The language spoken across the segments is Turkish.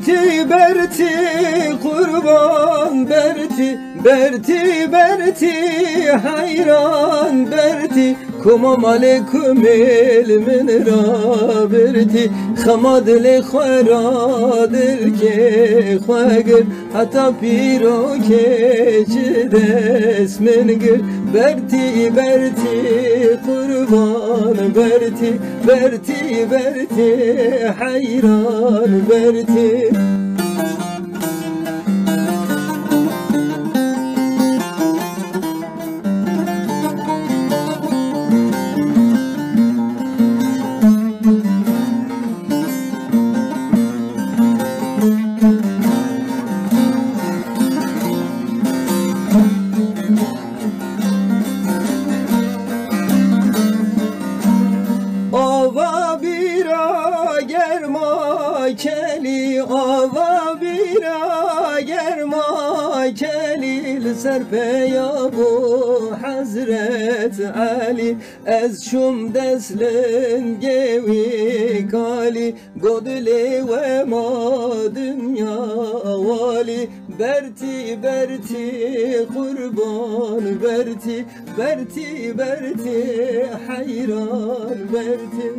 berti kurban berti hayran berti kumam aleyküm ilmin berti xamad le kharadir ke khagir hatta piro ke cides mengir berti kurban berti hayran berti سرپیا بو حضرت علی از شم دسلن گوی کالی گدلی و ما دنیا والی berti kurban berti hayran berti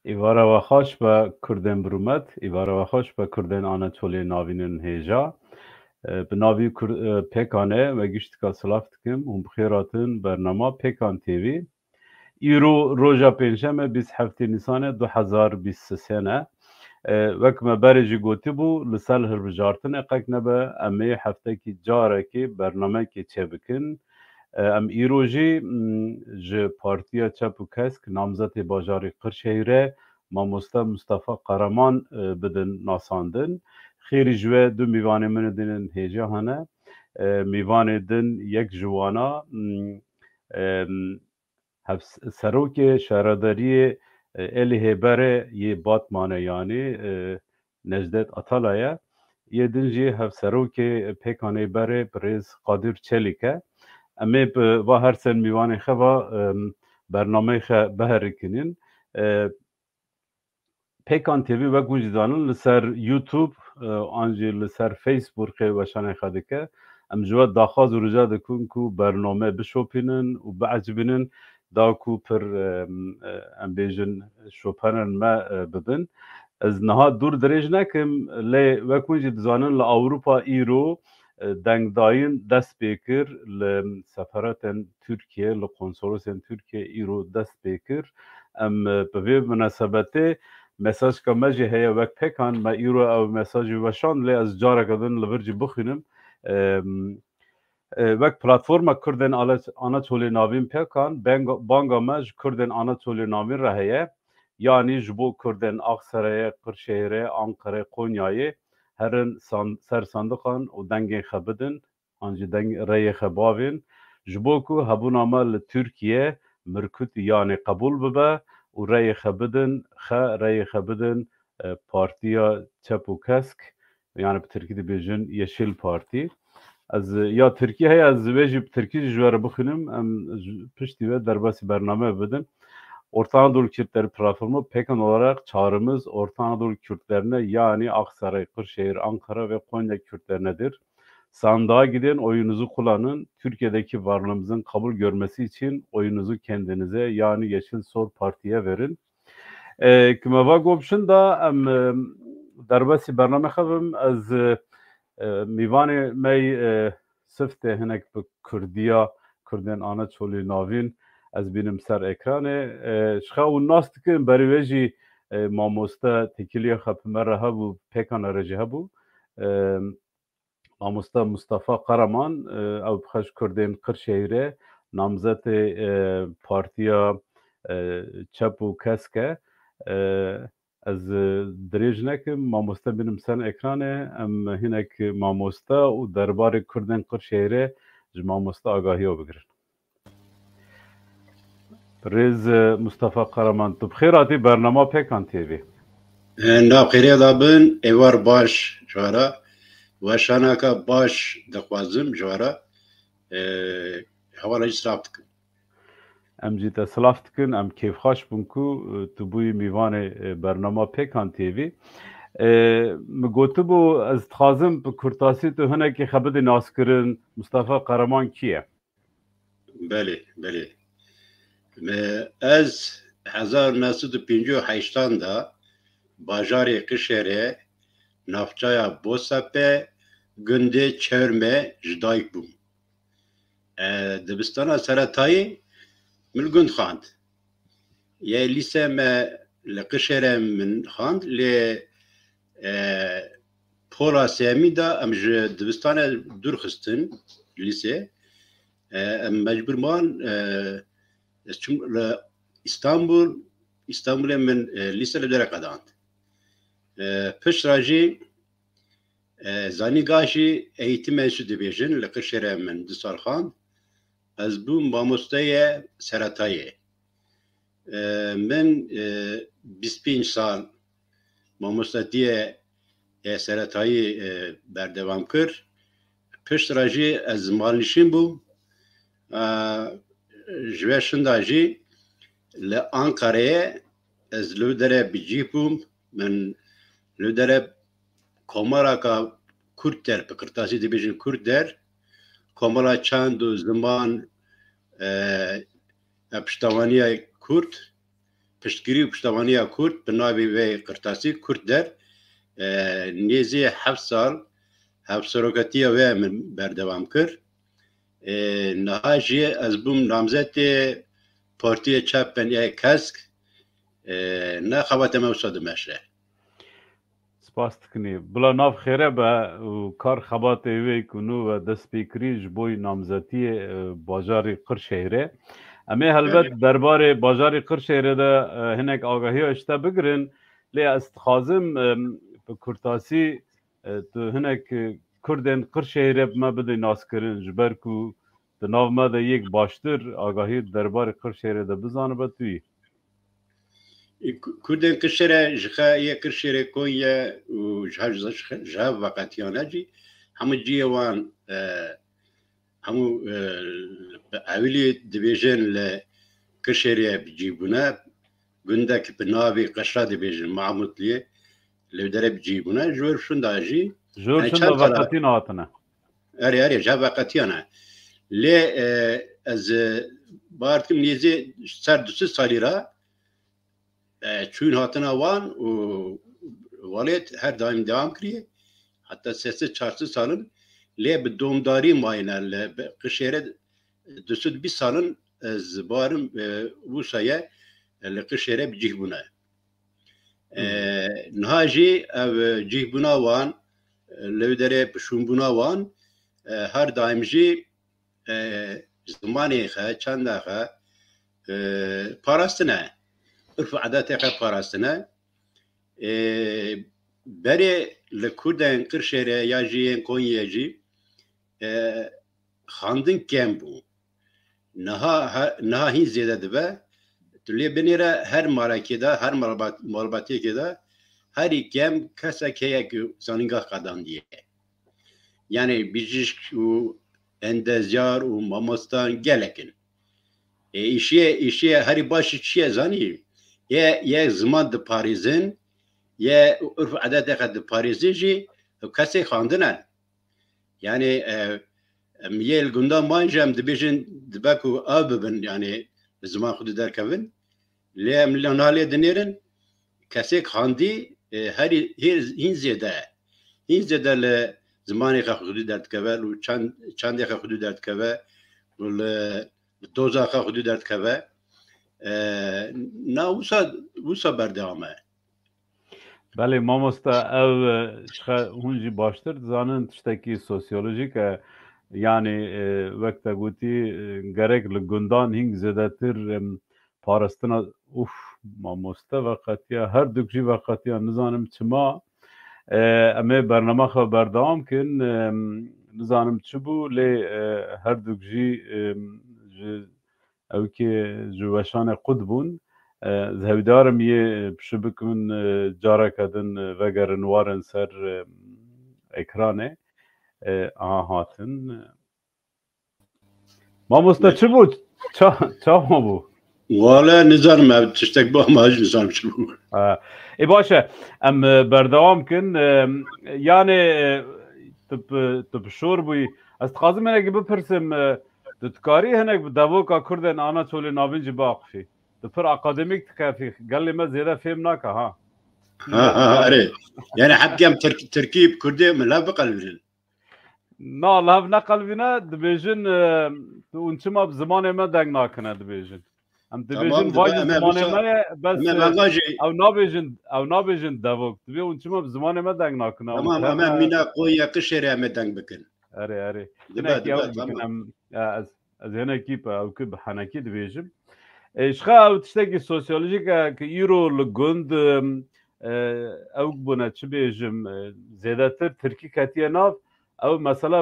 ایوارا و خوش به کردن برومت ایوارا و خوش به کردن آناتولی ناوینن هیجا به ناوی پیکانه و گشت که سلافت کم هم بخیراتن برنامه پیکان تیوی ایرو روژا پنجشنبه 27 نیسان 2023 نه وکم برجی گوتی بو لسال هربجارتن اقاک نبه امی هفته کی جاره کی برنامه کی چه بکن ام ایروژی ج پارتیا چپ و کسک نامزد باجاری قرشهیره ماموستا مصطفی قرمان بدن ناساندن خیلی جوه دو میوان من دینن هیجا هنه میوان دن یک جوانا سروک شهرداری الی هبره یه باتمانه یعنی نجدت اطالایه یه دنجی هف سروک پیکانه بره پریز قادر چلیکه امی و هر سن میوان خوا برنامه خوا بهر کنین پیکان تیوی و گوش دانن لسر یوتیوب آنجی لسر فیسبوک و شانه خواده که ام جواد داخواز و رجا دکون که برنامه بشوپینن و بعجبینن دا کو پر ام بیجن شوپنن ما ببین از نها دور دریج نکم لی و کنجی دزانن لأوروپا ایرو دنگ داین دست بیکر لسفارت ترکیه لقنصلوس ترکیه ایرو دست بیکر ام به مناسبته مساج که مجی هیا وک پیکان ما ایرو او مساجی وشان لی از جاره کدن لبرجی بخونم وک پلاتفورم کردن آناتولی ناوین پیکان بانگا مج کردن آناتولی ناوین رهیه یعنی جبو کردن آخسره قرشهره آنقره قونیایی هرن سر صندوقان و دنگ خبدن آنجی دنگ رای خباوین جبو کو هبون عمل ترکیه مرکوت یعنی قبول ببه و رای خبدن پارتیا چپ و کسک یعنی به ترکی دی بیجن یشیل پارتی از یا ترکیه های از ویجی ترکی جواره بخونم پشتی و در باسی برنامه بدن Orta Anadolu Kürtleri platformu pekan olarak çağrımız Orta Anadolu Kürtlerine yani Aksaray, Kırşehir, Ankara ve Konya Kürtlerinedir. Sandığa gidin, oyunuzu kullanın. Türkiye'deki varlığımızın kabul görmesi için oyunuzu kendinize yani Yeşil Sol Parti'ye verin. Kümeva gopşun da derbasi bername xavim az میوان می سفته هنک به کردن آناتولی ناوین از بینم سر اکرانه شخا و ناست کن بری ویجی ماموستا تکیلی خب مره هبو پیکان رجی هبو ماموستا مصطفی قرمان او بخش کردن قرشهیره نامزد پارتیا چپ و کسکه از دریج نکم ماموستا بینم سن اکرانه ام هنک ماموستا و دربار کردن قرشهیره ماموستا آگاهی رو بگیرن رز مصطفی قرمان تو بخیراتی برنامه پیکان تیوی ناقیره دابن ایوار باش جوارا وشانا کا باش دخوازم جوارا حوالا جسراب دکن ام جی تسلاف دکن ام کیف خوش بون کو تو بوی میوان برنامه پیکان تیوی مگوتو بو از تخازم به کرتاسی تو هنه که خبر ناس کرن مصطفی قرمان کیه؟ بله بله از 1958 دا باجاری قشره نافچایا بوسپه گنده چرمه جدایک بوم دبستانا سرطایی ملگند خواند یه لیسه ما لقشره من خواند لی پولا سیمی دا ام دبستان دور خستن لیسه ام مجبور مان İstanbul من لیسه لدره قداند پش راجی زانیگاهی eğitim enstitüsü dibêjin li Qişêre min 2 sal xwand ez bûm mamosteyê seretayê min 25 sal mamostetiyê seretayî berdevam kir piştre jî ez malnişîn bûm ji vê şinda jî li Ankara'ya ez li dere bicî bûm min li dere Komaraka Kürt der, Kırtasi dibêjin Kürt der, Komara çand û ziman piştavaniya Kürt, piştgirî û piştavaniya Kürt bi navê wê Kırtasî Kürt der, nêzî 7 sal hevseroketiya wê min berdevam kir. Niha jî ez bûm namzetê Partiya Çapên Kesk, nexewate me wisa dimeşe. سپاس دکنی بلا ناف خیره به کار خبات ایوی کنو و دست پیکری جبوی نامزتی باجاری قرشهره اما هلبت دربار باجاری قرشهره ده هنک آگاهی اشتا بگرن لی استخازم به کرتاسی تو هنک کردن قرشهره ما بده ناس کرن جبر کو ده ناو ما ده یک باشتر آگاهی دربار قرشهره ده بزانه به توی Kurdên Kişêre ji xeyê Kişêrê Konya û ji hev veqetiyane jî hemû ciyê wan hemû ewilî dibêjin li Kişêrê bicîbûne gundek bi navê Qeşra dibêjin Mahmudliyê li dere bicîbûne ji wir şinda jî جور شنده وقتی نهاتنه erê ji hev veqetiyane lê ez bartim nêzî ser 2 salî re çûn hatina wan û walêt her daim devam kiriye heta 3-4 salin lê bi domdarî mayîne li Qişêre 2 salin ez barim wîsaya li Qişêre bi cîhbûne niha jî ev cîhbûna wan li derê pişûnbûna wan her daim jî zimanê xe çanda xe parastine ürf û adetê xe parastine berê li Kurdên Qirşêrê ya jî yên Konyayê jî xandin kêm bû niha hîn zêde dibe tu lê binêre her malekê de her malbatiyekê de herî kêm kesek heye ku zanîngah qedandiye yani bijîşk û endezyar û mamostan gelekin îşiye herî başî çi ye zanî ye ziman diparêzin ye ürf û adetê xe diparêzin jî kesê xandine yani em yê li gundan man jî em dibêjin dibe ku ew bibin yani li ziman xwe derkevin lê em li nalê dinêrin kesêk xandî herî hîn zêde li zimanê xe xwe derdikeve û çandê xe xwe derdikeve û li doza xe xwe derdikeve na wisa berdewam e بله مامۆستا ئەو هون جی باشتر دزانن تشتێکی سۆسیۆلۆژیکە یعنی وەک te gotî gerek li gundan hîn zêdetir parastina mamoste veqetiya her duk jî veqetiya nizanim çima em ê bername xwe berdewam kin nizanim çi bû lê her duk jî ew kê ji weşanê qut bûn هەویدارم یê pişibik min careke din vegerin warin ser ekranê hatin. Mamosta çi bû? Çawa bû? Valla nizarim ev tiştek bu ama hiç nizarim çi bû. Baş e em berdewam kin yanê tu pişor bûyî ez dixwazim hinekî bipirsim tu dikarî hinek bi devoka Kurdên ana çolê navîn jî biaxivî tu pir akademîk dikevî gelê me zêde fêm nake ha Erê yani hepkem Tirkî Kurdê min lev biqelbînin. na lev neqelbîne dibêjin tu hûn çima bi zimanê me deng nakine dibêjin em dibêjin vayî zimanê me ye bes ew nabêjin devok dibê hûn çima bi zimanê me deng nakine Tamam em mîna qoya qişerê em ê deng bikin. Erê ez hinekî ew bi henekî dibêjim ji ew tiştekî sosyolojîk e ki îro li gund ew bûne çi bêjim zêdetir Tirkî ketiye nav ew mesela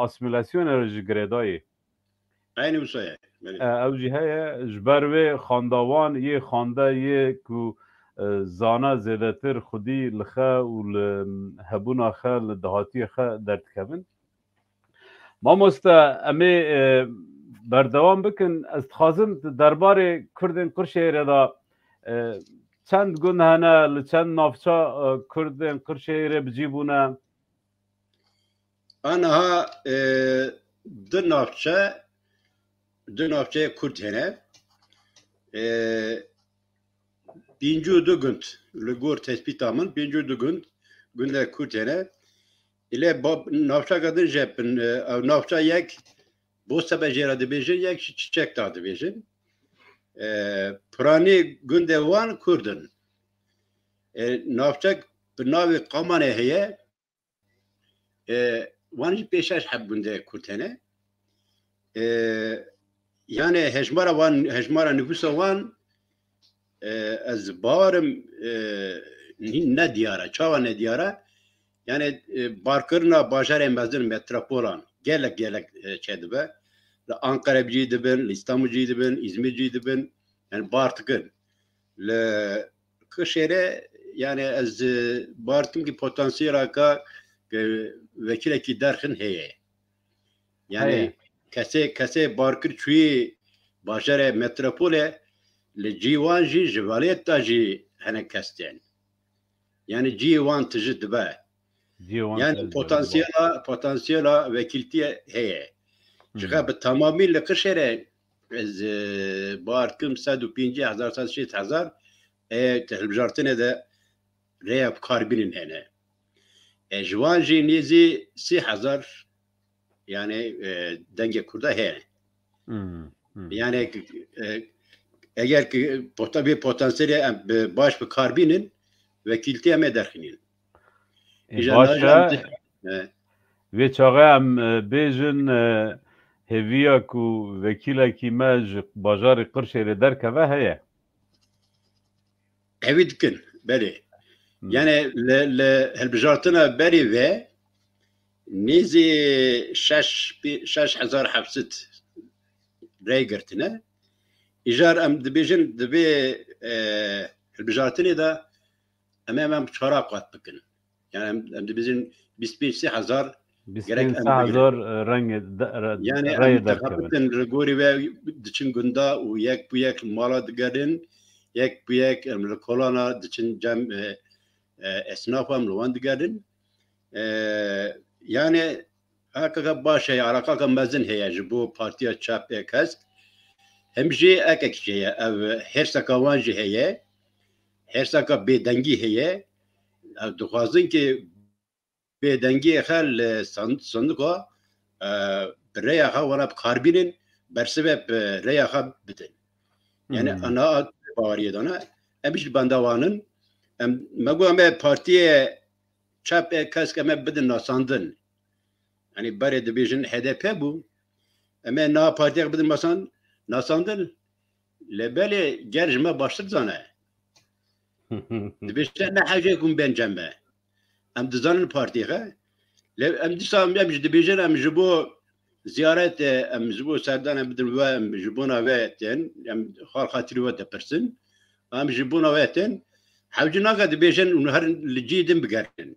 asimilasyonê ji girêdayê Aynı wisa ye. ew jî heye ji ber wê xandawan yê xande yê ku zana zêdetir xwedî li xe û li hebûna xe li dahatiyê xe derdikevin. Mamoste em ê berdewam bikin ez dixwazim derbarê Kurdên Qirşehîrê de çend gund hene li çend navça Kurdên Qirşehîrê bicî bûne Aniha di navçeyê Kurd hene pêncû û du gund li gor tespîta min pêncû û du gundê Kurd hene îlê navçaka din jê ew navça yek bo sebe jê re dibêjin yek ji çiçek da dibêjin piranî gundê wan Kurd in navçek bi navê Qamanê heye wan jî pêşeş heb gundê Kurd hene yani hejmara nüfusa wan ez bawarim ne diyara çawa ne diyara yani barkirina bajarên mezin metropolan gelek çedibe li Ankara cî dibin li İstanbul cî dibin İzmir cî dibin yani bartikin li Qişêrê yani ez bartim ki potansiyela ka vekilekî derxin heye yani kesê barkir çûyî bajarê metropolê li cîwan jî ji welêt da jî hinek kes tên yani cîwan tiji dibe yani potansiyela vekiltiye heye ji bi tamamî li Qişêrê ez barkim 150,000 hilbijartinê de rêya karbînin hene ji wan jî nêzî 30,000 yani dengê Kurda heye yani eger ki potansiyelê em baş bi karbînin vekiltiye em ê derxînin baş e vê çaxê em bêjin hêviya ku vekîlekî me ji bajarê Qirşehîrê derkeve heye evî dikin belê yani li hilbijartina berî ve nêzî 6,700 rê girtine îjar em dibêjin dibê hilbijartinê de em çara qat bikin yani em dibêjin 25,000 gerek rengê yani em gorî ve diçin gunda û yek bu yek mala digerin yek bu yek em li kolana diçin cem esnafam li wan digerin yani hakika baş heye alaka mezin heye ji bo partiya çap kes hem jî ekek heye ev herseka wan jî heye herseka bêdengî heye ev dixwazin ki bêdengiyê xwe li sandika bi rêya xwe wana bi karbînin bersivê bi rêya xwe bidin yani ana bawariyê dana em jî benda wanin em me got em partiyê çap kesk em bidin nasandin yani berê dibêjin HDP bû em na partiyek bidin nasandin lebelê ger ji me baştir zane dibêjin ne hejê kum ben cemme em dizanin partiyê em dîsa em ji dibêjin em ji bo ziyaret em ji bo serdan em bidin we em ji bona ve tên em xar xatirî we depirsin ام جبونا واتن حوجنا قد بيجن ونهر الجيدن بقارن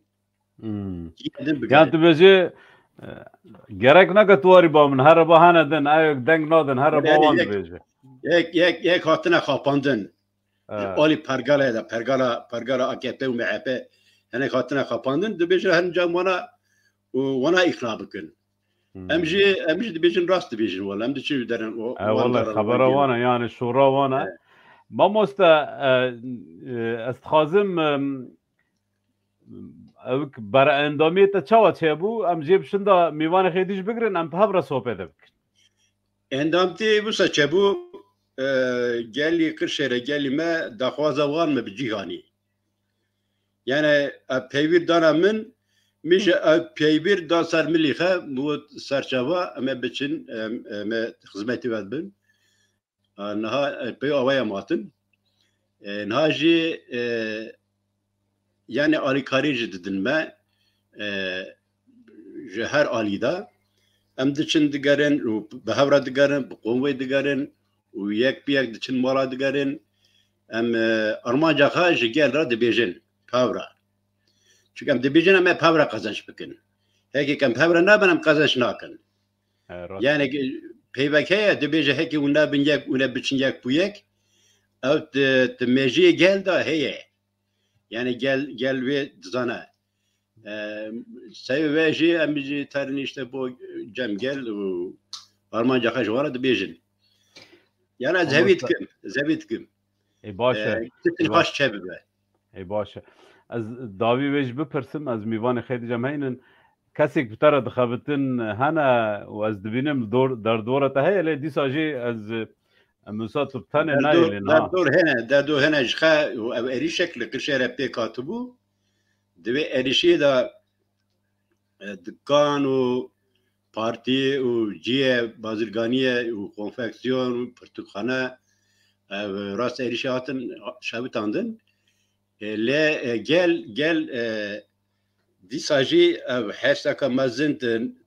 يعني تبجي gerek ne katwari ba min her bahane den ayok denk nadin her bawan beje یک هاتنا خاپاندن آلی پرگاله دا پرگالا AKP و MHP هنه هاتنا خاپاندن دبیجن هنجا وانا اقناع بکن امجي دبيجن راست دبيجن ولا امدي شو درن والله خبره وانا يعني شورا وانا ما مستا استخازم اوك بر اندامیت چاوا چه بو ام جیب شندا میوان خیدیش بگرن ام پهبرا صحبت بکن اندامتی بوسا چه بو گلی کرشره گلی ما دخوازه وان ما بجیهانی یعنی پیویر دانا من میشه پیویر دا سر ملیخه مو سرچوا اما بچن اما خدمتی ود بن نها پی آوای ماتن نها جی yani alikari dedin me her alida em diçin digerin û behevra digerin bi qonwê digerin û yek bir diçin mala digerin em armanca xwe ji gel re dibêjin pevra çünkü em dibêjin em ê pevra qezenç bikin hekî em pevra nabin em qezenç nakin yani peyvek heye dibêje hekî û nabin yek û ne biçin yek bû yek ew di mejiyê gel da heye yani gel ve zana sev ve ji emici tarini işte bu cem gel u Armanca kaç var da bejin yani zevit kim başa baş çebbe başa az davi vej bipirsim az mivan xedicem heynin kesik bitara dixabitin hana و az dibinim dar dorata hey le disaji az مساتب تاني نايلين در دور هنا جخا و اری شکل قشره پی کاتبو دوی اریشی دا دکان و پارتی و جیه بازرگانیه و کنفکسیون و پرتوخانه راست اریشی هاتن شابتاندن لی گل دیساجی حسا که مزن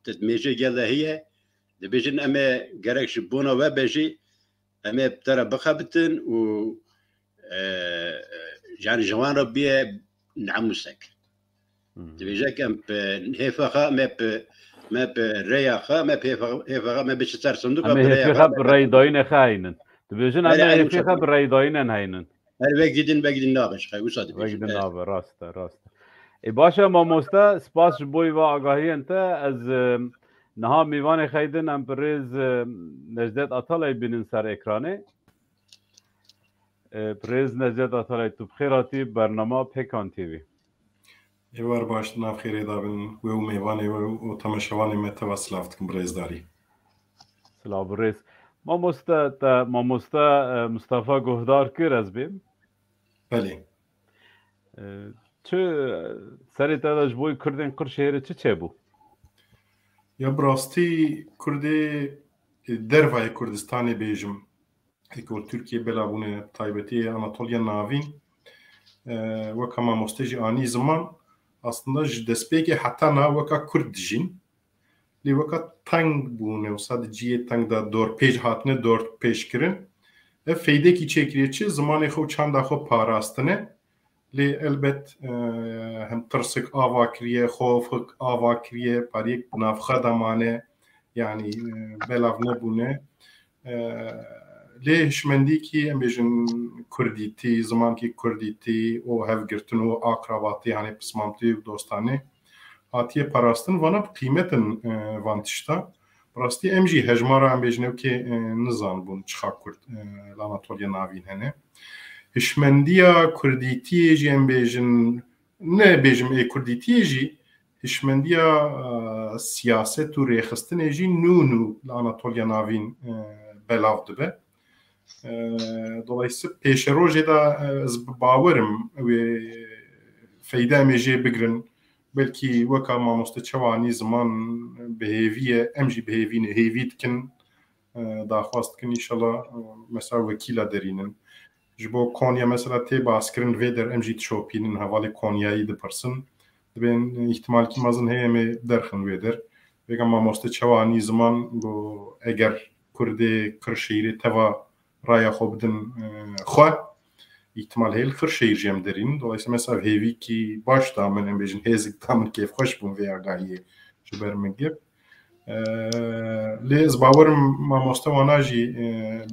تدمیجه گله هیه دبیجن اما گرک شبونا و بجی اما بترى بخبتن و يعني جوان ربيه نعمسك تبيجاك ام هيفخا ما برياخا ما هيفخا ما بيش صار صندوق ما هيفخا بالريداين خاينن تبيجن انا هيفخا بالريداين هاينن هل بقدن نابش خاي وصاد بقدن ناب راست اي باشا ما مستا سپاس بوي وا آگاهی انت از نها میوان خیدن ام پریز نجدت اطالای بینن سر اکرانه پریز نجدت اطالای تو بخیراتی برنامه پیکان تیوی ایوار باش ناف خیره دابن و میوانی و تماشوانی متوسلافت کن پریز داری سلام پریز ما مصطفی گهدار کر از بیم بله چه سری تادش بوی کردن قرشهره چه بو یا براستی کرده دروای کردستانی بیجم اکول ترکیه بلابونه تایبتی آناتولیا ناوین و کما مستجی آنی زمان aslında despeki hatta na vaka Kurd jin li vaka tang bune sadece tang da dor page hatne dor page kirin ve feydeki çekiriçi zamanı xo çanda xo parastane li elbet hem tırsık avakriye xofuk avakriye parik nafxa damane yani belavne bune li hişmendiki emejin Kurditi zamanki Kurditi o hevgirtin o akrabatı yani pısmamtı dostane hatiye parastın vana kıymetin vantişta Rastî em jî hejmara em bêjin ki nizan bûn çixa Kurd Anatolya navîn hene. Hişmendiya Kurdîtiyê jî em bêjin ne bêjim ê Kurdîtiyê jî hişmendiya siyaset û rêxistinê jî nû li Anatolya navîn belav dibe. Dolayısıyla pêşerojê da ez bi bawerim wê feyda em ê jê bigirin belki weka mamoste çawanî ziman bihêviye em jî bihêvîne hêvî dikin daxwast dikin înşallah mesela wekîla derînin ji bo Konya mesela tê baskirin vê der em jî tişopînin hevalê Konyayî dipirsin dibên îhtimalkî mezin heye em ê derxin wê der vêga mamoste çawanî ziman bo eger Kurdê Kırşehîrê teva raya xwe bidin xwe ihtimal heyl Kırşehir jem derin. Dolayısıyla mesela hevi ki baş damın em bejin hezik damın keyf hoş bun veya gayi jiber min gib. Lê ez bawerim mamoste wana jî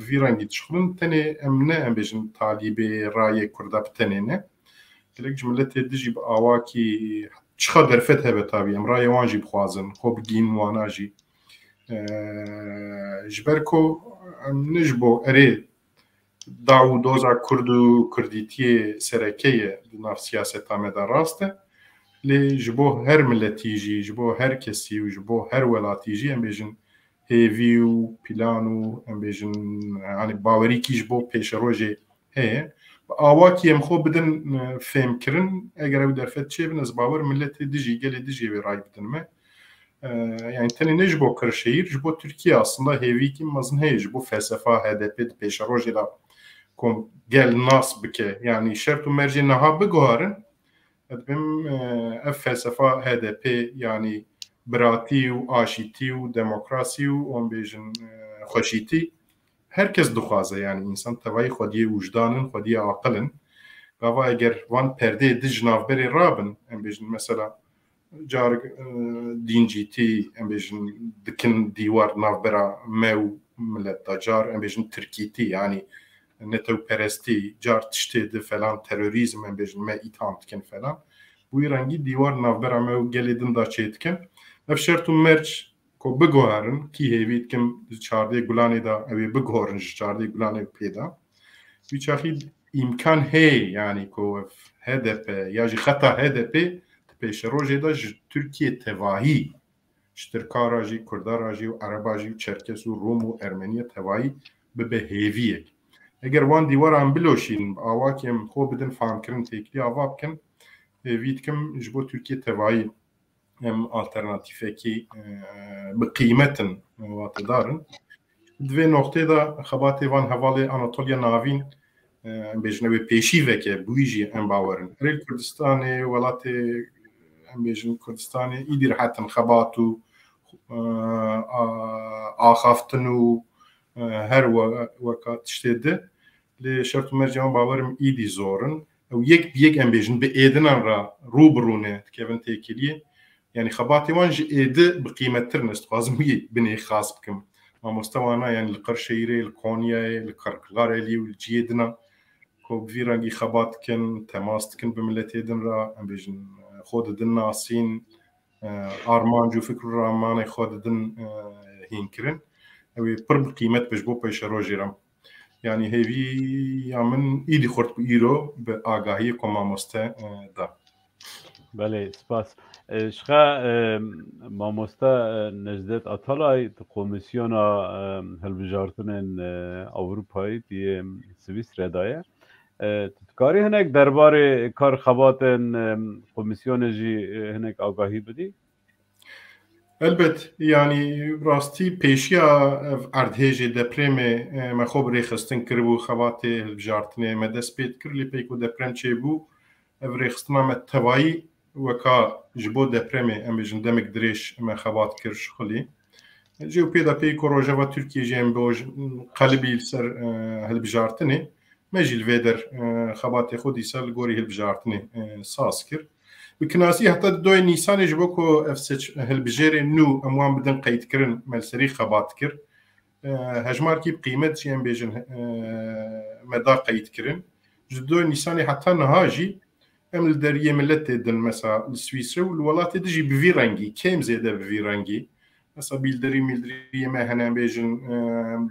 bi vî rengî dişixulin tenê em ne em bêjin talîbê rayê Kurda bi tenê ne. Gelek ji milletê dijî bi awakî çiqa derfet hebe tabî em rayê wan jî bixwazin, xwe bigîn wana jî. Ji ber ku em ne ji bo erê da û doza Kurd û Kurdîtiyê serekeyê di nav siyaseta me de rast e. Lê ji bo her milletî jî, ji bo her kesî û ji bo her welatî jî em bêjin hêvî û pîlan û em bêjin hani bawerîkî ji bo pêşerojê heye. Awakî em xwe bidin fêmkirin eger ew derfet çêbin ez bawer milletê dijî gelê dijî wê ray bidin me. Yani tenê ne ji bo Kırşehir, ji bo Tirkiye aslında hêvîkî mezin heye ji bo felsefa HDP di pêşerojê de kom gel nas bike yani şert û mercê niha biguharin Edbim ev felsefa HDP yani biratî û aşîtî û demokrasî û on bêjin xweşîtî herkes dixwaze yani insan tevayî xwediyê wicdanın xwediyê aqilin gava eger van perdeyê di ji navberê rabin em bêjin mesela car dîncîtî em bêjin dikin dîwar navbera me û millet da car em bêjin tirkîtî yani netewperestî car tiştê di falan terörîzm em bêjin me îtham dikin falan bu rengî dîwar navbera me û gelê din da çê dikin ev şert û merc ku biguherin kî hêvî dikim ji çardê gulanê da ew ê biguherin ji çardê gulanê pêda wî çaxî îmkan heye yani ku ev HDP ya jî xeta HDP di pêşerojê de ji Tirkiye tevahî ji Tirkara jî Kurdara jî û Ereba jî Çerkes û Rom û Ermeniye tevahî bibe hêviyek eger wan dîwaran biloşîn awakî em xwe bidin famkirin têkilî ava bikin hêvî dikim ji bo Tirkiye tevahî em alternatîfekî bi qîmetin watê darin di vê noxtê de xebatê van hevalê Anatolya Navîn em bêjin ew ê pêşî veke bûyî jî em bawerin Herêl Kurdistanê welatê em bêjin Kurdistanê îdî rihetin xebat û axaftin û her weka tiştê di lê şert û mercê wan bawerim îdî zorin ew yek bi yek em bêjin bi êdinan re rûbirûne dikevin têkiliyê yani xebatê wan ji êdî bi qîmettir ez dixwazim wî binê xas bikim mamoste wana yani li Qirşehîrê li Konyayê li Qirqlarelî û li ciyê dina ku bi vî rengî xebat dikin temas dikin bi milletê din re em bêjin xwe didin nasîn armanc û fikr û ramanê xwe didin hînkirin ew ê pir bi qîmet ji bo pêşerojê re yani hêvî ya min îdî xurt bi îro bi agahiyê ku mamoste da Belê spas şixa mamoste Necdet Atalay Komisyona Hilbijartinên Ewropayî diye Swîsrê ye karî hinek derbarê kar xebatên komisyonê jî hinek agahî bidî Elbet yani rastî pêşiya ev erdhêjê deprêmê me xwe bi rêxistin kiribû xebatê hilbijartinê me dest pê kir lê pêk û deprem çêbû ev rêxistina me tevayî weka ji bo depremê em bêjin demek dirêj me xebat kir xulî jî û pê da pêk û rojeva Tirkiye jî em boj qelibî li ser hilbijartinê me jî li vê der xebatê xwe dîsa li gorî hilbijartinê saz kir bi kinasî heta di doyê Nîsanê ji bo ku ev hilbijêrên nû em wan bidin qeydkirin me li serî xebat kir hejmarkî bi qîmet jî em bêjin me da qeydkirin ji doyê Nîsanê heta niha jî em li deriyê milletê din mesela li Swîsrê û li welatê de jî bi vî rengî kêm zêde bi vî rengî mesela bildirî me hene em bêjin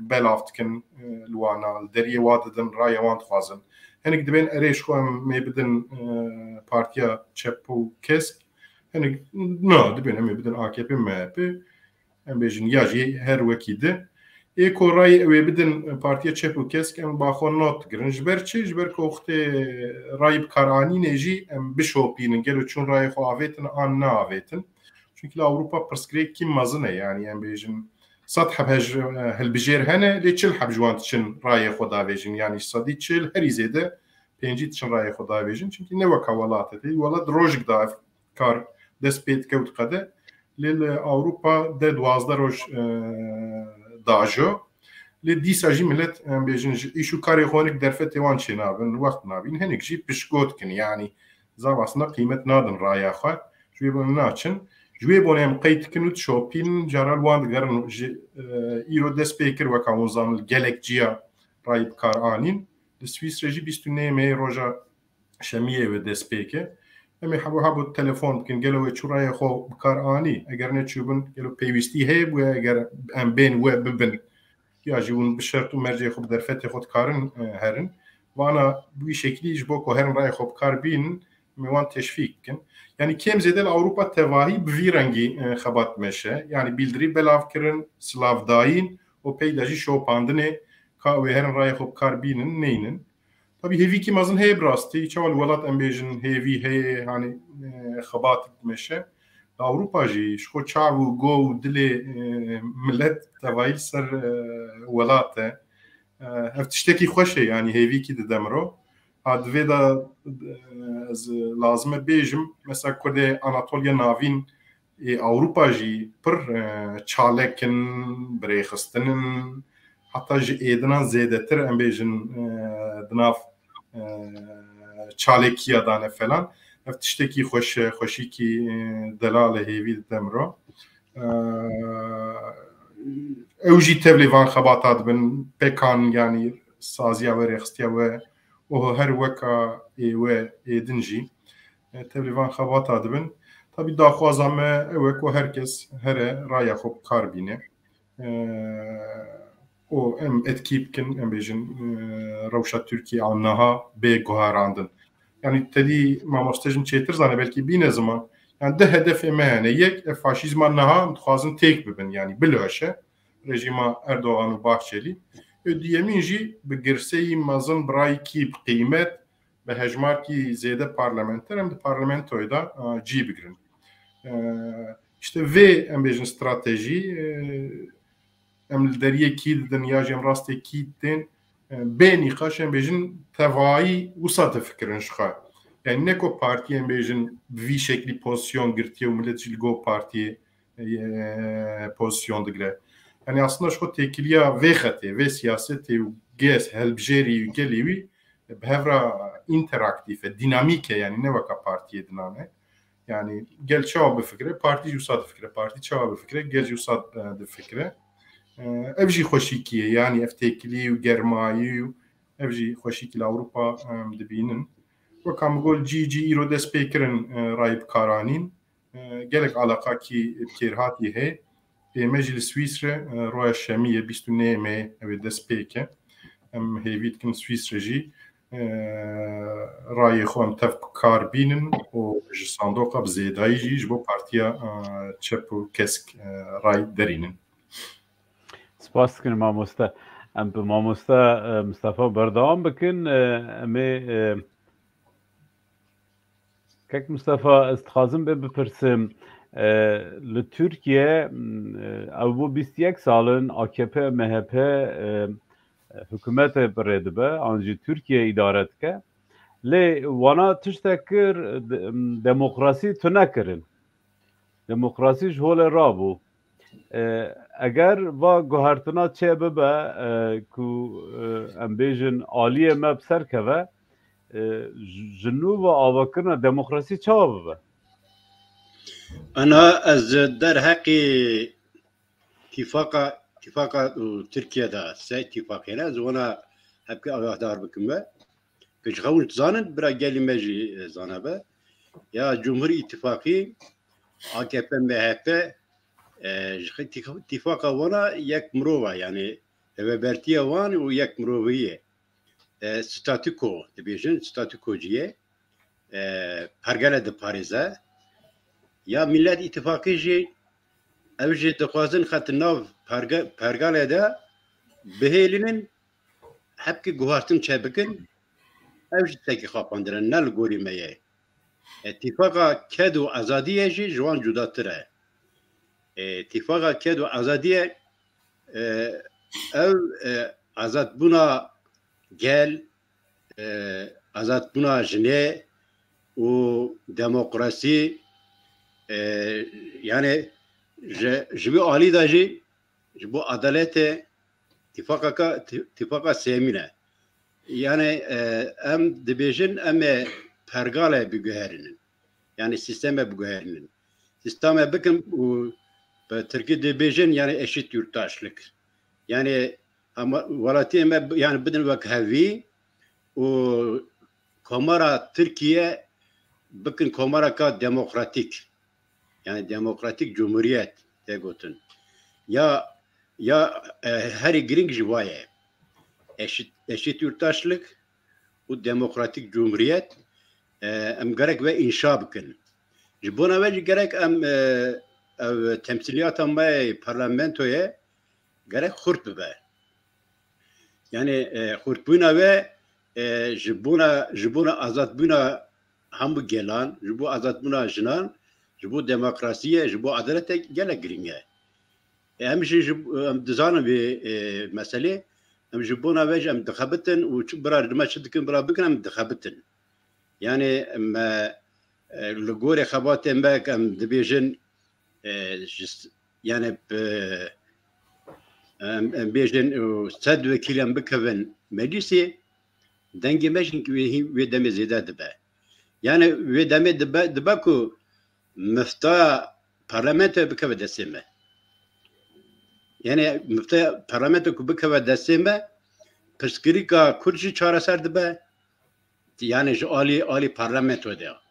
belav dikin li wana li deriyê wa didin raya wan dixwazin hinek dibên erêj xwe em mê bidin Partiya Çep û Kesk hinek na dibên em ê bidin AKP MHP em bêjin ya jî her wekî di ê ku rayê ew ê bidin Partiya Çep û Kesk em baxwe not dikirin ji ber çi ji ber ku wextê rayê bi karanînê jî em bişopînin gelo çûn rayê xwe avêtin an neavêtin çünkü li Ewropa pirsgirêkî mezin e yani em bêjin 100 heb hilbijêr hene lê 40 heb ji wan diçin rayê xwe davêjin yani sedî 40 herî zêde 5 diçin rayê xwe davêjin çünkü ne weka welat e welat rojik da ev kar dest pê dikewt qede lê li Ewropa de 12 roj dajo لی دیسا جی ملت بیجن ایشو کاری خونک درفت وان چی نابن وقت نابین هنگ جی پشگوت کن یعنی زاو اصلا قیمت نادن رایا خواه جوی بون ناچن جوی بون هم قیت کنود شوپین جارال وان دگرن ایرو دست پیکر وکا ونزان الگلک جیا رای بکار آنین لسویس رجی بیستو نیمه روژا شمیه و دست پیکر امی حبو تلفن بکن گلو چورای خو بکار آنی اگر نه چوبن گلو پیوستی هیب و اگر ام بین و ببن یا جون بشرط و مرجع خود در فتح خود کارن هرن وانا بوی شکلی جبو که هرن رای خوب کار بین میوان تشویق کن yani kem zedel Avrupa tevahi bir rengi xabat meşe yani bildiri belav kirin slav dayin o peydaji şopandine ka ve herin raya xob karbinin neynin tabi hevi ki mazın hey brasti çaval velat embejin hevi hey hani xabat meşe Avrupa ji şko çavu go dili millet tevahi ser velate ev tişteki xoşe yani hevi ki de demro هادوی دا لازمه بیجم مثلا کرده آناتولیا ناوین اوروپا جی پر چالکن بریخستنن حتی جی ایدنان زیده تر ام بیجن دناف چالکیا دانه فلان افتشتکی خوشی کی دلال هیوی دمرو اوجی تبلیوان خباتات بن پکان یعنی سازیا و ریخستیا و و هر وکا و ایدنجی تبلیغان خبات دبن tabi daxwazam ew ku herkes here raya xwe kar bîne o em etkî bikin em bêjin rewşa Tirkiye an niha bê guherandin yani tedî mamoste jin çêtir zane belkî bîne ziman yani de hedefê me hene yek faşîzma niha dixwazin têk bibin yani bilweşe rejîma Erdogan û Bahçeli Ödyemin jî bi girseyî mezin birayekî bi qîmet bi hejmarkî zêde parlamenter em di parlamentoyê da cî bigirin. İşte vê em bêjin stratejî em li deriyê kî didin ya jî em rastê kî tên bênî xweş em bêjin tevayî wisa difikirin ji xwe. Yani ne ku partiyê em bêjin vî şeklî pozisyon girtiye û millet jî li gor partiyê pozisyon digire. Yani aslında şu tekiliya vexete ve siyaseti gez helbjeri gelivi behevra interaktife dinamike yani ne vaka partiye diname yani gel çava fikre parti jusat fikre parti çava fikre gel jusat de fikre evji xoşikiye yani eftekili germayı evji xoşikil Avrupa dibinin ve kamgol GG iro despekirin rayip karanin gelek alaka ki kirhati he Meclis Swisre roya şemiye bistu neme ve despeke em hevitkin Swisre jî rayê xwe em tev karbînin û ji sandoqa bi zêdayî jî ji bo partiya çep û kesk ray derînin. Spas dikim mamoste. Em bi mamoste Mustafa berdewam bikin em ê kek Mustafa ez dixwazim bê bipirsim li Türkiye ew bû 21 salin AKP MHP hikûmetê birê dibe an jî Türkiye îdare dike lê wana tiştek kir demokrasî tu nekirin demokrasî ji holê rabû eger va guhertina çê bibe ku em bêjin aliyê me bi ser keve ji nû ve avakirina demokrasî çawa bibe أنا از در حق اتفاق تركيا دا سه اتفاقينا زونا هبكي آگاهدار بكم و كجخون تزانن برا گلی مجي زانبه يا جمهور اتفاقي AKP MHP اتفاقا وانا يك مروه يعني وبرتيا وان و يك مروهيه ستاتيكو تبيجن ستاتيكو جيه پرگله د پاریزه یا ملت اتفاقی جی او جی دخوازن خط ناو پرگاله ده بهیلinin hepki guhartın çebikin ev jî tekî xapandire ne li gorî me ye itîfaqa ked û azadiyê jî ji wan cudatir e itîfaqa ked û azadiyê ev azadbûna gel azadbûna jinê û demokrasî yani ji bo alî da jî ji bo adalete اتفاقا سیمینه yani em dibêjin em ê pergale biguherinin yani sisteme biguherinin sisteme bikin û bi Tirkî dibêjin yani eşit yurttaşlık yani ama welatî em yani bidin wek hevî û komara Tirkiye bikin komaraka demokratik yani demokratik cumhuriyet de gotin ya herî giring ji waye eşit yurttaşlık û demokratik cumhuriyet em gerek ve inşa bikin. Ji bona ve gerek em temsiliyata me parlamentoye gerek xurt bibe. Yani xurtbûna ve ji bona azadbûna hemû gelan, ji bo azadbûna jinan, ji bo demokrasiye, ji bo adalete gelek giring e. Em jî em dizanin vê meselê em ji bona ve em dixebitin û bira rima çi dikin bira bikin em dixebitin. Yani em li gorê xebatê me em dibêjin yani em bêjin sed wekîl em bikevin meclîsê dengê me jî wê demê zêde dibe. Yani wê demê dibe ku miftaya parlamentoya bikeve destê me. Yani miftaya parlamento ku bikeve destê me pirsgirêka Kurd jî çareser dibe. Yani ji alî parlamentoda ya.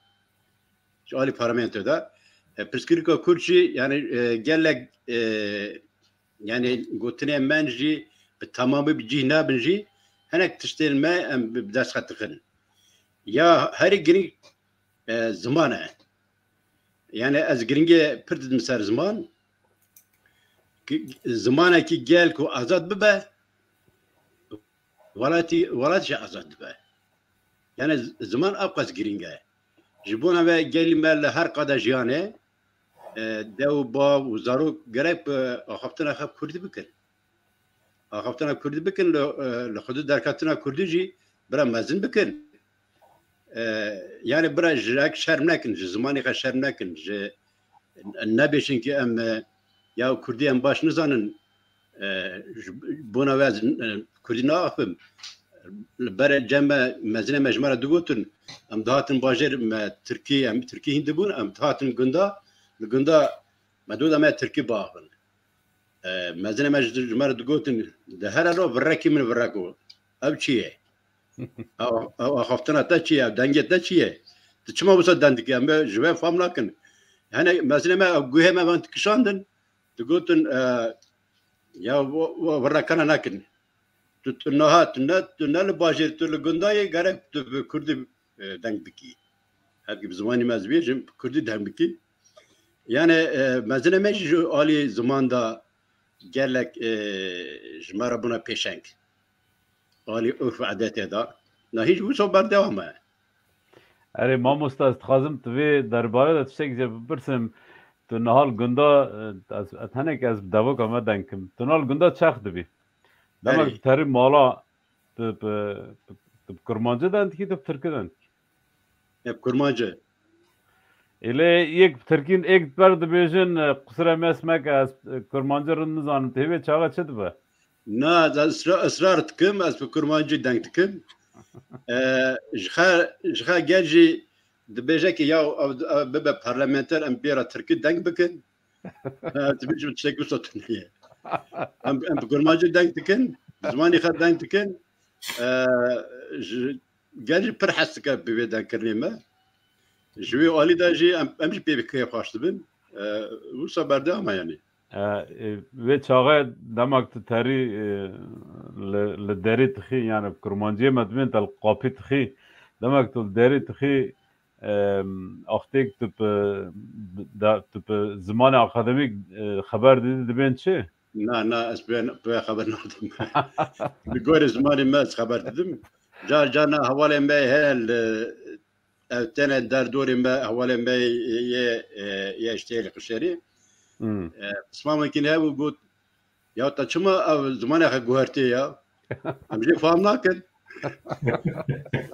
Ji alî parlamentoda pirsgirêka Kurd jî yani gelek yani gotinê men jî bi tamamî bi cih nabin jî hinek tiştên me em bi dest xwe ya herî giring ziman e. Yani ez giringê pir didim ser ziman zimanekî gel ku azad bibe welat jî azad dibe. Yani ziman abqas giring e. Ji bona ve gelî me li her qada jiyanê dew bav û zarok gerek bi axaftina xwe Kurdî bikin. Axaftina Kurdî bikin li xwedî derketina Kurdî jî bira mezin bikin. Yani bira ji şerm nekin, ji zimanê xwe şerm nekin, ji nebêjin ki em ya Kurdî em baş nizanin bona ve Kurdî naxwim li berê cem mezinê me ji me re digotin em dihatin bajêr me Tirkî em Tirkî hîn dibûn em dihatin gunda li gunda me doda me Tirkî biaxivin. Mezinê me ji me re digotin di here ro virekî min virek o ev çi ye? Axaftina te çi ye? Dengê te çi ye? Tu çima wisa deng dikî? Em ji we fam nakin. Hene mezinê me guhê me van dikişandin digotin ya virekana nekin. Tu ne li bajêr tu li gundayê gerek tu bi Kurdî deng bikî. Hevkî bi zimanî me ez bêjim Kurdî deng bikî. Yani mezinê me jî ji alî ziman da gelek ji me re bûna pêşeng. Alî urf adetê da. Na hiç wisa berdewam e. Erê mamosta ez dixwazim tu vê derbarê de tiştek jê bipirsim tu nihal gunda ez hinek ez bi devoka me dengkim. Tu nihal gunda çex dibî. Demek terî mala tu bi kurmancı den dikî tu bi Tirkî den dikî. Hep kurmancı. Îlê yek Tirkîn êk ber dibêjin qusire me esmek ez kurmancı rin nizanim tevê çaxa çi dibe? Na ısrar dikim ez bi kurmancı deng dikim. Ji xe gel jî dibêje ki ya bibe parlamenter em pêra Tirkî deng bikin. Dibêjim tiştek wisa tuniye. Em bi kurmancı deng dikin, zimanî xe deng dikin. Gel jî pir hes dike bi vê dengkirinê me. Ji wê alî de jî em jî pê kêf xweş dibin. Wisa berdewam e yani. Vê çaxê demek tu terî li derê tixî yani kurmanciyê me dibên te li qapî tixî demek tu li derê tixî axtêk tu bi zimanê akademîk xeber didî dibên çi? Na ez pê xeber nadim. Li gorî zimanê me ez xeber didim. Carna hevalên me heye ev tenê derdorê me hevalên me yê iştê qişerî. Pismamekî hebû got ya te çima ev zimanê xwe guhertiye ya? Em jî fam nakin.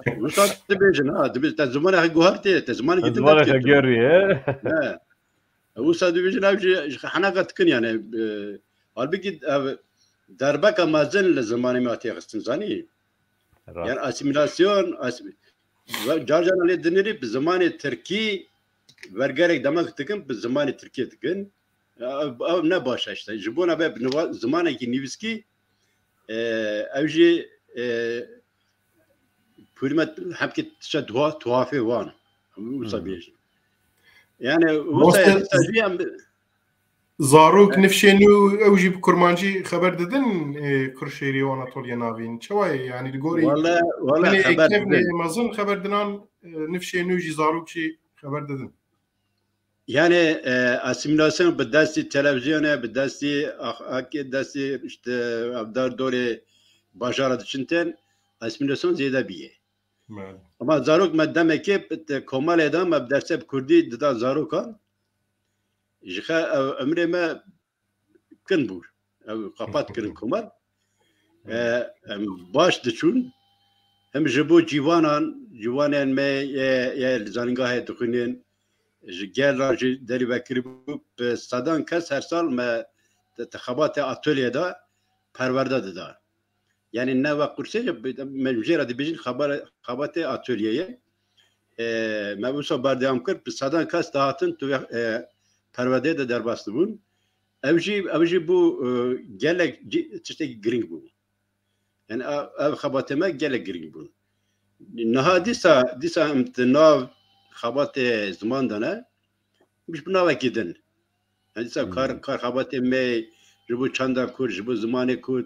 Wisa dibêjin ha dibêjin te zimanê xwe guhertiye te zimanê Zimanê xwe gerîye. Wisa dibêjin ev jî heneka dikin yani halbikî ev Derbek amazın le zamanı matiye kıstın zani. Yani asimilasyon carcan ale dinleri bir zamanı Türkiye vergerek demek tıkın bir zamanı Türkiye tıkın. Ne başa işte. Jibona be zamanı ki niviski evji pürmet hepki tişe tuhafı van. Usabiyeş. Yani usabiyeş Zarok nefşenu evji kurmancı haber dedin Kırşehir'i Anatoliya navin. Çavay yani gori. Valla haber dedin. Mazın haber dinan nefşenu zarokçi haber dedin. Yani asimilasyon bir desti televizyona, bir desti desti işte abdar dole başarı dışından asimilasyon ziyade biye. Ama zarok meddeme ki komal edam derse Kurdi da zarokan. Jika ömre me kin bur. Kapat kirin komal. Baş diçun. Hem jibo civanan me ya zangahe dukinin gel racı deri bekiri bu sadan kes her sal me tekhabat atölyede perverde da. Yani ne vakit kurse mecbur dibijin khabat atölyeye mebusa bardam kır sadan kes dağıtın tu perverde de derbastı bun. Evji bu gelek işte green bu. Yani ev khabateme gelek green bu. Nahadisa imtinav خبات زمان دانه بیش بنا وکیدن. یعنی سب کار خبات می جبو چندا کود جبو زمان کود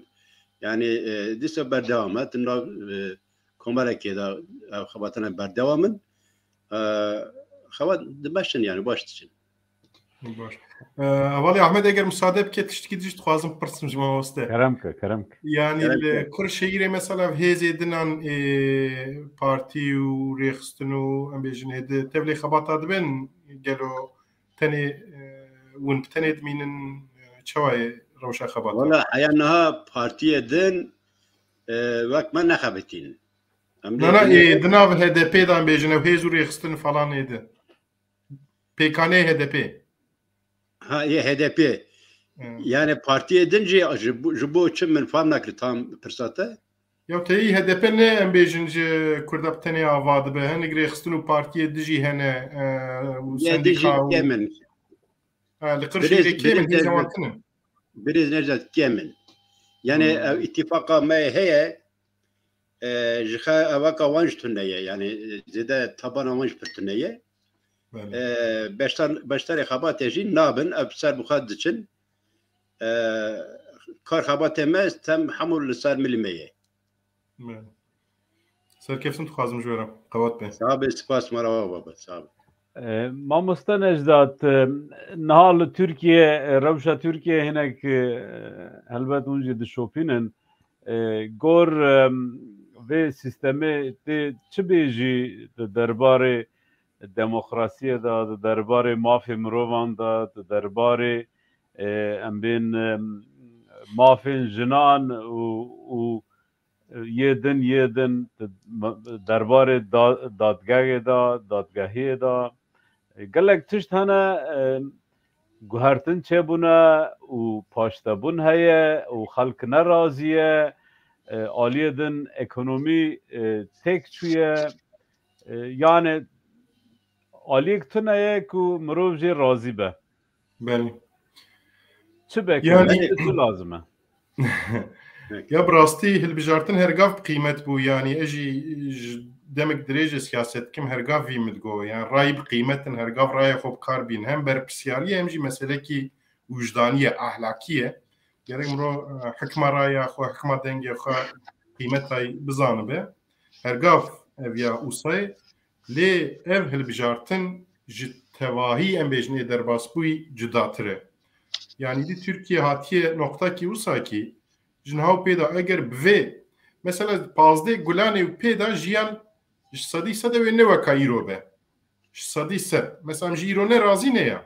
یعنی دیسا بردوامه تنها کمره که دا خباتنا بردوامن خبات دبشتن yani baştışın. Baş. Avali Ahmet eğer müsaade bke tiştki dijiş tuazım pırsım jima oste. Karamka. Yani Kırşehir'e mesela hezedinan parti u rextinu ambejin hede tevli xabat adben gelo tani un tani edminin çavay roşa xabat. Valla hayanha partiye den vak man naxabetin. Nana dinav HDP'dan ambejin hezu rextinu falan edi. PKN HDP. Ha ye HDP. Yani parti edince bu için min fam nakli tam fırsatı. Ya teyi HDP ne ambejince Kurdap tane avadı be. Hani grextinu partiye dici hene sendika Yemen. Kırşehir'e kemin hezamatının. Biraz necdet Yemen. Yani ittifaka meyheye jika avaka vanj tüneye yani zede taban vanj tüneye. Beşler xabat ejin nabın absar buxad için kar xabat emez tem hamul sar milimeye. Serkefsin tuxazım jora qavat be. Sabe spas marava baba sabe. Mamusta Necdat nahal Türkiye revşa Türkiye hinek elbet unji dişopinin gor ve sistemi de çibêjî derbarê demokrasiye da derbarê mafê mirovan da derbarê em bên mafên jinan û yêdin derbarê dadgehê da gelek tişt hene guhertin çêbûne û paştebûn heye û xelk nerazî ye aliyê din ekonomî têk çûye yani aliyek tune ku mirov jê razî be. Belli. Çi be yani tu lazım e. Ya brastî hilbijartin hergav kıymet bu yani eji demek derece siyaset kim hergav vî midgo yani rayb kıymetin hergav raya xop kar bin hem berpisyariye hem jî mesele ki vicdaniye ahlakiye gerek miro hikma raya xwe hikma dengê xwe kıymetay bizanı be hergav ev ya usay lê ev hilbijartin ji tevahî em bêjinê derbas bûyî cudatire. Yani di Türkiye hatiye nokta ki wisa ki jin haw pêda eger bi vê mesela pazdê gulanê û pêda jiyan ji sedî sed ew ê neweka îro be. Ji sedî sed. Mesela ji îro ne razî ne ya.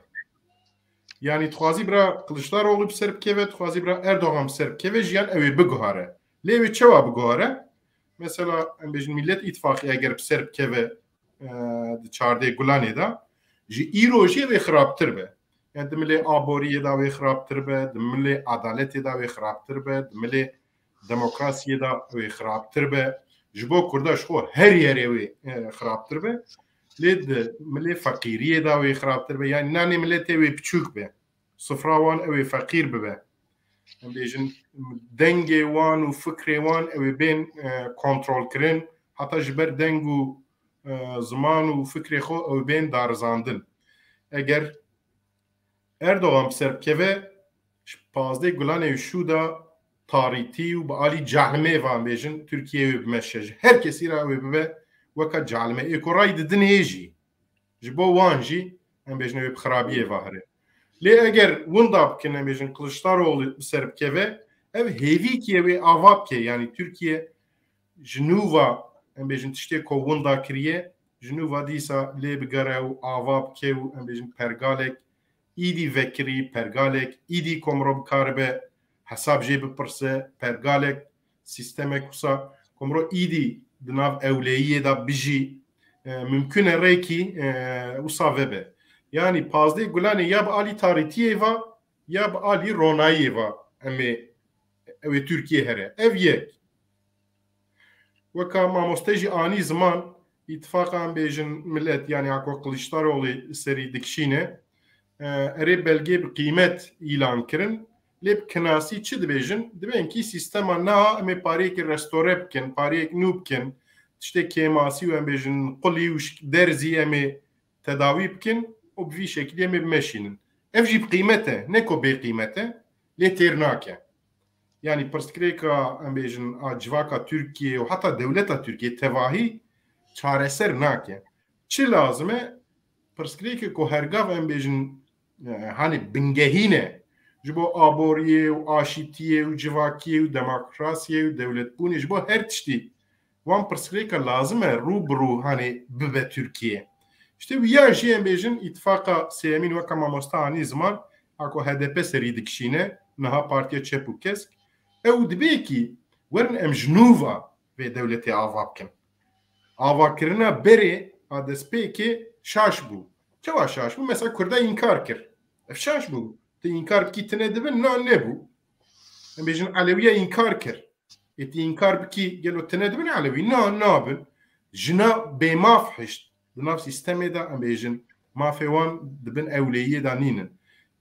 Yani dixwazî bira Kılıçdaroğlu bi ser bikeve, dixwazî bira Erdogan bi ser bikeve jiyan ew ê biguhare. Lê ew ê çawa biguhare? Mesela em bêjin Millet İttifaqı eger bi ser bikeve di çardê gulanê da ji îro jî vê xirabtir be. yani demeli aboriye da ve xirabtir be, demeli adaleti da ve xirabtir be, demeli demokrasiye da ve xirabtir be. Ji bo Kurda ji xwe her yerê wê xirabtir be. Lê di milê feqîriyê da wê xirabtir be. Yani nanê miletê wê piçûk be. Sifra wan ew ê feqîr bibe. Em bêjin dengê wan û fikrê wan ew ê bên kontrolkirin. Heta ji ber deng û ziman û fikrê xwe ew ê bên darizandin. Eger Erdogan bi ser bikeve ji 15 Gulanê şû da tarîtî û bi alî cehlimê van bêjin Tirkiyeyê wê bimeşe ji her kesî ra wê bibe weka cehlimê. Ê ku ray didin hê jî ji bo wan jî em bêjin wê bi xirabiyê ve here. Lê eger winda bikin em bêjin Kılıçdaroğlu bi ser bikeve ev hêvîkiyê wê ava bike yani Tirkiye ji nûva em bêjin tiştê ku winda kiriye ji nûva dîsa lê bigere û ava bike û em bêjin pergalek îdî vekirî pergalek îdî komro bikaribe hesab jê bipirse pergalek sîstemek wisa komro îdî di nav ewleyiyê da bijî mümkün e rêkî wisa vebe. Yani 15 Gulanê ya bi alî tarîtiyê ve ya bi alî ronayiyê ve em ê ew ê Tirkiye here. Ev yek. Weka mamoste jî anî ziman îtifaqa em bêjin millet yani hako Kılıçdaroğlu serî dikişîne erê belgê bi qîmet îlan kirin. Lê bi kinasî çi dibêjin? Dibên kî sîstema neha em ê pariyekê restore bikin, pariyek nû bikin, tiştê kêmasî û em bêjin qulî û derzî em ê tedawî bikin û bi vî şekilî em ê bimeşînin. Ev jî bi qîmet e, ne ku bê qîmet e, lê têr nake. Yani pirsgirêka em bêjin a civaka Tirkiye û heta dewleta Tirkiye tevahî çareser nake. Çi lazim e? Pirsgirêkê ku hergav em bêjin hani bingehîne ji bo aboriyê û aşîtiyê û civakiyê û demokrasiyê û dewletbûnê ji bo her tiştî wan pirsgirêka lazim e rû bi rû hani bibe Tirkiye. İşte wiya jî em bêjin îtifaqa sêyemîn weka mamoste anî ziman a ku HDP serî dikişîne niha Partiya Çep û Kesk ew dibe ki werin em ji nûva vê dewletê ava bikin. Avakirina berê a destpêkê şaş bû. Çawa şaş bû? Mesela Kurda inkar kir. Ev şaş bû. Te inkar bikî tune dibin na nebû. Em bêjin Elewiya inkar kir. Ê te inkar bikî gelo tune dibin Elewî na nabin. Jina bêmaf hişt. Di nav sîstemê da em bêjin mafê wan dibin ewleyiyê da nînin.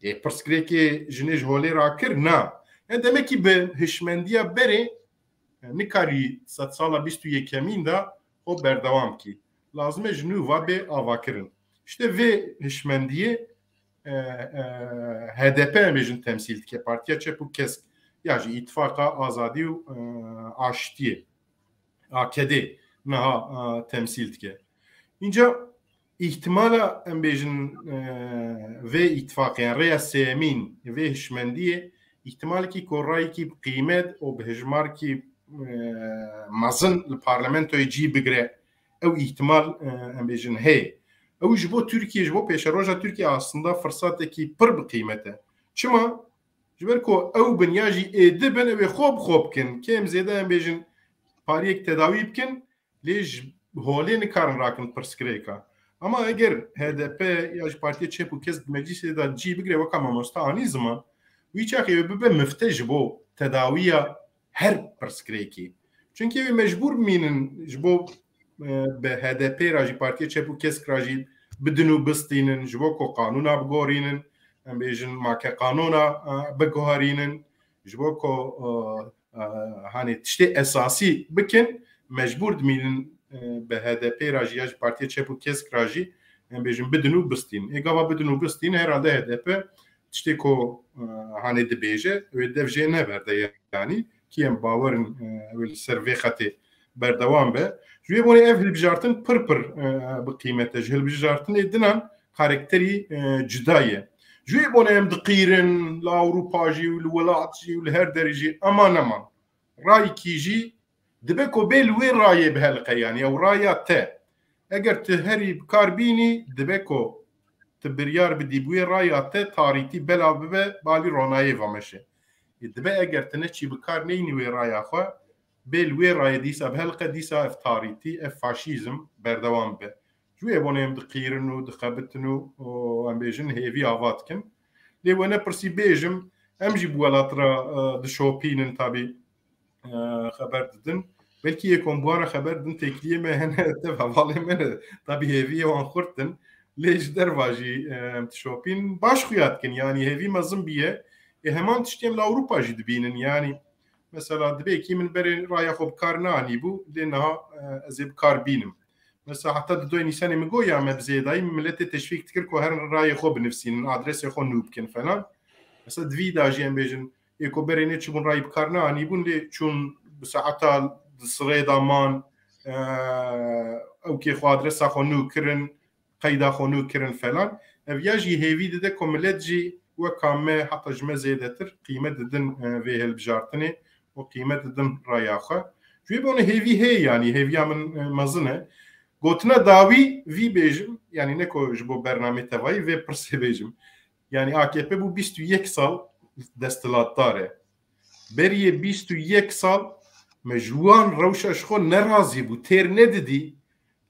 Ê pirsgirêkê jinê ji holê rakir na. Yani demek ki bi hişmendiya berê nikarî sed sala 21 da o berdewam kî. Lazim e ji nû ve bê avakirin. İşte vê hişmendiyê HDP em bêjin temsîl dike. Partiya Çep û Kesk ya jî îtifaqa azadî û aşitiyê AKD niha temsîl dike. Înca ihtimala em bêjin vê îtifaqê yani rêya sêyemîn vê hişmendiyê ihtimalekî ku rayekî bi qîmet û bi hejmarkî mezin li parlamentoyê cî bigire ew ihtimal em bêjin heye. Ew ji bo Tirkiye ji bo pêşeroja Tirkiye aslında fırsatekî pir bi qîmet e. Çima? Ji ber ku ew bin ya jî ê dibin ew ê xwe bikin. Kêm zêde em bêjin pariyek tedawî bikin lê ji holê nikarin rakin pirsgirêka. Ama eger HDP ya ji Partiya Çep û Kesk meclisê da cî bigire weka mamoste anî ziman wî çaxê ew bibe mifte ji bo tedawiya her pirsgirêkî. Çünkü ew mecbûr bimînin ji bo bi HDP ra jî Partiya Çep û Kesk ra jî bidin û bistînin ji bo ku qanûna bigorînin em bêjin make qanûna biguherînin ji bo ku hani tiştê esasî bikin mecbûr dimînin bi HDP ra jî ya ji Partiya Çep û Kesk ra jî em bêjin bidin û bistîn. Ê gava bidin û bistîn herhalde HDP tiştê ku hani dibêje wê dev jê neberde yani ki em bawerin ew li ser vê xetê berdewam be. Ji wê bonê ev hilbijartin pir bi qîmet e. Ji hilbijartinê dinan karakterî cuda ye. Ji wê bonê em diqîrin li Ewropa jî û li welat jî û li her derê jî eman rayekî jî dibe ku bê li wê rayê bihelqe yani ew raya te. Eger tu herî bikar bînî dibe ku tu biryar bidî wê raya te tarîtî belav bibe balî ronayê vameşe. Dibe eger tu neçî bikar neyînî wê raya xwe bê li wê rayê dîsa bihelqe dîsa ev tarîtî ev faşîzm berdewam be. Ji wê bonê em diqîrin û dixebitin û em bêjin hêvî ava dikin. لێ وەنە پرسی بێژم ئەمژی بوەڵاترا دشۆپینن تابێ خەبەر ددن بەلکی یەکۆم بوارە خەبەر دن تێکلیێمە هەنە هەواڵێ منە تابی هێویەوان خورتن لێژ دەرواژی تشۆپین باش خویاتکن ینی هێوی مەزم بیە هەمان تشتێم لە ئەوروپاژی دبینن ینی مثلا دبێکی من بەرێ ڕایە خۆ بکار نانی بوو لێنەها ئەزێ بکار بینم مثلا حتى دوای نیسانی مگۆ یا مەبزێدایی ملەتێ تشویق کرد کۆ هەر ڕایە خۆ بنفسین ئادرێسی خۆ نوو بکەن فەلان مثلا دوی داژیان بێژن ئێکۆ بەرێنێ چبوون ڕای بکار نانی بوون لێ چون بسەعەتا سڕێدامان ئەو کێ خوادرێسا خۆ نووکردن قەیدا خۆ نووکردن فەلان ئەڤیاژی هێوی دەدە کۆملەتجی وە کامە حتا ژمە زێدەتر قیمە ددن vê هەلبژارتنê و قیمە ددن ڕایاخە گوێ بۆنە هێوی هەیە ینی هێویا من مەزنە گوتنە داوی وی بێژم ینی نەکۆ ji بۆ بەرنامê tevayî vê pirsê bêjim ینی AKP بوو 21 ساڵ دەستهڵاتدار e beriyê 21 ساڵ me ji wan rewşa ji xwe nerazî bû têr nedidî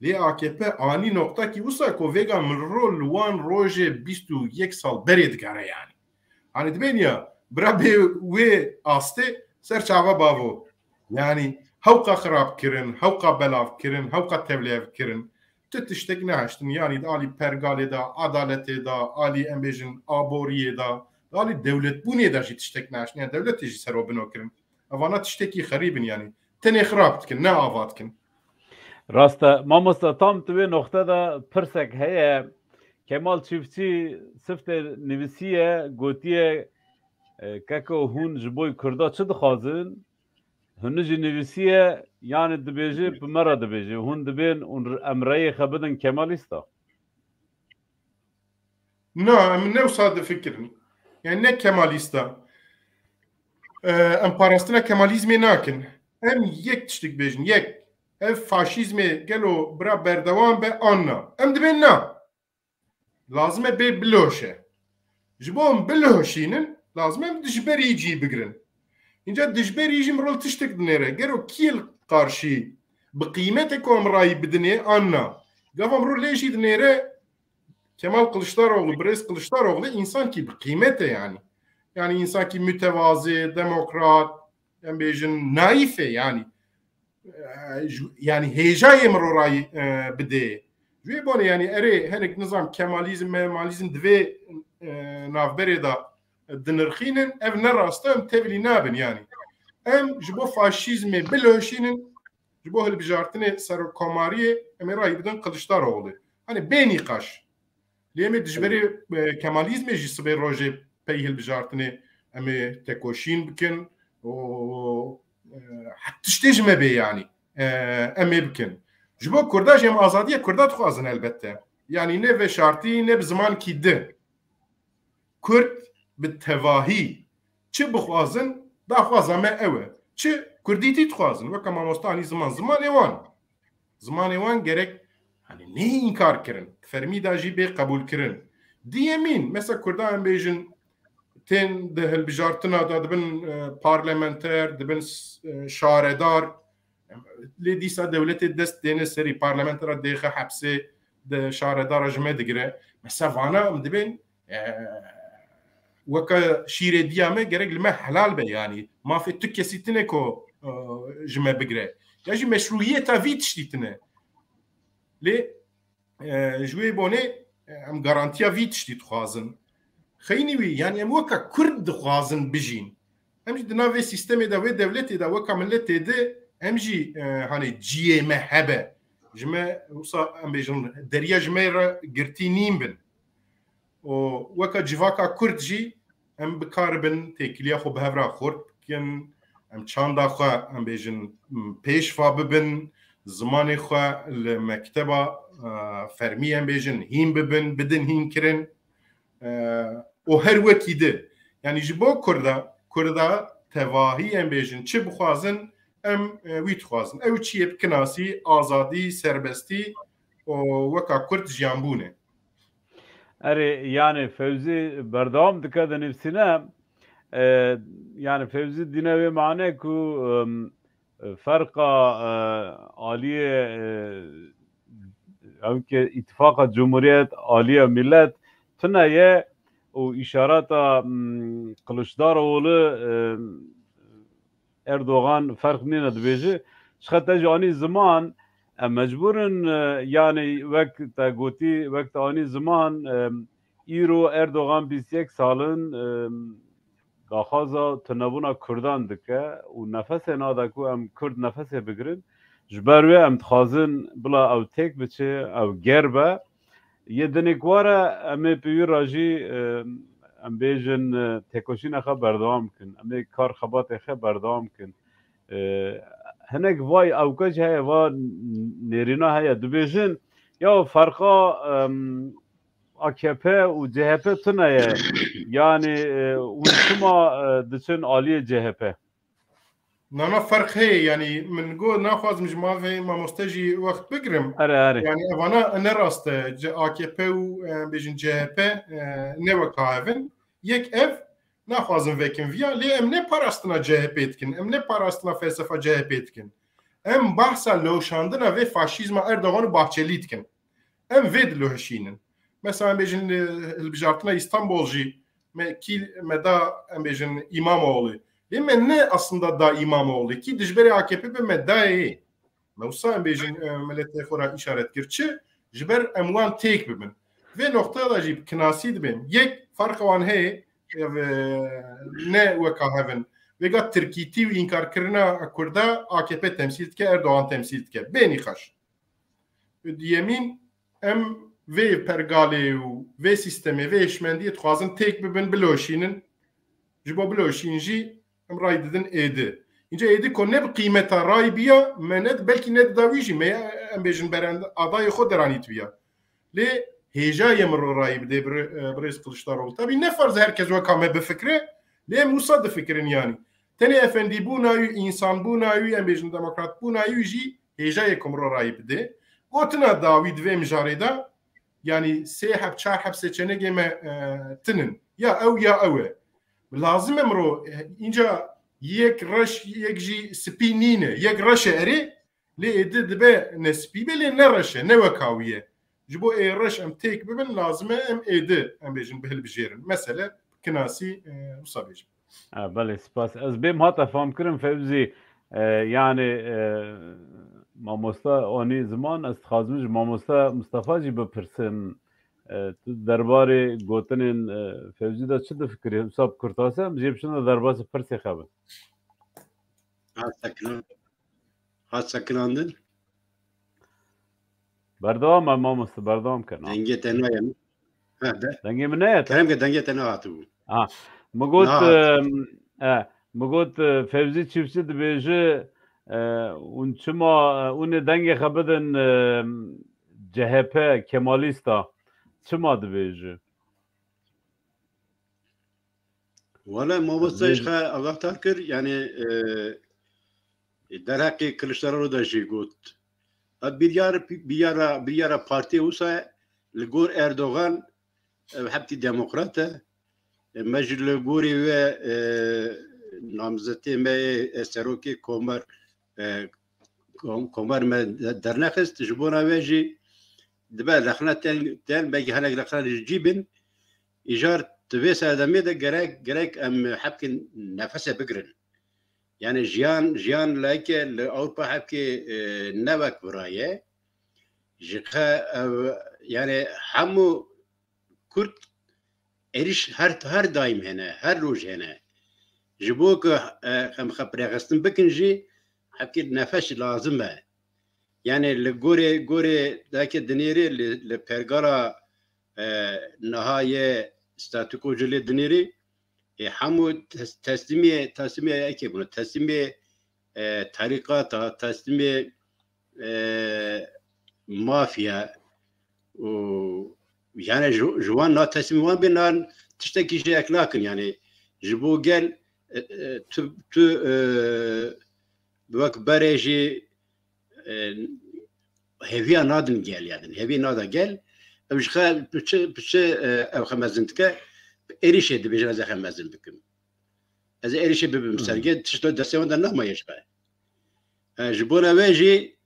lê AKP anî noqtakî wisa ku vêga mirro li wan rojê 21 sal berê digere yani. Hani dibêniya bira bê wê astê ser çava bavo. Yani hewqa xirab kirin, hewqa belav kirin, hewqa tevlêv kirin. Tu tiştek neheştin yani alî pergalê da, adaletê da, alî em bêjin aboriyê da, alî dewletbûnê de jî tiştek neheştin. Yani dewletê jî serobino kirin. Evana tiştekî xerîbin yani. Tenê xirab dikin, ne ava dikin. Rasta mamosta tam tu vê nokta da pirsek heye Kemal Çiftçi sifte nivîsiye gotiye keko hûn ji bo Kurda çi dixwazin hûn jî nivîsiye yani dibêje bi me re dibêje hûn dibên em reyê xwe bidin Kemalîsta. Na em ne wisa difikirin yani ne Kemalîsta em parastina Kemalizmê nakin em yek tiştek bêjin yek ev faşizmê gelo bira berdewam be anna em dibên na lazim e bê biloşe ji bo em biloşînin lazim em dijberî cî bigirin înca dijberî jî mirov tiştek dinêre gero kîl qarşî bi qîmetê ku em rayî bidinê anna gava mirov lê jî dinêre Kemal Kılıçdaroğlu, Brez Kılıçdaroğlu insan ki bir kıymete yani. Yani insan ki mütevazi, demokrat, yani bejin naife yani. Yani heyecan yemir orayı bide. Ve bunu yani ere henek nizam Kemalizm, Memalizm dve navbere da dinirxinin ev ne rastı em tevli nabin yani. Em jibo faşizmi bilöşinin jibo hilbijartine ser komariye em rayı bidin Kılıçdaroğlu. Hani beni kaş. Lême dijberê Kemalizmê jî sibê rojê pey hilbijartinê em ê tekoşîn bikin û tiştê ji me bê yanî em ê bikin. Ji bo Kurda jî em azadiya Kurda dixwazin elbette. Yani ne ve şartî ne bi zimankî di. Kurd bi tevahî çi bixwazin daxwaza me ew e. Çi Kurdîtî dixwazin weka mamostanî ziman zimanê wan. Zimanê wan gerek hani ne inkar kirin? Fermi da jî bê qebûl kirin. Diyemîn, mesela Kurda em bêjin tên di hilbijartina da dibin parlamenter, dibin şaredar. Lê dîsa dewletê dest dêne serî parlamentera dêxe hepsê de şaredara ji me digire. Mesela vana em dibên weka şîrê diya me gerek li me helal be yani. Mafê tu kesî tune ku ji me bigire. Ya jî meşruiyeta vî tiştî tune. Lê ji wê bonê em garantiya vî tiştî dixwazin. Xeynî wî yani em weka Kurd dixwazin bijîn. Em jî di nav vê sîstemê de wê dewletê de weka milletê de em jî hani ciyê me hebe. Ji me wisa em bêjin deriya ji me re girtî nîm bin. û weka civaka Kurd jî em bikaribin têkiliya xwe bi hevra xurt bikin. Em çanda xwe em bêjin pêşva bibin. Zimanê xwe li mekteba fermî em bêjin hîn bibin, bidin hîn kirin û her wekî di. Yani ji bo Kurda tevahî em bêjin çi bixwazin em wî dixwazin. Ew çi yê bikinasî, azadî, serbestî û weka Kurd jiyanbûne. Erê yani Fevzi berdewam dike di nivîsîne yani Fevzi dîne wê mane ku فرقا عالیه اون که اتفاق جمهوریت عالیه ملت تنه یه و اشارات قلشداروغلو اردوغان فرق نینه دبیجه شخص جانی زمان مجبورن یعنی وقت گوتی وقت آنی زمان ایرو اردوغان 21 سالن داخازا تنبونا کردان دکه و نفس نادکو ام کرد نفس بگرن جبروی ام تخازن بلا او تک بچه او گربه یه دنگواره ام پیوی راجی ام بیجن تکوشین خب بردوام کن ام کار خبات خب بردوام کن هنگ وای او کج های و نیرینا های دو بیجن یا فرقا AKP و CHP tune yani unutma dışın Ali CHP. نانا فرق هي يعني من قول ناخذ مجموعة ما مستجي وقت بقرم أري يعني أنا نراست AKP و بيجن CHP نوكاهن يك اف ناخذن فيكن فيا لي ام ne parastına CHP etkin em ne parastına felsefe CHP etkin em bahsa loşandına ve faşizma Erdoğan'ı Bahçeli etkin em ved loşinin mesela bejin البجارتنا İstanbul'ji meda em bejin İmamoğlu Lime ne aslında da İmamoğlu ki dijberi AKP be medayı mevsa em bejin millete xora işaret girçi jber emwan tek bibin ve nokta da jib knasid bim yek fark wan hey ne wekahavin ve gat Türkiye inkar kirna Kurda AKP temsil ke Erdoğan temsil ke beni xaş yemin em ve pergale ve sistemi ve eşmendiye tuazın tek bibin bloşinin jibo bloşinji em ray dedin edi ince edi ko ne kıymeta ray biya menet belki ne daviji me em bejin berend aday xod deranit biya le heja yemro ray bide brez Kılıçdaroğlu tabi ne farz herkes ve kame be fikre le musad fikrin yani tene efendi bu nayu insan bu nayu em bejin demokrat bu nayu ji heja yekomro ray bide gotna David ve mjareda yani سه çar hep seçeneği me tinin ya ev ya ev lazım emro ince yek raş yekji spinine yek raş eri le edid be nespi bele ne raş ne vakawiye jibo e raş em tek bibin lazım em edi em bejin behel bijerin mesela kinasi musabej بله سپاس از بیم هات فهم کردم فوزی yani مامۆستا ئۆنی زمان ئەس خازمش مامۆستا مستەفاجی بپرسم دەربارەی گوتنên فەوزی دا çi difikirî wisa bi kurtase em jê biçin derbasî pirsê xebin hat sakınandın berdewam me mamosta berdewam kin denge tenaya dengê min neye kerem ke denge tena hatibû min got fevzî çîvçî dibêje اون چما اون دنگ خبدن CHP Kemalista çima dibêje Valla mabasta işe agahtar kir yani derhaki Kılıçdaroğlu da şey got bir yara parti olsa Ligor Erdoğan hepti demokrata meclis Ligori ve namzeti me Seroki Komar Komar me dernexist ji bo navêjî dibe lexna ten belkî hinek lexna ji cîbin îjar divê serdemê de gerek em hepkî nefese bigirin yani jiyan leke li Ewropa hepkî nevek biraye ji xe yani hemû Kurd êriş her daim hene her roj hene ji bo ku em xwe pirêxistin bikin jî hepkî nefes lazım e yani li gorê deke dinêrê li pergara nihaye statûko ji lê dinêrê hemû teslîmiye ekê bûne teslîmiye tarîqata teslîmiye mafya yani ji wan na teslîmî wan bê nan tiştekî jî ek nakin yani ji bo gel tu wek berê jî heviya nadin gel yani hevî nada gel ew ji xe piçe ew xe mezin dike êrişê dibêjin ez ê xe mezin bikim ez ê êrişê bibim sergê tişt destê wan de namaye ji be ji bo navê jî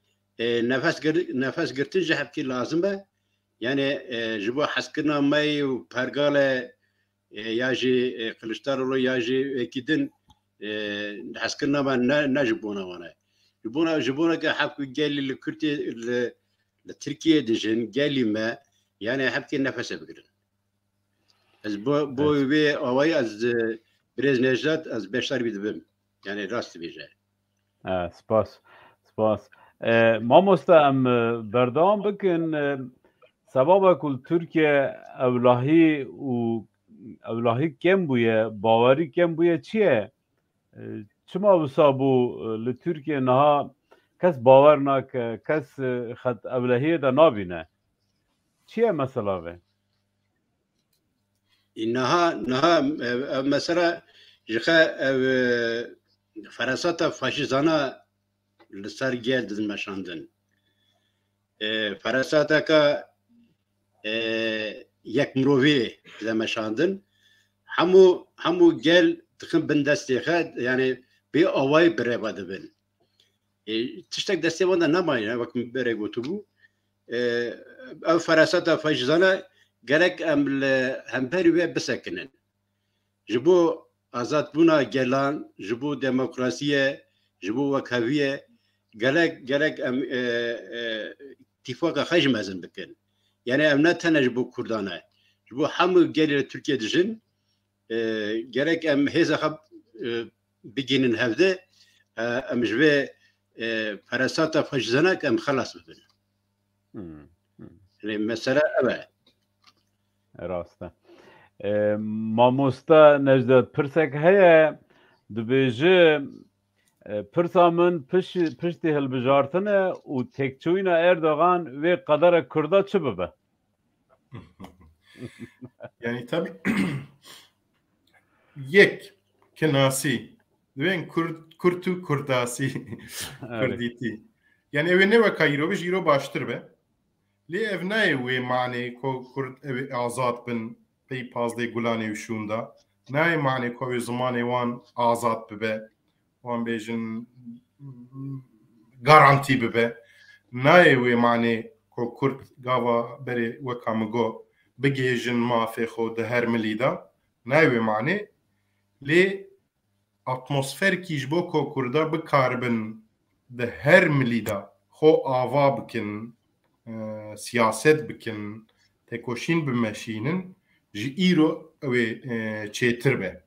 nefes girtin ji hepkî lazim e yani ji bo hezkirina me û pergalê یا جی کلشتارلو یا جی اکیدن حسکرنا ما نجبونا وانا جبونا که حق جالي الكرتي لتركيا دجن جالي ما يعني حبكي نفسه بقدر از بو بي اوي از بريز نجات از بشار بيدبم يعني راست بيجا سپاس ما مستم بردام بکن سبب کل ترکیه اولاهی کم بویه باوری کم بویه چیه چما بسابو لترکیه نها کس باور ناکه کس خط اولاهی دا نابینه چیه مثلا به نها مثلا جخا فراسات فاشیزانا لسر گل دن مشاندن فراساتا که یک مروی دمشاندن همو گل تخم بن دستی خد يعني بي اوای بره باده بن تشتك دستی وانده نماینه وقت بره گوتو او فراساتا فاشیزانا gerek hem periwe bisekinin. Ji bo azadbûna gelan, ji bo demokrasiye, ji bo wekaviye gerek em ittifaka xwe ji mezin bikin. Yani em ne tene ji bo Kurdan e. Ji bo hemû gelê Tirkiye dijin gerek em hêza xwe bigînin hevde em ji vê ferasata faşizanek em xelas bibin. Mesela evet. راسته مامۆستا نەجدەت پرسێک هەیە دەبێژێ پرسا من پشتی هەڵبژارتنە و تێکچووینە ئێردۆغان وێ قەدەرە کوردا چ ببە Yani tabii yek kenasi dibên Kurt û Kurdasî Kurdîtî yani ew ê ne weka îro bi îro baştir be lê ev nayê wê manê ku Kurd ew ê azad bin pey pazdê gulanê û şûnda nayê manê ku ew ê zimanê wan azad bibe wan bêjin garantî bibe nayê wê manê ku Kurd gava berê weka min got bigêjin mafê xwe di her milî da nayê wê manê lê atmosferkî ji bo ku Kurda bikaribin di her milî da xwe ava bikin siyaset bikin tekoşîn bimeşînin ji îro ew ê çêtir be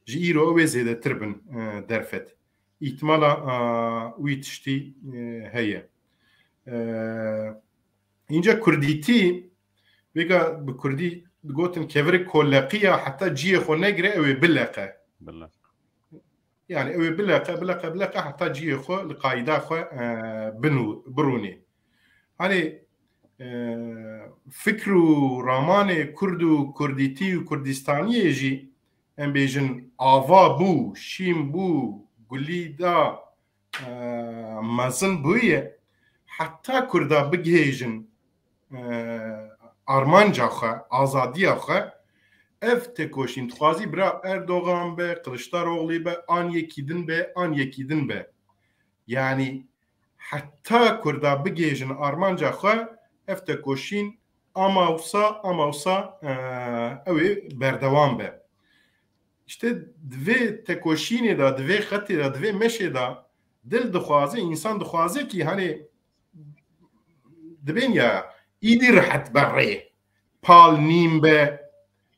ji îro ew ê zêdetir bin derfet îhtimala wî tiştî heye înca Kurdîtî vêga bi Kurdî digotin kevirek koleqiya heta ciyê xwe negire ew ê bileqe yani ew ê bileqe heta ciyê xwe li qayda xwe birûnê hani fikr û ramanê Kurd û Kurdîtî û Kurdistaniyê jî em bêjin ava bû şîm bû gulî da mezin bûye heta Kurda bigêjin armanca xwe azadiya xwe ev tekoşîn dixwazî bira Erdogan be Kılıçdaroğlu be an yekî din be yani heta Kurda bigêjin armanca xwe ev tekoşîn amawsa ew ê berdewam be işte divê tekoşînê da divê xetê da divê meşê da dil dixwaze însan dixwaze kî hani dibên ya îdî rihet berrê pal nîm be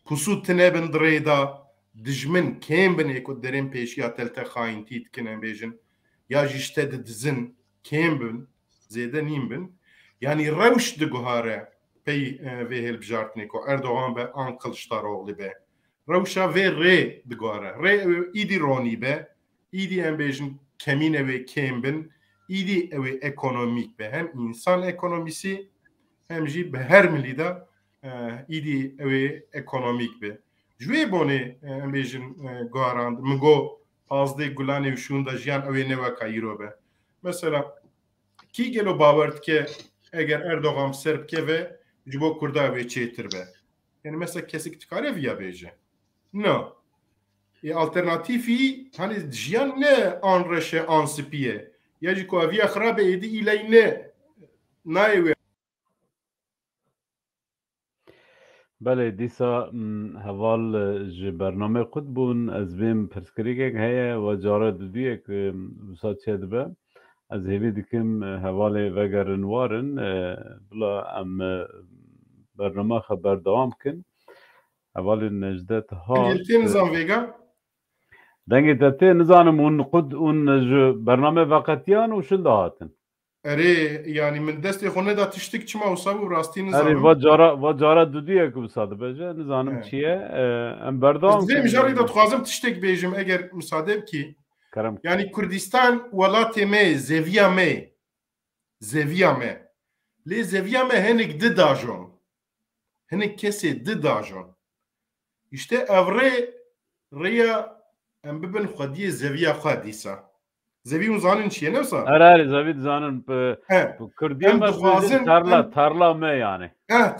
pusû tune bin dirê da dijmin kêm binê ku derên pêşiya telte xayîntî dikin em bêjin ya jî ji te didizin kêm bin zêde nîm bin yani rewş diguhare pey vê hêlbijartinê ku Erdogan be an Kılıçdaroğlu be rewşa vê rê diguhare rê îdî ronî be îdî em bêjin kemîn ew ê kêm bin îdî ew ê ekonomîk be hem însan ekonomîsî hem jî bi her milî da îdî ew ê ekonomîk be ji wê bonê em bêjin guharand min got pazdê gulanê û şûnda jiyan ew ê ne weka îro be mesela kî gelo bawer dike eger Erdogan ser bikeve ji bo Kurda ew ê çêtir be yani mesela kesik dikare viya bêje no alternatîfî hani jiyan ne an reşe an spiye ya jî ku eviya xirabe êdî îley ne nayê wê بله دیسا هوال جی برنامه خود بون از بیم پرسکریک هیا و جاره دودیه که بسات چه دبه از هیوی دکم هوال وگرن وارن بلا ام برنامه خبر دوام کن هوال نجدت هات یلتی نظام ویگا دنگی تته نزانم اون خود اون جو برنامه وقتیان و شنده هاتن اره yani من دستی خونه دا تشتک چما وصابو راستی اری نظامم و جاره دودیه که بسات بجه نزانم چیه ام بردوام Ez dvê mijarê de dixwazim tiştek bêjim eger müsaade bikî. کرم Yani Kurdistan welatê me zeviya me. Zeviya me. Lê zeviya me hinek di dajon. Hinek kesê di dajon. İşte ev rê rêya em bibin xwediyê zeviya xwe dîsa. Zevî hûn zanin çi ye ne wisa? اری زاوید زانن He. کردیه Em مز dixwazin tarla me yani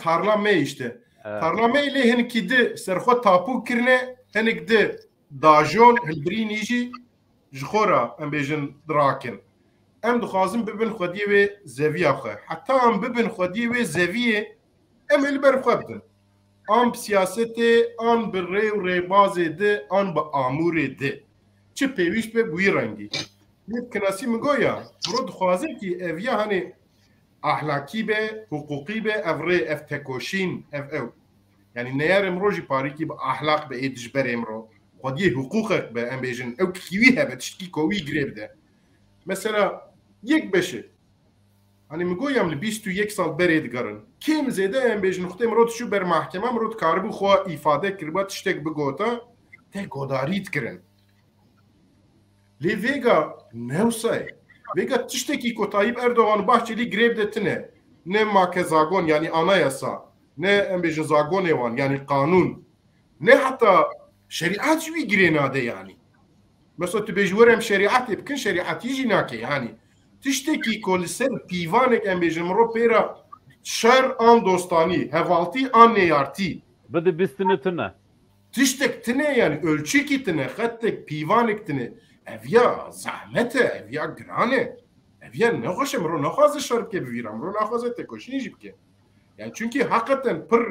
tarla me işte. Tarla me lê hinekî di serxwe tapû kirine hinek di dajon hilbirînî jî ji xwe re em bêjin dirakin. Em dixwazin bibin xwediyê wê zeviya xwe. Heta em bibin xwediyê wê zeviyê em ê li ber xwe bidin. An bi siyasetê, an bi rê û rêbazê de, an bi amûrê de. Çi pêwîst be bu wî rengî. Lê kinasî min goya, biro dixwazin ki ev ya hani ahlakî be, hukukî be, ev rê, ev tekoşîn, ev. Yani neyar emro jî parîkî bi ahlak be ê dijber emro. Xwediyê hukukek be em bêjin ew kîwî hebe tiştkî ku wî girê bide. Mesela yek beşe. Hani min goyam li 21 sal berê digerin. Kêm zêde em bêjin xwedê mirov tişû ber mahkeme mirov dikaribû xwe îfade kiriba tiştek bigota te godarî dikirin. Lê vêga ne wisa ye? Vêga tiştekî ku Tayyip Erdogan Bahçeli girêb de tune. Ne make zagon yani anayasa, ne em bêjin zagonê wan yani kanûn, ne heta şeriat jî wî girê nade yani. Mesela tu bêjî were em şeriatê bikin şeriatî jî nake yani. Tiştekî ku li ser pîvanek em bêjin mirov pêra şer an dostanî, hevaltî an nêyartî. bide bistine tune Tiştek tune yani ölçekî tune, xettek pîvanek tune. Ev ya zahmet e, ev ya giran e. Ev ya ne xweş e mirov naxwaze şer bike bivîra, mirov naxwaze tekoşînê jî bike. Yani çünkü hakikaten pir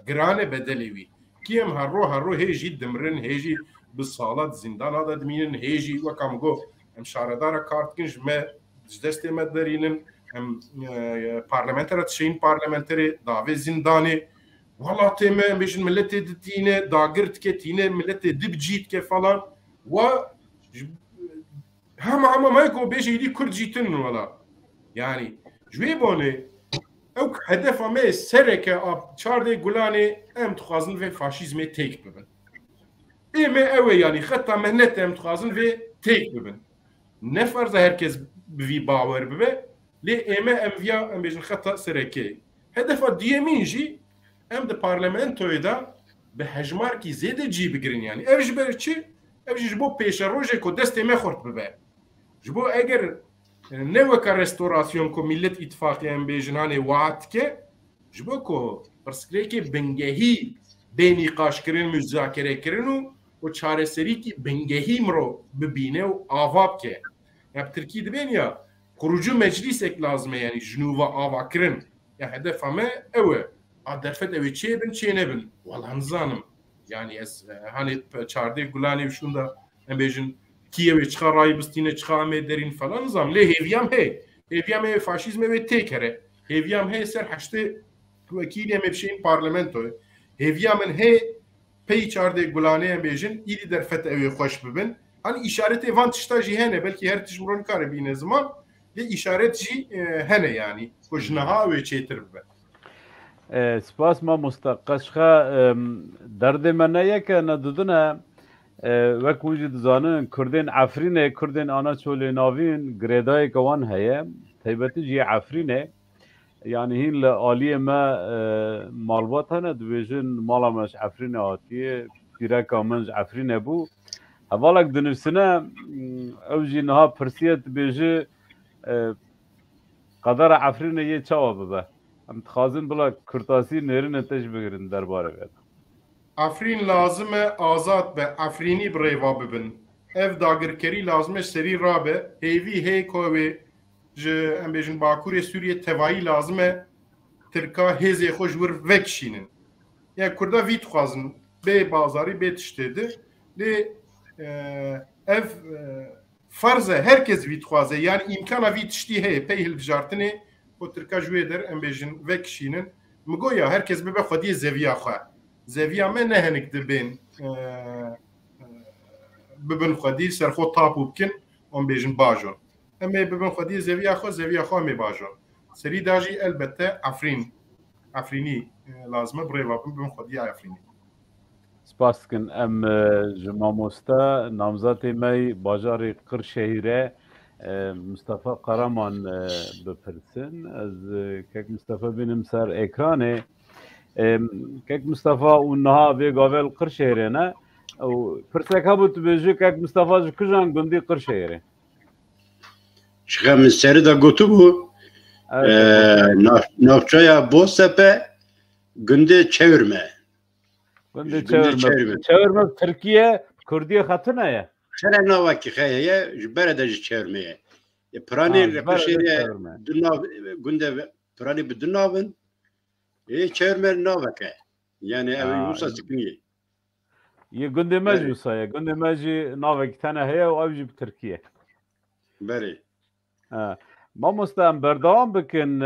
giran e bedelê wî. Ki em her ro hê jî dimirin, hê jî bi salat zindana da dimînin, hê jî weka min got em şaredara kar dikin ji me ji destê me derînin, em parlamentera tişeyîn parlamenterê davê zindanê, welatê me em bêjin milletê ditîne, dagir dike tîne, milletê dibicî dike falan. We hema me ku bêjî êdî Kurd jî tin wela. Yani ji wê bonê ew hedefa me sereke çardê gulanê em dixwazin vê faşîzmê têk bibin. Ê me ew e yani xeta mehnet em dixwazin vê têk bibin. Ne ferze herkes bi vî bawer bibe, lê ême em viya em bêjin xeta serekê. Hedefa diyemîn jî em di parlamentoyê da bi hejmarkî zêde cî bigirin yani. Ev ji ber çi? Ev jî ji bo pêşerojê ku destê me xurt bibe. Ji bo eger ne weka restorasyon ku Millet İttifakı em bêjin hanê wahat dike, ji bo ku pirsgirêkê bingehî bê nîqaşkirin, müzakerekirin û çareserîkî bingehî mirov bibîne û ava bike. Ya Tirkî dibên ya kurucu meclîsek lazim e yani jinûva avakirin. Ya hedefa me ew e. A derfet ew ê çê bin çê nebin. Wala nizanim. Yani ez hani çardê gulanê şunda em bêjin Kievê çiqa rayî bistîne çiqa em ê derîn falan nizam. Lê hêviyam hê. Hêviyam hê faşîzmê wê tê kere. Hêviyam hê ser heştê wekîlê em ê bişeyîn parlamentoyê. Hêviya min hê pey çardê gulanê em bêjin îdî derfet ew ê xweş bibin. Hani işaretê van tişta jî hene. Belkî her tişt mirov nikare bîne ziman. Lê işaret jî hene yani. Ku ji niha ew ê çêtir bibe. سپاس ما مستقشخه درد من نیکه ندودنه وکو جی دزانن کردین عفرینه کردین آنا چولی ناوین گریدای گوان هیه تیبتی جی عفرینه yani hin le aliye me malbat hene dibêjin mala me ji Efrînê hatiye pîreka min ji Efrînê bû hevalek dinivîsine ew jî niha pirsiye dibêje qedera Efrînê yê çawa bibe em dixwazin bila kurtasî nêrînê te jî bigirin derbarê vê. Afrîn lazim e azad be Efrînî bi rêva bibin. Ev dagirkerî lazim e serî rabe hêvî hê ku wê ji em bêjin Bakurê Sûriye tevayî lazim e Tirka hêzê xwe ji wir vekişînin. yani Kurda vit xwazin bê bazarî bê tiştê de lê ev farz e herkes vî dixwaze yani imkana vî tiştî heye pey hilbijartinê ku Tirka ji wê der em bêjin vekişînin min goya herkes bibe xwediyê zeviya xwe zeviya me ne hinek dibên bibin xwedî serxwe tap û bikin em bêjin bajon em ê bibin xwediyê zeviya xwe em ê bajon serî da jî elbette Efrînî lazim e birêva bibin xwediyê Efrînî. سپاس dikin em ji mamoste namzatê me bajarê Qirşehîrê Mustafa Karaman bipirsin ez kek Mustafa bînim ser ekranê kek Mustafa û niha vê gavel Qirşehîrê ne û pirsek hebû tu bêjî kek Mustafa ji kijan gundî Qirşehîrê Şixe min serî de gotibû navçeya Bostepe gundê Çevirme. Gundê Çevirme Tirkiye Kurdiye xetin ye Şere navekî xeye ye ji ber de ji Çevirme ye. Piranî li Qirşehîrê du nav gundê piranî bi du navin Çevirme naveke yani ev wisa sikiniye. Ye gundê me jî wisa ye gundê me jî navekî tene heye û ew jî bi Tirkiye. Berê. Mamoste em berdewam bikin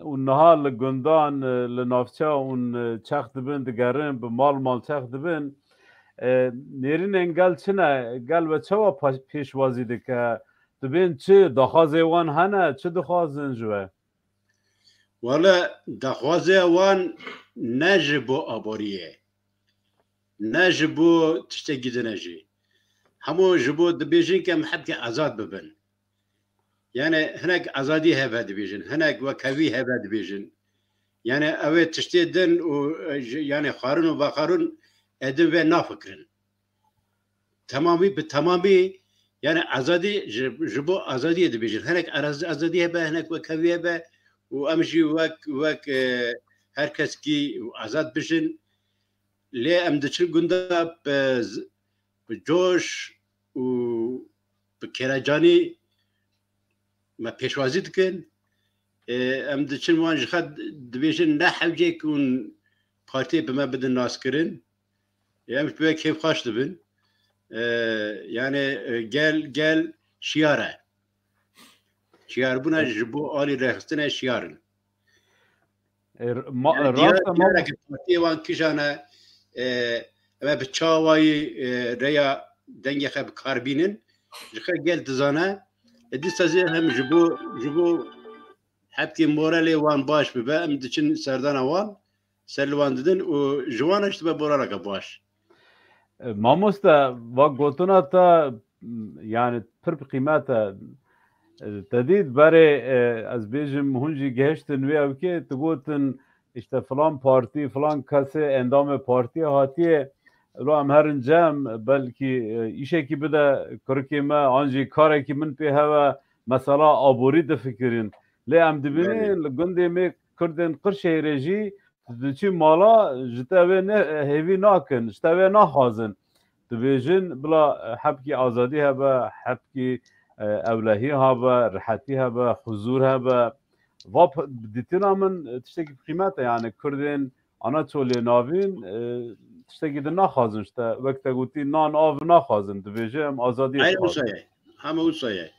û niha li gundan li navçeya û çex dibin digerin bi mal çex dibin nêrînên gel çi ne gel ve çawa pêşwazî dike dibên çi daxwazê wan hene çi dixwazin ji we Wala daxwazê wan ne ji bo aboriyê ne ji bo tiştekî dine jî hemû ji bo dibêjin ke em hebke azad bibin yani hinek azadî hebe dibêjin hinek wekevî hebe dibêjin yani ew ê tiştê din û yani xwarin û veqarin edin ve nafikirin tamamî bi tamamî yani azadî ji bo azadiyê dibêjin hinek azadî hebe hinek wekevî hebe û em jî wek herkeskî azad bijin lê em diçin gunda bi coş û bi kêrecanî me pêşwazî dikin em diçin wan ji xwe dibêjin ne hewcek û partiyê bi me bidin naskirin em ji wê kêfxweş dibin yani gel şiyar e şiyarbûna ji bo alî rêxistinê şiyarin partiyê wan kîjan e em bi çawayî rêya dengê xwe bi kar bînin ji xwe gel dizane dîsa zê hem ji bo hepkî moralê wan baş bibe em diçin serdana wan ser li wan didin û ji wan ji dibe moraleke baş Mamoste va gotuna te yani pir bi qîmet e tedît berê ez bêjim hûn jî gehiştin wê ew kê tu gotin işte filan partî filan kesê endamê partiyê hatiye lo em herin cem belkî îşekî bide kurikê me an jî karekî min pê heve mesela aborî difikirin lê em dibînin li gundê me Kurdên Qirşehîrê jî diçî mala ji te wê hêvî nakin ji te wê naxwazin dibêjin bila hepkî azadî hebe hepkî ewlehî hebe rihetî hebe huzûr hebe va dîtina min tiştekî qîmet e yani Kurdên Anatoliyê navîn tiştekî di naxwazin ji te wek te gotî nan av naxwazin dibêje em azadî heme wisa ye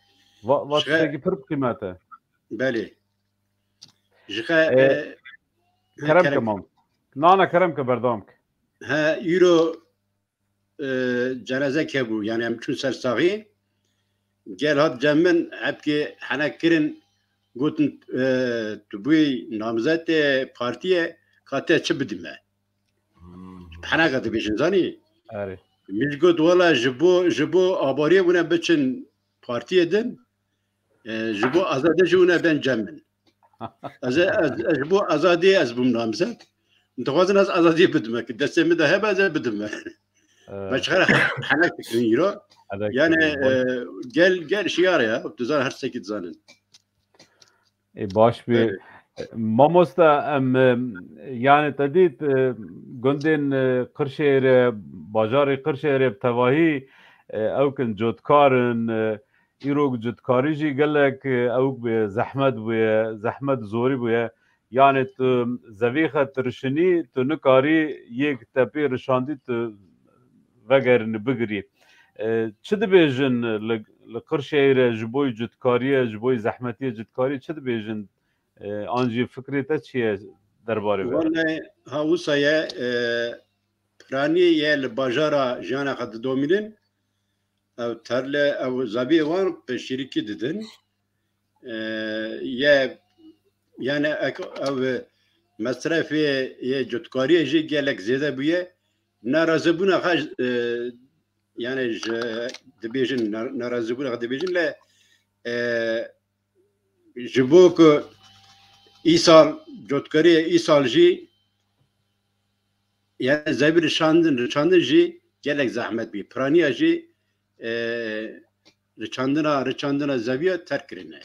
va tiştekî pir bi qîmet e belê ji xwe kerem ke mam nana kerem ke berdam ke he îro cenezek hebû yani em çûn ser saxî gel hat cem min hepkê henek kirin gotin tu bûyî namzetê partiyê ka te çi bidî me heneka dibêjin zanî min got wala ji bo aboriyê hûn biçin partiyê din ji bo azadê jî hûn ben cem min ez ji bo azadiyê ez bûm namzet dixwazin ez azadiyê bidim ki destê min de hebe ez bidim me meçxera henek dikirin îro yani gel şiyar ya tu zan her sekî dizanin baş bir mamoste em yani te dît gundên Qirşehîrê bajarê Qirşehîrê bi tevahî ew kin cotkarin îro cotkarî jî gelek ew bi zehmet bûye zehmet zorî bûye Yani tu zeviha tırşini tu nikari yek tepe rişandi tu vegerini bigiri. Çi dibêjin li Qirşehirê ji bo cutkariyê ji bo zehmetiyê cutkarî çi dibêjin an jî fikrê te çi ye derbarê ve? Vallahi Hawsa ye pranî ye li bajara jiyana xwe didomînin ew terle ew zabiyê wan pêşîrikî didin ye yani ew mesrefê ye cutkariyê jî gelek zêde bûye narazîbûna xwe yani dibêjin narazîbûna xwe dibêjin le ji bo ku îsal cotkariyê îsal jî yani zevî riçandin jî gelek zehmet bî piraniya jî riçandina zeviya terk kirine.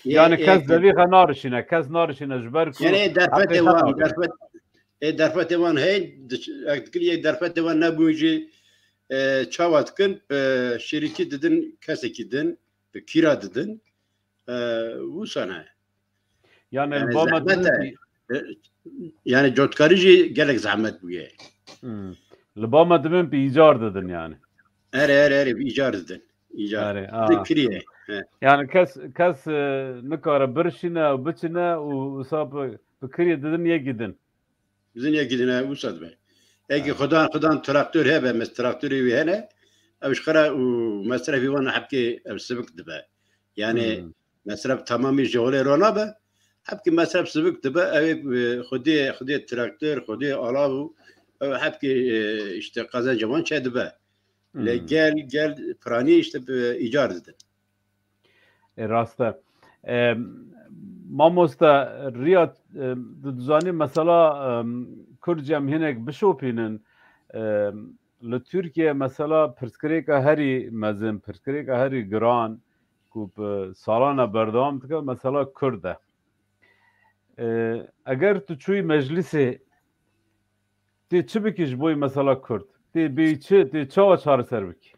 Yani kes zeviha narişine, kes narişine ji ber ku yani derfetê wan derfetê wan hey yek derfetê wan nebû jî çawa dikin şêrikî didin kesekî din kîra didin wisa ne yani yani cotkarî jî gelek zehmet bûye. Li bama dimin pî îcar didin yani. Ere îcar didin. İcar kiriye. Yani kes nikare birşine û biçine û wisa bi kiriyê didin yek gidin. Bizin yek gidin wisa dibe. Eki xudan traktör hebe mes traktörê wî hene ew ji xera û mesrefî wan hepkê ew sibik dibe. Yani mesref tamamî ji holê ro nabe hepkî mesref sibik dibe ew xwedê traktör xwedê alav û ew hepkî işte qazencê wan çê dibe. Le gel piranî işte îcar didin. Rast e. Mamoste riya dizanî mesela Kurcem hinek bişopînin li Türkiye mesela pirsgirêka herî mezin, pirsgirêka herî giran ku bi salana berdewam dike mesela Kurd e. Eger tu çûyî meclisê tê çi bikî ji bo mesela Kurd? Tê çawa çareser bikî?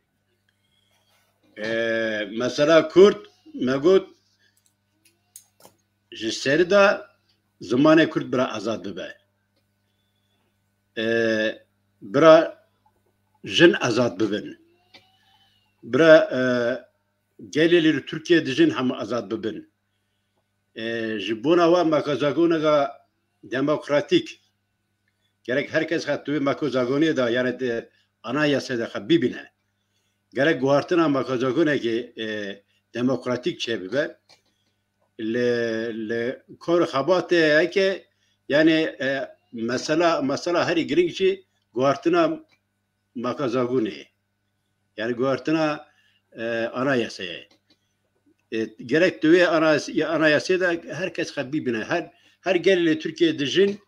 Mesela Kurd me got ji serî de zimanê Kurd bira azad bibe. Bira jin azad bibin. Bira gelê li Türkiye dijin hemû azad bibin. Ji bona wan mekazagûneka demokratîk gerek herkes xwe tu mekazagûniyê de yani de anayasayê de xwe bibîne. Gerek guhartina mekazagûnekê demokratîk çê bibe. Li kor xebatê heke yani mesela herî giring jî guhartina mekazagûnê yani guhartina anayasayê. Gerek tu anayasayê de herkes xwe bibîne. Her gelê Türkiye dijin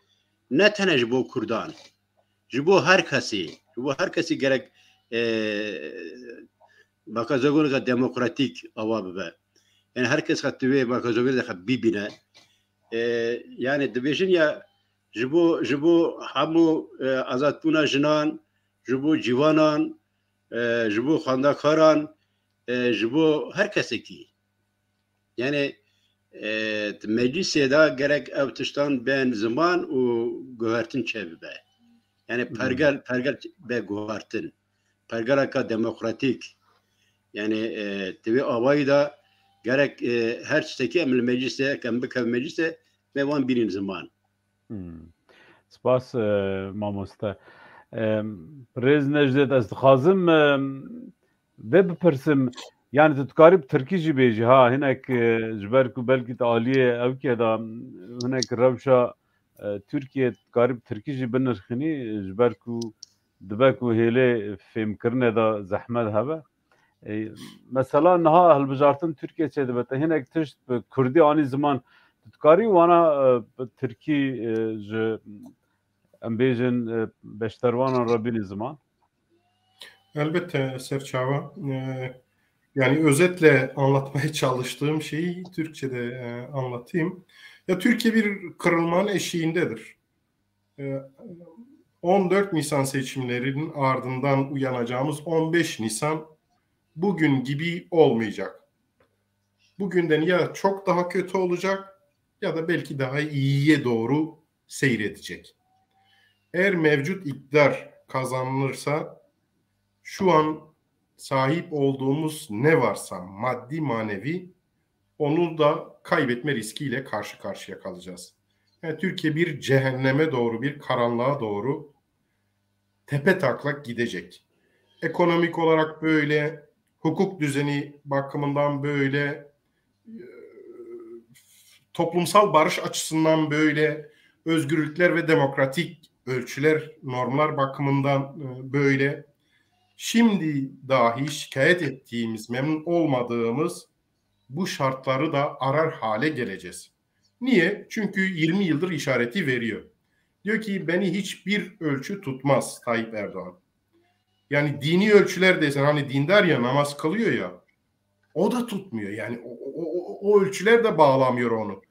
ne tene ji bo Kurdan ji bo her kesî gerek mekazagûneka demokratîk ava bibe. Yani herkes xwe mekazagûnê de xwe bibîne. Yani dibêjin ya ji bo hemû azadbûna jinan, ji bo cîvanan, ji bo xwendekaran, ji bo her kesekî. Yani meclisê de gerek ev tiştan bên ziman û guhertin çê bibe. Yani pergel be guhertin. Pergeleka demokratîk. Yani divê avayî da gerek her tiştekî em li meclisê em bikev meclisê me wan bînin ziman. Spas mamoste. Rêz Necdet ez dixwazim vê bipirsim yani tu dikarî bi Tirkî jî bêjî ha hinek ji ber ku belkî te aliyê evkê da hinek rewşa Türkiye dikarî bi Tirkî jî binirxînî ji ber ku dibe ku hêlê fêmkirinê da zehmet hebe. Mesela niha hilbijartin Türkiye çê dibe te hinek tişt bi Kurdî anî ziman tu dikarî wana bi Tirkî ji em bêjin beştervanan re bînî ziman? Elbette Serçava. Yani özetle anlatmaya çalıştığım şeyi Türkçe'de anlatayım. Ya Türkiye bir kırılmanın eşiğindedir. 14 Nisan seçimlerinin ardından uyanacağımız 15 Nisan bugün gibi olmayacak. Bugünden ya çok daha kötü olacak ya da belki daha iyiye doğru seyredecek. Eğer mevcut iktidar kazanılırsa şu an sahip olduğumuz ne varsa maddi manevi onu da kaybetme riskiyle karşı karşıya kalacağız. Yani Türkiye bir cehenneme doğru, bir karanlığa doğru tepe taklak gidecek. Ekonomik olarak böyle, hukuk düzeni bakımından böyle, toplumsal barış açısından böyle, özgürlükler ve demokratik ölçüler, normlar bakımından böyle. Şimdi dahi şikayet ettiğimiz, memnun olmadığımız bu şartları da arar hale geleceğiz. Niye? Çünkü 20 yıldır işareti veriyor. Diyor ki beni hiçbir ölçü tutmaz Tayyip Erdoğan. Yani dini ölçüler desen, hani dindar ya, namaz kılıyor ya, o da tutmuyor. Yani o ölçüler de bağlamıyor onu.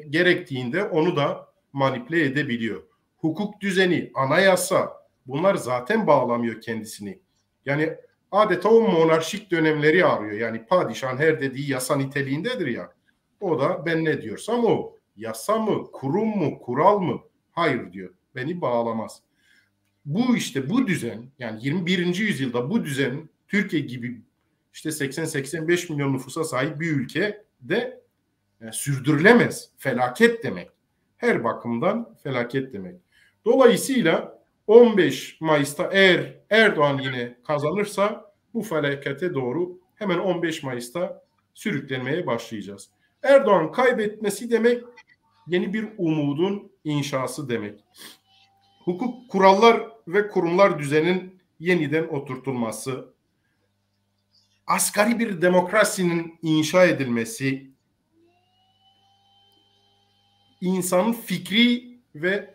Gerektiğinde onu da manipüle edebiliyor. Hukuk düzeni, anayasa, bunlar zaten bağlamıyor kendisini. Yani adeta o monarşik dönemleri arıyor. Yani padişahın her dediği yasa niteliğindedir ya. O da ben ne diyorsam o. Yasa mı, kurum mu, kural mı? Hayır diyor. Beni bağlamaz. Bu işte bu düzen, yani 21. yüzyılda bu düzen Türkiye gibi işte 80-85 milyon nüfusa sahip bir ülkede sürdürülemez. Felaket demek. Her bakımdan felaket demek. Dolayısıyla 15 Mayıs'ta eğer Erdoğan yine kazanırsa bu felakete doğru hemen 15 Mayıs'ta sürüklenmeye başlayacağız. Erdoğan kaybetmesi demek yeni bir umudun inşası demek. Hukuk, kurallar ve kurumlar düzenin yeniden oturtulması, asgari bir demokrasinin inşa edilmesi, insanın fikri ve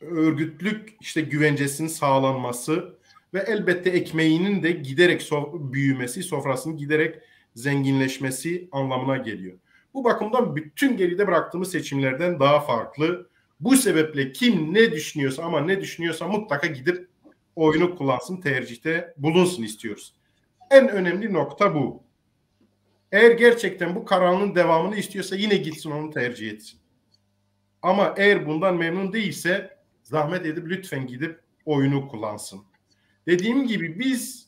örgütlük işte güvencesinin sağlanması ve elbette ekmeğinin de giderek büyümesi, sofrasının giderek zenginleşmesi anlamına geliyor. Bu bakımdan bütün geride bıraktığımız seçimlerden daha farklı. Bu sebeple kim ne düşünüyorsa, ama ne düşünüyorsa mutlaka gidip oyunu kullansın, tercihte bulunsun istiyoruz. En önemli nokta bu. Eğer gerçekten bu karanlığın devamını istiyorsa yine gitsin onu tercih etsin. Ama eğer bundan memnun değilse zahmet edip lütfen gidip oyunu kullansın. Dediğim gibi biz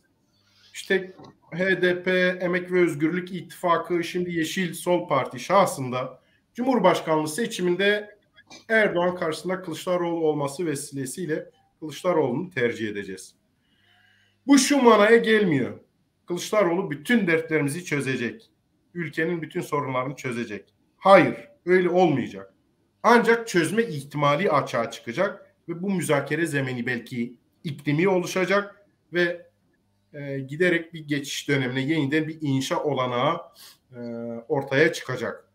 işte HDP, Emek ve Özgürlük İttifakı, şimdi Yeşil Sol Parti şahsında Cumhurbaşkanlığı seçiminde Erdoğan karşısında Kılıçdaroğlu olması vesilesiyle Kılıçdaroğlu'nu tercih edeceğiz. Bu şu manaya gelmiyor. Kılıçdaroğlu bütün dertlerimizi çözecek. Ülkenin bütün sorunlarını çözecek. Hayır, öyle olmayacak. Ancak çözme ihtimali açığa çıkacak ve bu müzakere zemini belki iklimi oluşacak ve giderek bir geçiş dönemine yeniden bir inşa olanağı ortaya çıkacak.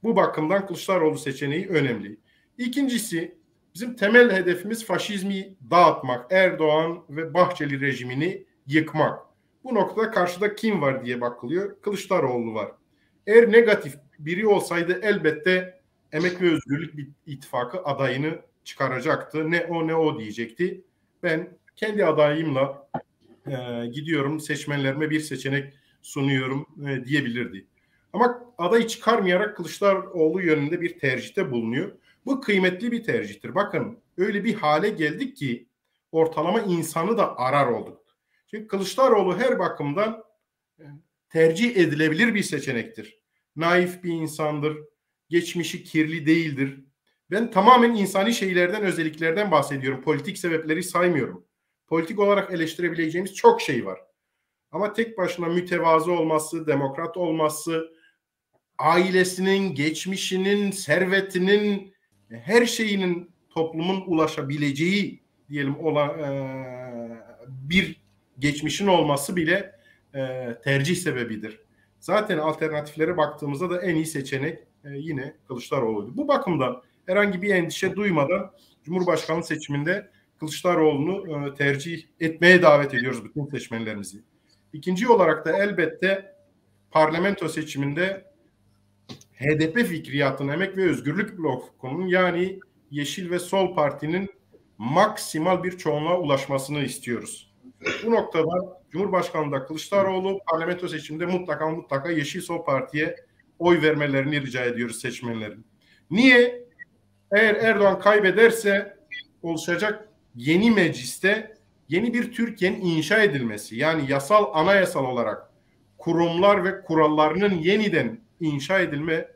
Bu bakımdan Kılıçdaroğlu seçeneği önemli. İkincisi, bizim temel hedefimiz faşizmi dağıtmak, Erdoğan ve Bahçeli rejimini yıkmak. Bu noktada karşıda kim var diye bakılıyor. Kılıçdaroğlu var. Eğer negatif biri olsaydı elbette Emek ve Özgürlük İttifakı adayını çıkaracaktı. Ne o ne o diyecekti. Ben kendi adayımla gidiyorum, seçmenlerime bir seçenek sunuyorum diyebilirdi. Ama adayı çıkarmayarak Kılıçdaroğlu yönünde bir tercihte bulunuyor. Bu kıymetli bir tercihtir. Bakın öyle bir hale geldik ki ortalama insanı da arar olduk. Çünkü Kılıçdaroğlu her bakımdan tercih edilebilir bir seçenektir. Naif bir insandır. Geçmişi kirli değildir. Ben tamamen insani şeylerden, özelliklerden bahsediyorum. Politik sebepleri saymıyorum. Politik olarak eleştirebileceğimiz çok şey var. Ama tek başına mütevazı olması, demokrat olması, ailesinin, geçmişinin, servetinin, her şeyinin toplumun ulaşabileceği diyelim olan bir geçmişin olması bile tercih sebebidir. Zaten alternatiflere baktığımızda da en iyi seçenek yine Kılıçdaroğlu'ydu. Bu bakımdan herhangi bir endişe duymadan Cumhurbaşkanlığı seçiminde Kılıçdaroğlu'nu tercih etmeye davet ediyoruz bütün seçmenlerimizi. İkinci olarak da elbette parlamento seçiminde HDP fikriyatının, Emek ve Özgürlük blokunun yani Yeşil ve Sol Parti'nin maksimal bir çoğunluğa ulaşmasını istiyoruz. Bu noktada Cumhurbaşkanlığında Kılıçdaroğlu, parlamento seçiminde mutlaka Yeşil Sol Parti'ye oy vermelerini rica ediyoruz seçmenlerin. Niye? Eğer Erdoğan kaybederse oluşacak yeni mecliste yeni bir Türkiye'nin inşa edilmesi, yani anayasal olarak kurumlar ve kurallarının yeniden inşa edilme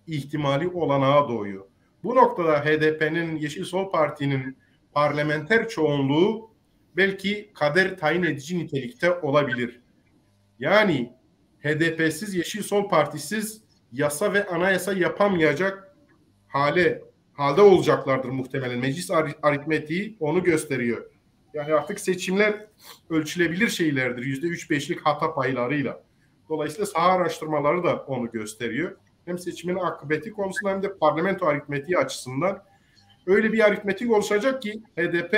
ihtimali olanağı doğuyor. Bu noktada HDP'nin, Yeşil Sol Parti'nin parlamenter çoğunluğu belki kader tayin edici nitelikte olabilir. Yani HDP'siz, Yeşil Sol Partisiz yasa ve anayasa yapamayacak halde olacaklardır muhtemelen. Meclis aritmetiği onu gösteriyor. Yani artık seçimler ölçülebilir şeylerdir. %3-5'lik hata paylarıyla. Dolayısıyla saha araştırmaları da onu gösteriyor. Hem seçimin akıbeti konusunda hem de parlamento aritmetiği açısından öyle bir aritmetik oluşacak ki HDP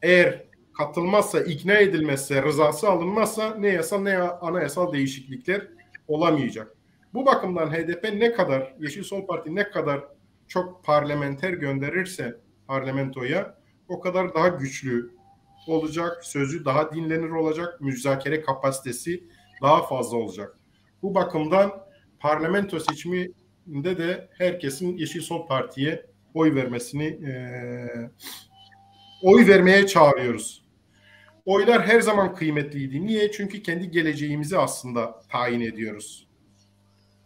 eğer katılmazsa, ikna edilmezse, rızası alınmazsa ne yasal ne anayasal değişiklikler olamayacak. Bu bakımdan HDP ne kadar, Yeşil Sol Parti ne kadar çok parlamenter gönderirse parlamentoya o kadar daha güçlü olacak, sözü daha dinlenir olacak, müzakere kapasitesi daha fazla olacak. Bu bakımdan parlamento seçiminde de herkesin Yeşil Sol Parti'ye oy vermeye çağırıyoruz. Oylar her zaman kıymetliydi. Niye? Çünkü kendi geleceğimizi aslında tayin ediyoruz.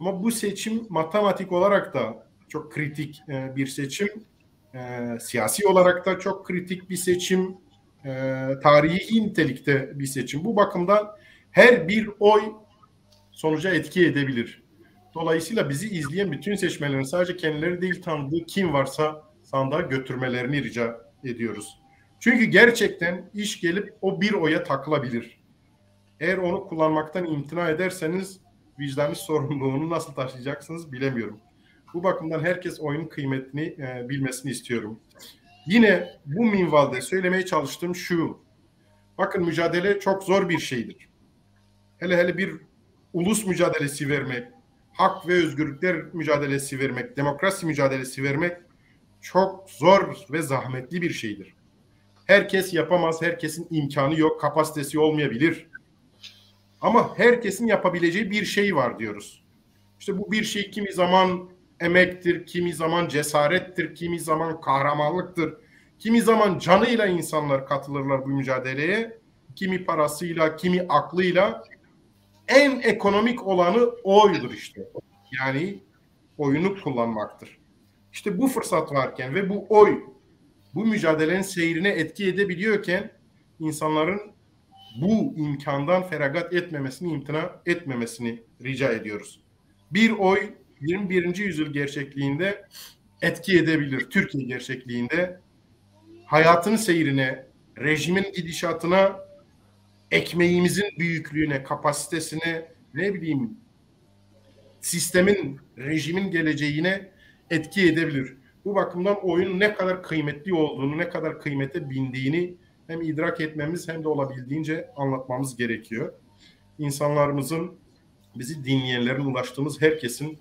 Ama bu seçim matematik olarak da çok kritik bir seçim. Siyasi olarak da çok kritik bir seçim. Tarihi nitelikte bir seçim. Bu bakımdan her bir oy sonuca etki edebilir. Dolayısıyla bizi izleyen bütün seçmenlerin sadece kendileri değil tanıdığı kim varsa sandığa götürmelerini rica ediyoruz. Çünkü gerçekten iş gelip o bir oya takılabilir. Eğer onu kullanmaktan imtina ederseniz vicdani sorumluluğunu nasıl taşıyacaksınız bilemiyorum. Bu bakımdan herkes oyunun kıymetini bilmesini istiyorum. Yine bu minvalde söylemeye çalıştığım şu. Bakın mücadele çok zor bir şeydir. Hele bir ulus mücadelesi vermek, hak ve özgürlükler mücadelesi vermek, demokrasi mücadelesi vermek çok zor ve zahmetli bir şeydir. Herkes yapamaz, herkesin imkanı yok, kapasitesi olmayabilir. Ama herkesin yapabileceği bir şey var diyoruz. İşte bu bir şey kimi zaman emektir, kimi zaman cesarettir, kimi zaman kahramanlıktır, kimi zaman canıyla insanlar katılırlar bu mücadeleye, kimi parasıyla, kimi aklıyla. En ekonomik olanı oydur işte. Yani oyunu kullanmaktır. İşte bu fırsat varken ve bu oy bu mücadelenin seyrine etki edebiliyorken insanların bu imkandan feragat etmemesini, imtina etmemesini rica ediyoruz. Bir oy 21. yüzyıl gerçekliğinde etki edebilir. Türkiye gerçekliğinde hayatın seyrine, rejimin gidişatına, ekmeğimizin büyüklüğüne, kapasitesine, ne bileyim sistemin, rejimin geleceğine etki edebilir. Bu bakımdan oyunun ne kadar kıymetli olduğunu, ne kadar kıymete bindiğini hem idrak etmemiz hem de olabildiğince anlatmamız gerekiyor. İnsanlarımızın, bizi dinleyenlerin, ulaştığımız herkesin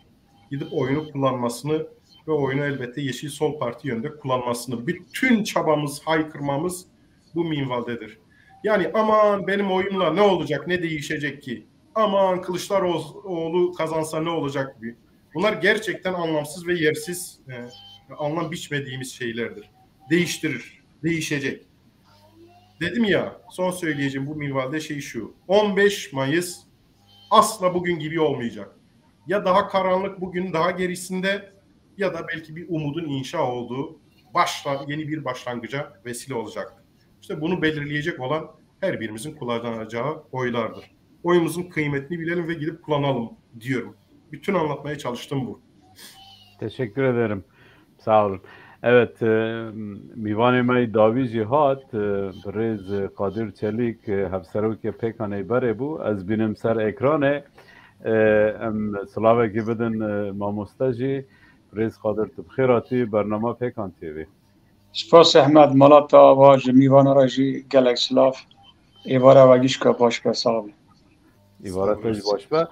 gidip oyunu kullanmasını ve oyunu elbette Yeşil Sol Parti yönünde kullanmasını, bütün çabamız, haykırmamız bu minvaldedir. Yani aman benim oyumla ne olacak, ne değişecek ki? Aman Kılıçdaroğlu kazansa ne olacak ki? Bunlar gerçekten anlamsız ve yersiz, anlam biçmediğimiz şeylerdir. Değiştirir, değişecek. Dedim ya, son söyleyeceğim bu minvalde şey şu. 15 Mayıs asla bugün gibi olmayacak. Ya daha karanlık bugün daha gerisinde ya da belki bir umudun inşa olduğu yeni bir başlangıca vesile olacak. İşte bunu belirleyecek olan her birimizin kullanacağı oylardır. Oyumuzun kıymetini bilelim ve gidip kullanalım diyorum. Bütün anlatmaya çalıştım bu. Teşekkür ederim. Sağ olun. Evet, میوان داوی جهات رز قادر چلیک هفسروک پیکانه بره بو از بینم سر اکرانه سلاوه که بدن ماموستاجی رز قادر تبخیراتی برنامه پیکان تیوی سپاس احمد مالاتا و میوان راجی گلک سلاف ایوارا و گیشکا باشکا صاحبی ایوارا تاج باشبه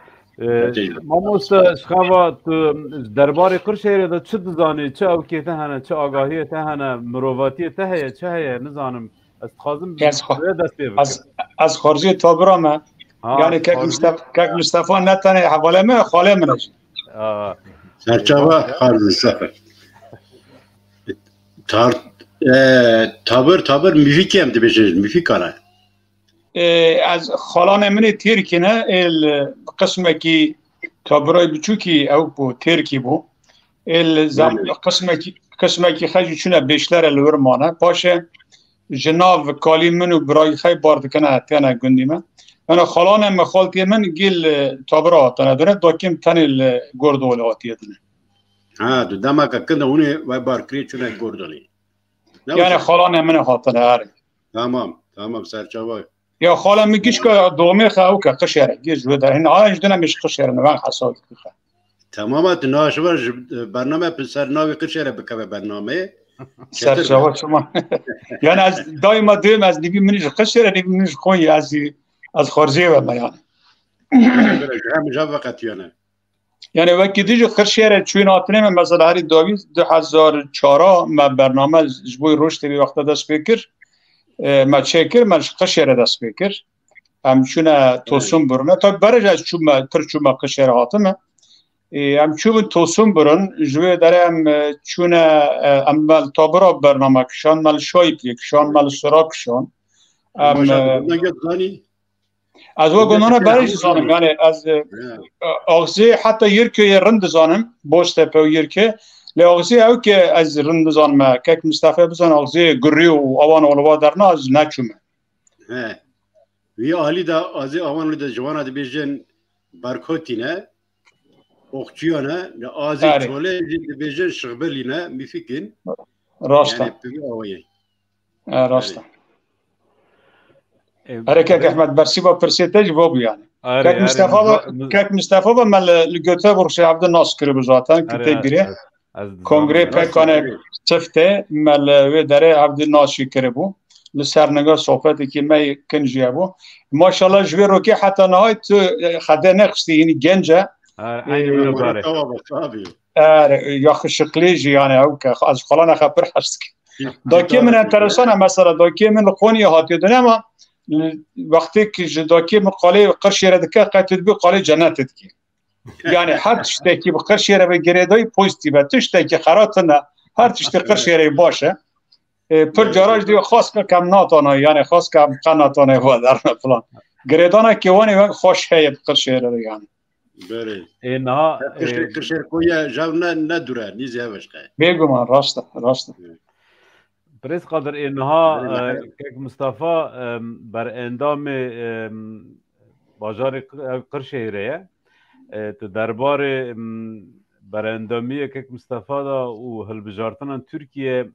ماموستا شخوا تو دربار قرشهر دا چه دزانی چه اوکیته هنه چه آگاهی ته هنه مروواتی ته هیه چه هیه نزانم از خازم دست بیبکر از خارجی تابرامه یعنی که مصطفی نتنه حواله من خاله منش سرچاوه خارج سفر تابر میفیکی هم دبیجه میفیکانه از خالان من ترکی نه قسمه کی تابرای بچوکی او بو ترکی بو قسمه کی خیلی چونه بیشتر الورمانه باشه جناب کالی منو برای خیلی بارد کنه تنه گندیمه انا خالان من خالتی من گیل تابرا تنه دونه داکیم تنه گردول آتیه دونه دو دما که کنده اونه و بارکری چونه گردولی یعنی خالان من خاطنه هره تمام سرچاوه یا خاله میگیش که دومی خواهو که قشره گیش بوده این آنش دونه میش قشره نوان حساب که تمامات ناشور برنامه پسر ناوی قشره بکوه برنامه سرچاوه شما یعنی از دایما دویم از نیبی منیش قشره نیبی منیش خوی از خارجه و میان همجا وقت یعنی وقتی دیجو قشره چون آتنه من مثلا هری 2004 من برنامه جبوی رشد بی وقت دست بکر ما چکر من قشره دست بکر همچون توسم برونه تا برج از چوم تر چوم قشره هاتمه همچون توسم برون جوی دارم چون عمل تابرا برنامه کشان مال شای کشان مال سراب کشان از و گناه برش زانم یعنی از آغزی حتی یرکه رند زانم بوسته په یرکه لاغزی او که از رند زانم که مصطفی بزن آغزی گری و آوان اولوا درنا از نچومه وی آلی دا آزی آوان دا جوانا دا بیجن برکوتی نه اخچیا نه آزی چوله دا بیجن شغبلی نه میفکن راستا راستا اره که احمد برسی با پرسیته جواب یعنی که مصطفی با مل لگوته برش عبد الناصر کرده بزاتن که تیگیره کنگره پکانه چفته مل و داره عبد الناصر کرده بو لسرنگاه صحبتی که می کنجیه بو ماشاءالله جوی رو که حتی نهایت خده نقصدی یعنی گنجه یا خشقلیجی یعنی او که از خلانه خبر هست داکی من انترسانه مثلا داکی من لقونی هاتی دونه اما وقتی که داکی مقاله قرشیره دکه قطعید بی قاله جنت دکی یعنی هر تشتی که قرشیره به گریدای پوزیتیو تشتی که خراتنه هر تشتی قرشیره باشه پر جاراج دیو خاص که کم ناتانه یعنی خاص که قناتانه و در فلان گریدانه که وانی وقت خوش هیب قرشیره یعنی بله اینا قرشیر کویا جاو ندوره نیزی هفشقه بگو من راسته بريس قدر انها كيك مصطفى بر اندام بازار قرشهره دربار بر اندامی كيك مصطفى دا و هلبجارتن ترکیه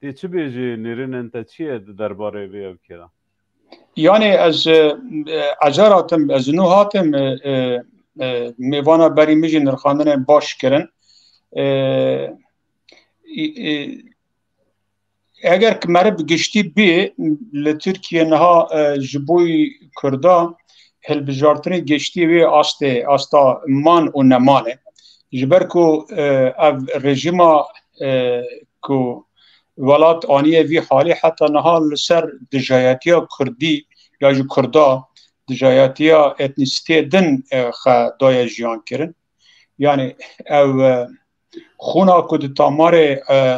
دی چه بیجی نیرین انت چیه درباره بیو کلا یعنی از اجاراتم از نوهاتم میوانا بری میجی نرخاندن باش کرن اگر که مرد گشتی بی لترکیه نها جبوی کردا هلبجارتنی گشتی بی آستا مان و نمانه جبر کو او رژیما کو ولات آنیه وی حالی حتی نها لسر دجایتیا کردی یا جو کردا دجایتیا اتنیسیتی دن خدای جیان کرن یعنی او خونا کد تامار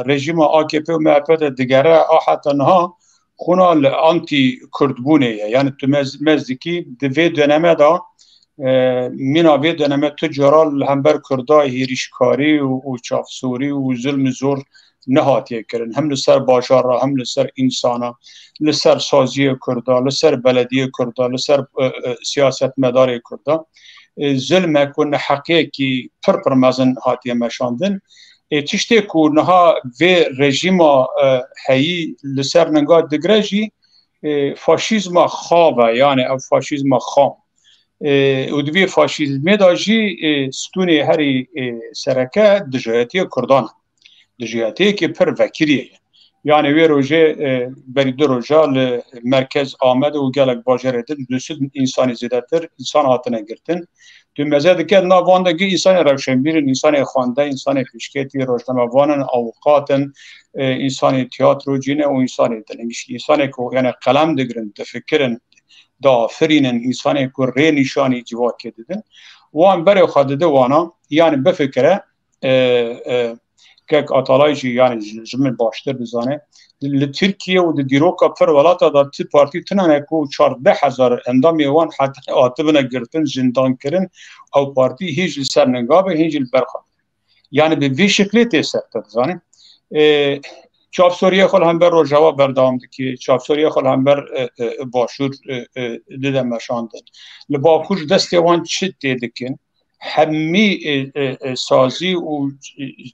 رژیم AKP و MHP دیگره حتی نها خونا آنتی کردبونه یعنی تو مزدیکی دوی دنمه دا مینا وی دنمه تو جرال همبر کردای هیریشکاری و چافسوری و ظلم زور نهاتیه کرن هم لسر باشار را هم لسر انسانا لسر سازی کردا لسر بلدی کردا لسر سیاست مدار کردا ظلم کن حقیقی پر مزن هاتیه مشاندن تشتی که نها و رژیم هایی لسر نگاه دگرجی فاشیزم خوابه یعنی او فاشیزم خام و دوی فاشیزم داجی ستون هری سرکه دجایتی کردان دجایتی که پر وکریه یعنی وی روژه بری دو روژه مرکز آمد و گلک باجره دن دوست انسانی زیده تر انسان هاتنه گرتن تو مزید که نواندگی انسان روشنبیرن انسان خوانده انسان پیشکتی روشنموانن اوقاتن انسان تئاتر و جینه و انسان دنگشی انسان که یعنی قلم دگرن تفکرن دافرینن انسان که ری نشانی جواد کردن وان بره خدده وانا يعني بفكره كك اتالاجي يعني جمل باشتر بزانه لتركيا و دیروکا پر ولاتا دا تی پارتی تنانه کو 14000 اندامی وان حتی آتبنا گرتن زندان کرن او پارتی هیچ سرنگابه هیچ البرخه يعني به شکلی تیسر تزانه چاپ سوریه خل هم بر روجاوا بردام دکی چاپ سوریه خل هم بر باشور دیدم مشاندن لباکوش دستی وان چت دیدکن همی سازی و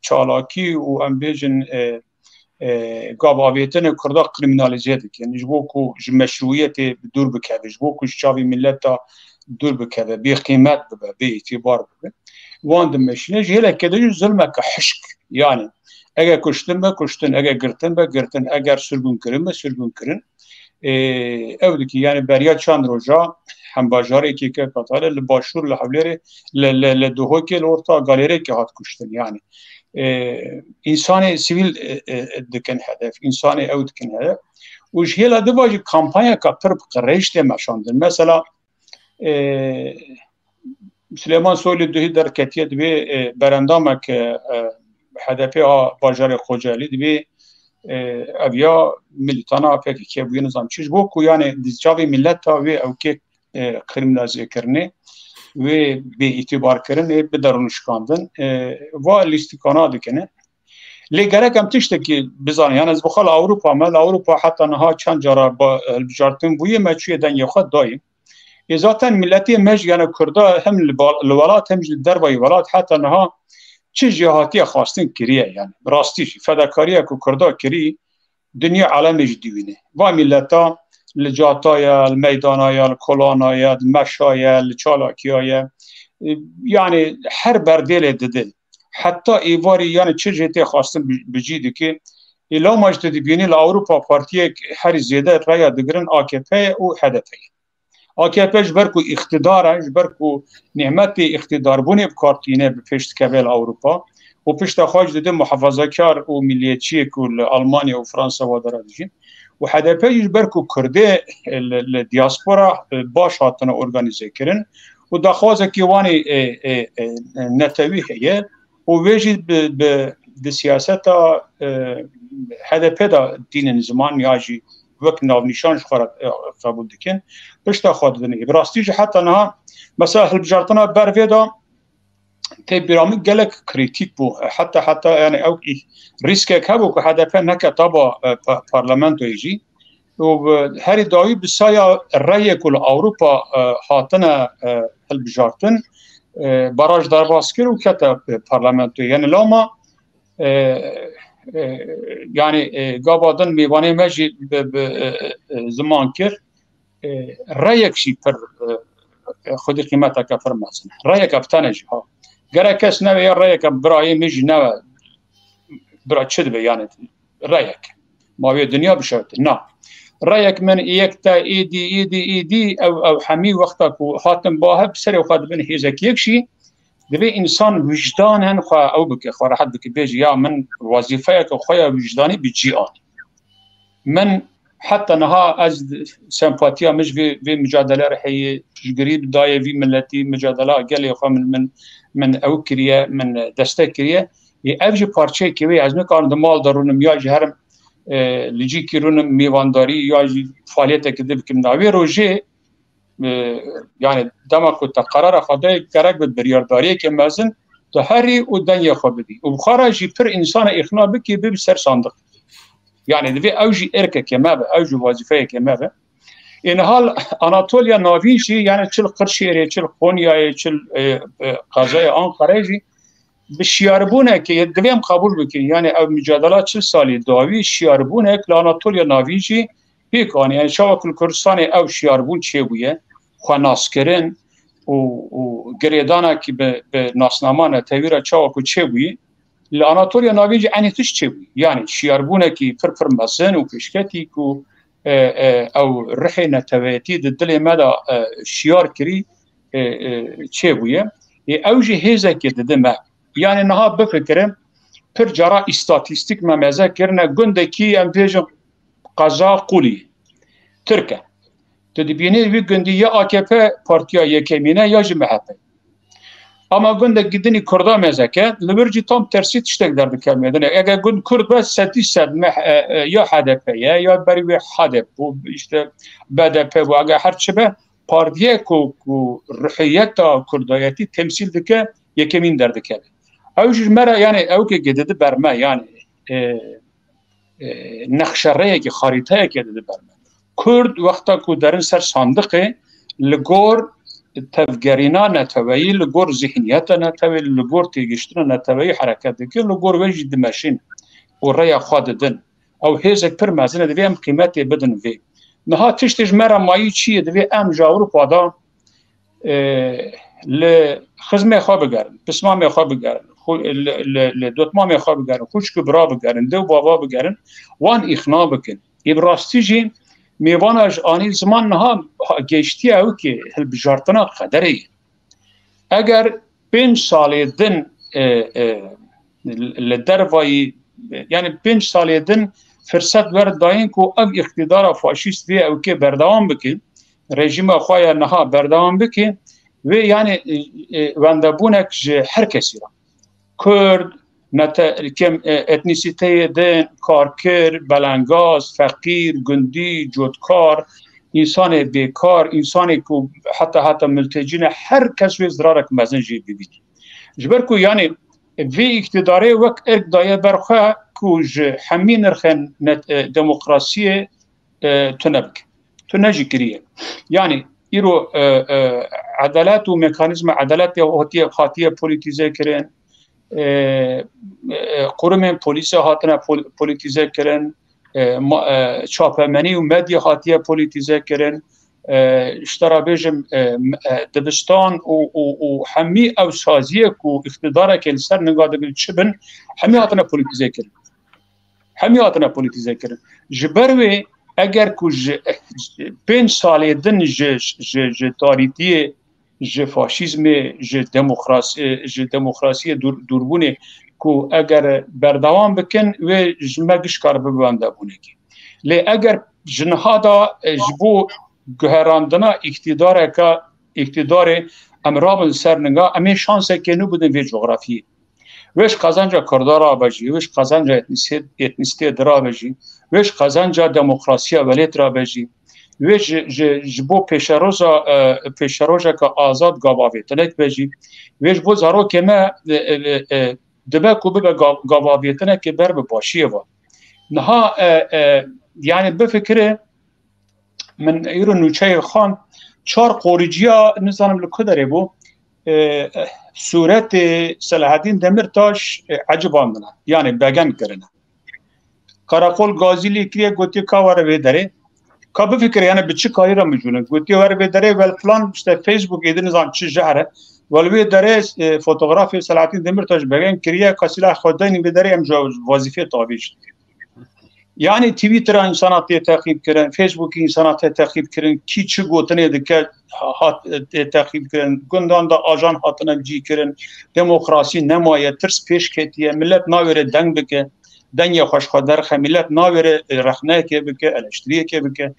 چالاکی و امبیجن قاباویتن کردا کریمینالیزه دکن جبوکو مشروعیت دور بکده جبوکو شاوی ملت دور بکده بی قیمت ببه بی اعتبار ببه وان دمشینه جهله کده جو ظلمه که حشک yani اگر کشتن به کشتن اگر گرتن به گرتن اگر سرگون کرن به سرگون کرن او دکی yani بریا چند روزا هم باجاری که قطار لباشور لحولیره لدوهو که لورتا گالری که هات کشتن yani انسان سیویل دکن هدف انسان او دکن هدف و جهلا دواجی کمپانیا کپتر بقریش دمشاندن مثلا سلیمان سولی دوهی در کتیه دوی برندامک هدفی ها باجار خوجالی دوی اویا ملیتانا پاکی که بوی نظام چیز بوکو یعنی دیجاوی ملت ها وی او که کریمنازی کرنه و به اعتبار کرنه به درونشکاندن و لیستیکانا دکنه لگره کم تشته که بزانه یعنی از بخال اوروپا مل اوروپا حتی نها چند جارا با البجارتن بوی مچوی دنیا خود دایم ذاتاً ملتی مج یعنی کردا هم الولات هم دربای ولات حتی نها چه جهاتی خواستن کریه یعنی راستیش فداکاریه که کردا کری دنیا عالم جدیونه و ملتا لجاتایا المیدانایا الکولانایا المشایا الچالاکیایا yani her berdele dedi hatta ivari yani çe jete xwastin bijî dike ila majte dibînî li Avrupa Partiyek her zêde raya digirin AKP û HDP AKP ji ber ku îxtidara ji ber ku nîmetê îxtidarbûnê bikartîne bi pêş dikeve li Avrupa û pişta xwe ji dide muhefazakar û milliyetçiyek û li Almanya û Fransa wa dera dijîn û HDP ji ber ku Kurdê li diaspora baş hatine organize kirin û daxwazekî wanê netewî heye û wê jî bi siyaseta HDP da dînin ziman ya jî wek navnîşan ji xwe qebûl dikin pişta xwe didin bi rastî jî heta niha mesela hilbijartina bervê da tê bîramî gelek krîtîk bû heta yani ew rîskek hebû ku HDP neke taba parlamentoyê jî û herî dawî bi saya reyê ku li Awropa hatine hilbijartin baraj derbas kir û kete parlamentoyê yani lama yani gavadin mêvanê me jî ziman kir reyek jî pir xwedî qîmeteke pir mezin reyeke bi tenê jî ha gerek kes neve ya reyeke birayê min jî neve bira çi dibe yani reyek mavê dunya bişewtin na reyek min yek te êdî ew hemî wexta ku hatin bahe bi serê xwe dibin hêzekiyek jî divê însan wijdanen xwe ew bike xwe rehet bike bêje ya min wazîfeyeke xwe ya wijdanî bi cî anî min heta niha ez sempatiya min ji vê mücadele re heye piştgirî bi dayê vî milletî mücadela gelê xwe min ew kiriye min destek kiriye ev jî parçeyekê wê ez nikarim di mal de rûnim ya ji herim li cîkî rûnim mêvandarî ya jî faaliyeteke di bikim navê rojê yani dema ku te qerara xwe dayê gerek bi biryardariyekê mezin tu herî û dengê xwe bidî û bixara jî pir însana îxna bikî bi ser sandiq yani divê ew jî erkekê me be ew jî wazîfeyekê me be hal Anatolya navîn jî yani çil Qirşêrê çil Konyayê çil qezaya Ankarayê jî bi şiyarbûnekê divê em qebûl bikin yani ew mücadela çil salî dawî şiyarbûnek li Anatolya navîn jî pêk anî yani şawa ku li Kurdistanê ew şiyarbûn çêbûye xwe naskirin û girêdanekî bi nasnama netewî re çawa ku çêbûyî li Anatolya navîn jî enî tişt çêbûyî yani şiyarbûnekî pir pir mezin û pêşketî ku ew rihê neteweyetî di dilê me de şiyar kirî çêbûye ew jî hêzekê dide me yani niha bifikirim pir cara îstatîstîk me meze kirine gundekî em bêjin qeza Qulî Tirke tu dibînî vî gundî ya AKP partiya yekemîne ya jî MHP اما گند گدنی کردا مزکه لبرجی تام ترسی تشتک درد کلمه اگر گند کرد بس 100 یا HDP یا بری به HDP و işte BDP و اگر هر چه به پارتیه کو روحیت کردایتی تمثیل دکه یکمین درد کله اوش مرا یعنی او که گدده برما یعنی نقشه که خریطه که گدده برما کرد وقتا کو درن سر صندوق لگور تفگرینا نتوایی لگور ذهنیت نتوایی لگور تیگشتن نتوایی حرکت که لگور وجد دمشین و رای خود دن او هیزک پر مزنه دوی هم قیمت بدن وی نها تشتش مرا مایی چیه دوی ام جاورو پادا لخزمه خواه بگرن پسمامه خواه بگرن لدوتمامه خواه بگرن خوشک برا بگرن دو بابا بگرن وان اخنا بکن ابراستی جی میوانش آنی زمان نها گشتی او که هل بجارتنا خدره اگر 5 سال دن لدروایی یعنی 5 سال دن فرصت ورد داین که او اقتدار فاشیست وی او که بردوام بکن رژیم خواه نها بردوام بکن و یعنی وندبونک هر کسی را کرد کم اتنیسیته دن کارکر بلنگاز فقیر گندی جودکار انسان بیکار انسانی که حتی ملتجین هر کس وی ضرارک مزن جی ببینی جبر که یعنی وی اقتداره وقت ارک دایه برخواه که همین نرخن دموکراسی تنجی کریه یعنی ایرو عدالت و مکانیزم عدالت یا خاطیه پولیتیزه کرن قرم پلیس هاتنا پولیتیزه کرن چاپمنی و مدیا هاتیه پولیتیزه کرن اشترا بیجم دبستان و همی او سازیه که اقتداره که لسر نگاده گل چبن همی هاتنا پولیتیزه کرن جبروی اگر که 5 سال دن تاریتی فاشیزم دموکراسی دوربونه که اگر بردوام بکن و مگش کار ببنده بونه که لی اگر جنها جبو گهراندنا اقتدار امرابن سرنگا امی شانسه که نو بودن وی جغرافی وش قزنجا کردارا بجی وش قزنجا اتنیستی درا بجی وش قزنجا دموکراسی ولیت را بجی وش جبو پیشروزا که آزاد گاواویتنک بجی وش بو زارو که ما دبه کو ببه گاواویتنک که بر باشیه و نها یعنی بفکره من ایرو نوچه خان 4 قوریجیا نزانم لکه داره بو صورت صلاح الدین دمرتاش عجباندنه یعنی بگن کرنه کاراکول گازیلی کریه گوتی کاواره ویداره که بفکره یعنی به چه کاری را مجونه گوتی واره ویداره ول فلان işte فیسبوک ایده نزان چه جهره ول ویداره فوتوغرافی صلاح الدین دمرتاش بگن کریه کسیلا خودین ویداره ام وظیفه تابعش یعنی توییتر انسانات تعقیب کردن فیسبوک انسانات تعقیب کردن کی چه گوتنه دکه تعقیب کردن گندان دا آجان هاتنه جی کردن دموکراسی نمایه ترس پیش کتیه ملت ناوره دنگ بکه دنگ خوش خودر خمیلت ناوره رخنه که بکه الاشتریه که بکه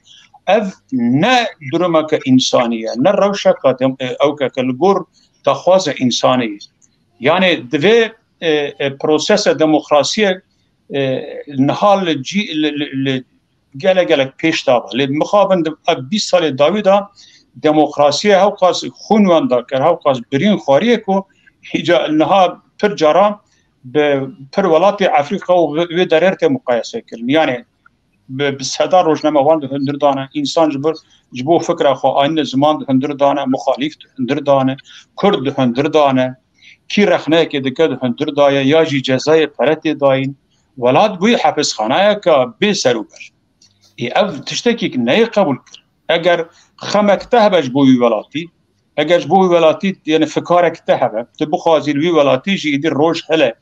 اف نه درمه که انسانیه نه روشه که او که لگور تخواز انسانیه یعنی دوی پروسس دموکراسی نهال جی گله پیش دابه لی مخابند 20 سال داویدا دموکراسی هاوقاس خونواندا کر هاوقاس برین خواریه کو هیجا نها پر جارا پر ولات افریقا و دررت مقایسه کرن یعنی به صدا روزنامه وان هندر دانه انسان جبو فکر خو آین زمان هندر دانه مخالف هندر دانه کرد هندر دانه کی رخنه که دکد هندر دایه یا جی جزای پرت داین ولاد گوی حبس خانه که بی سروبر ای او تشتکی که نهی قبول کرد اگر خمک تهبش بوی ولاتی اگر بوی ولاتی یعنی فکارک تهبه تبو خازیر وی ولاتی جی ایدی روش هله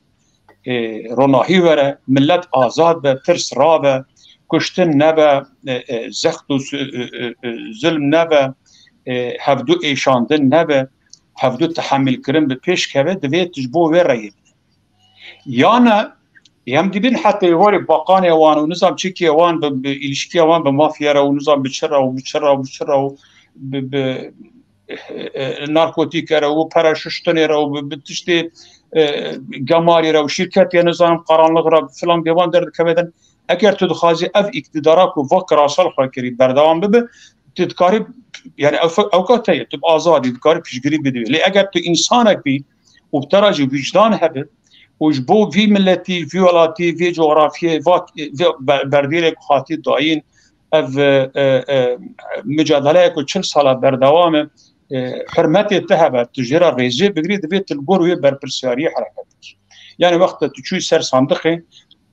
روناهی وره ملت آزاد به ترس رابه کشتن نبه زخت و ظلم نبه هفدو ایشاندن نبه هفدو تحمل کرن به پیش که دوی تجبو وی رایب یانا هم دیبین حتی واری باقان اوان و نظام چکی اوان به ایلشکی اوان به مافیا و نظام بچرا و نارکوتیک را و پراششتن را و بتشتی گماری را و شرکت یا نظام قرانلق را فلان بیوان درد کبدن اگر تو دخوازی اف اقتدارا کو وقت راسل خاکری بردوام ببه تدکاری يعني اوقاتي تبقى آزادي تدكاري بيشجري بدوي لي اگر تو انسانك بي وبتراجي وجدان هبه وجبو في ملتي في ولاتي في جغرافيا في برديلك خاطي داين اف مجادلة كل سالة بردوامه حرمتي تهبه تجرى ريزي بقري دبيت القروي بربرسيارية حركتك يعني وقت تشوي سر صندقي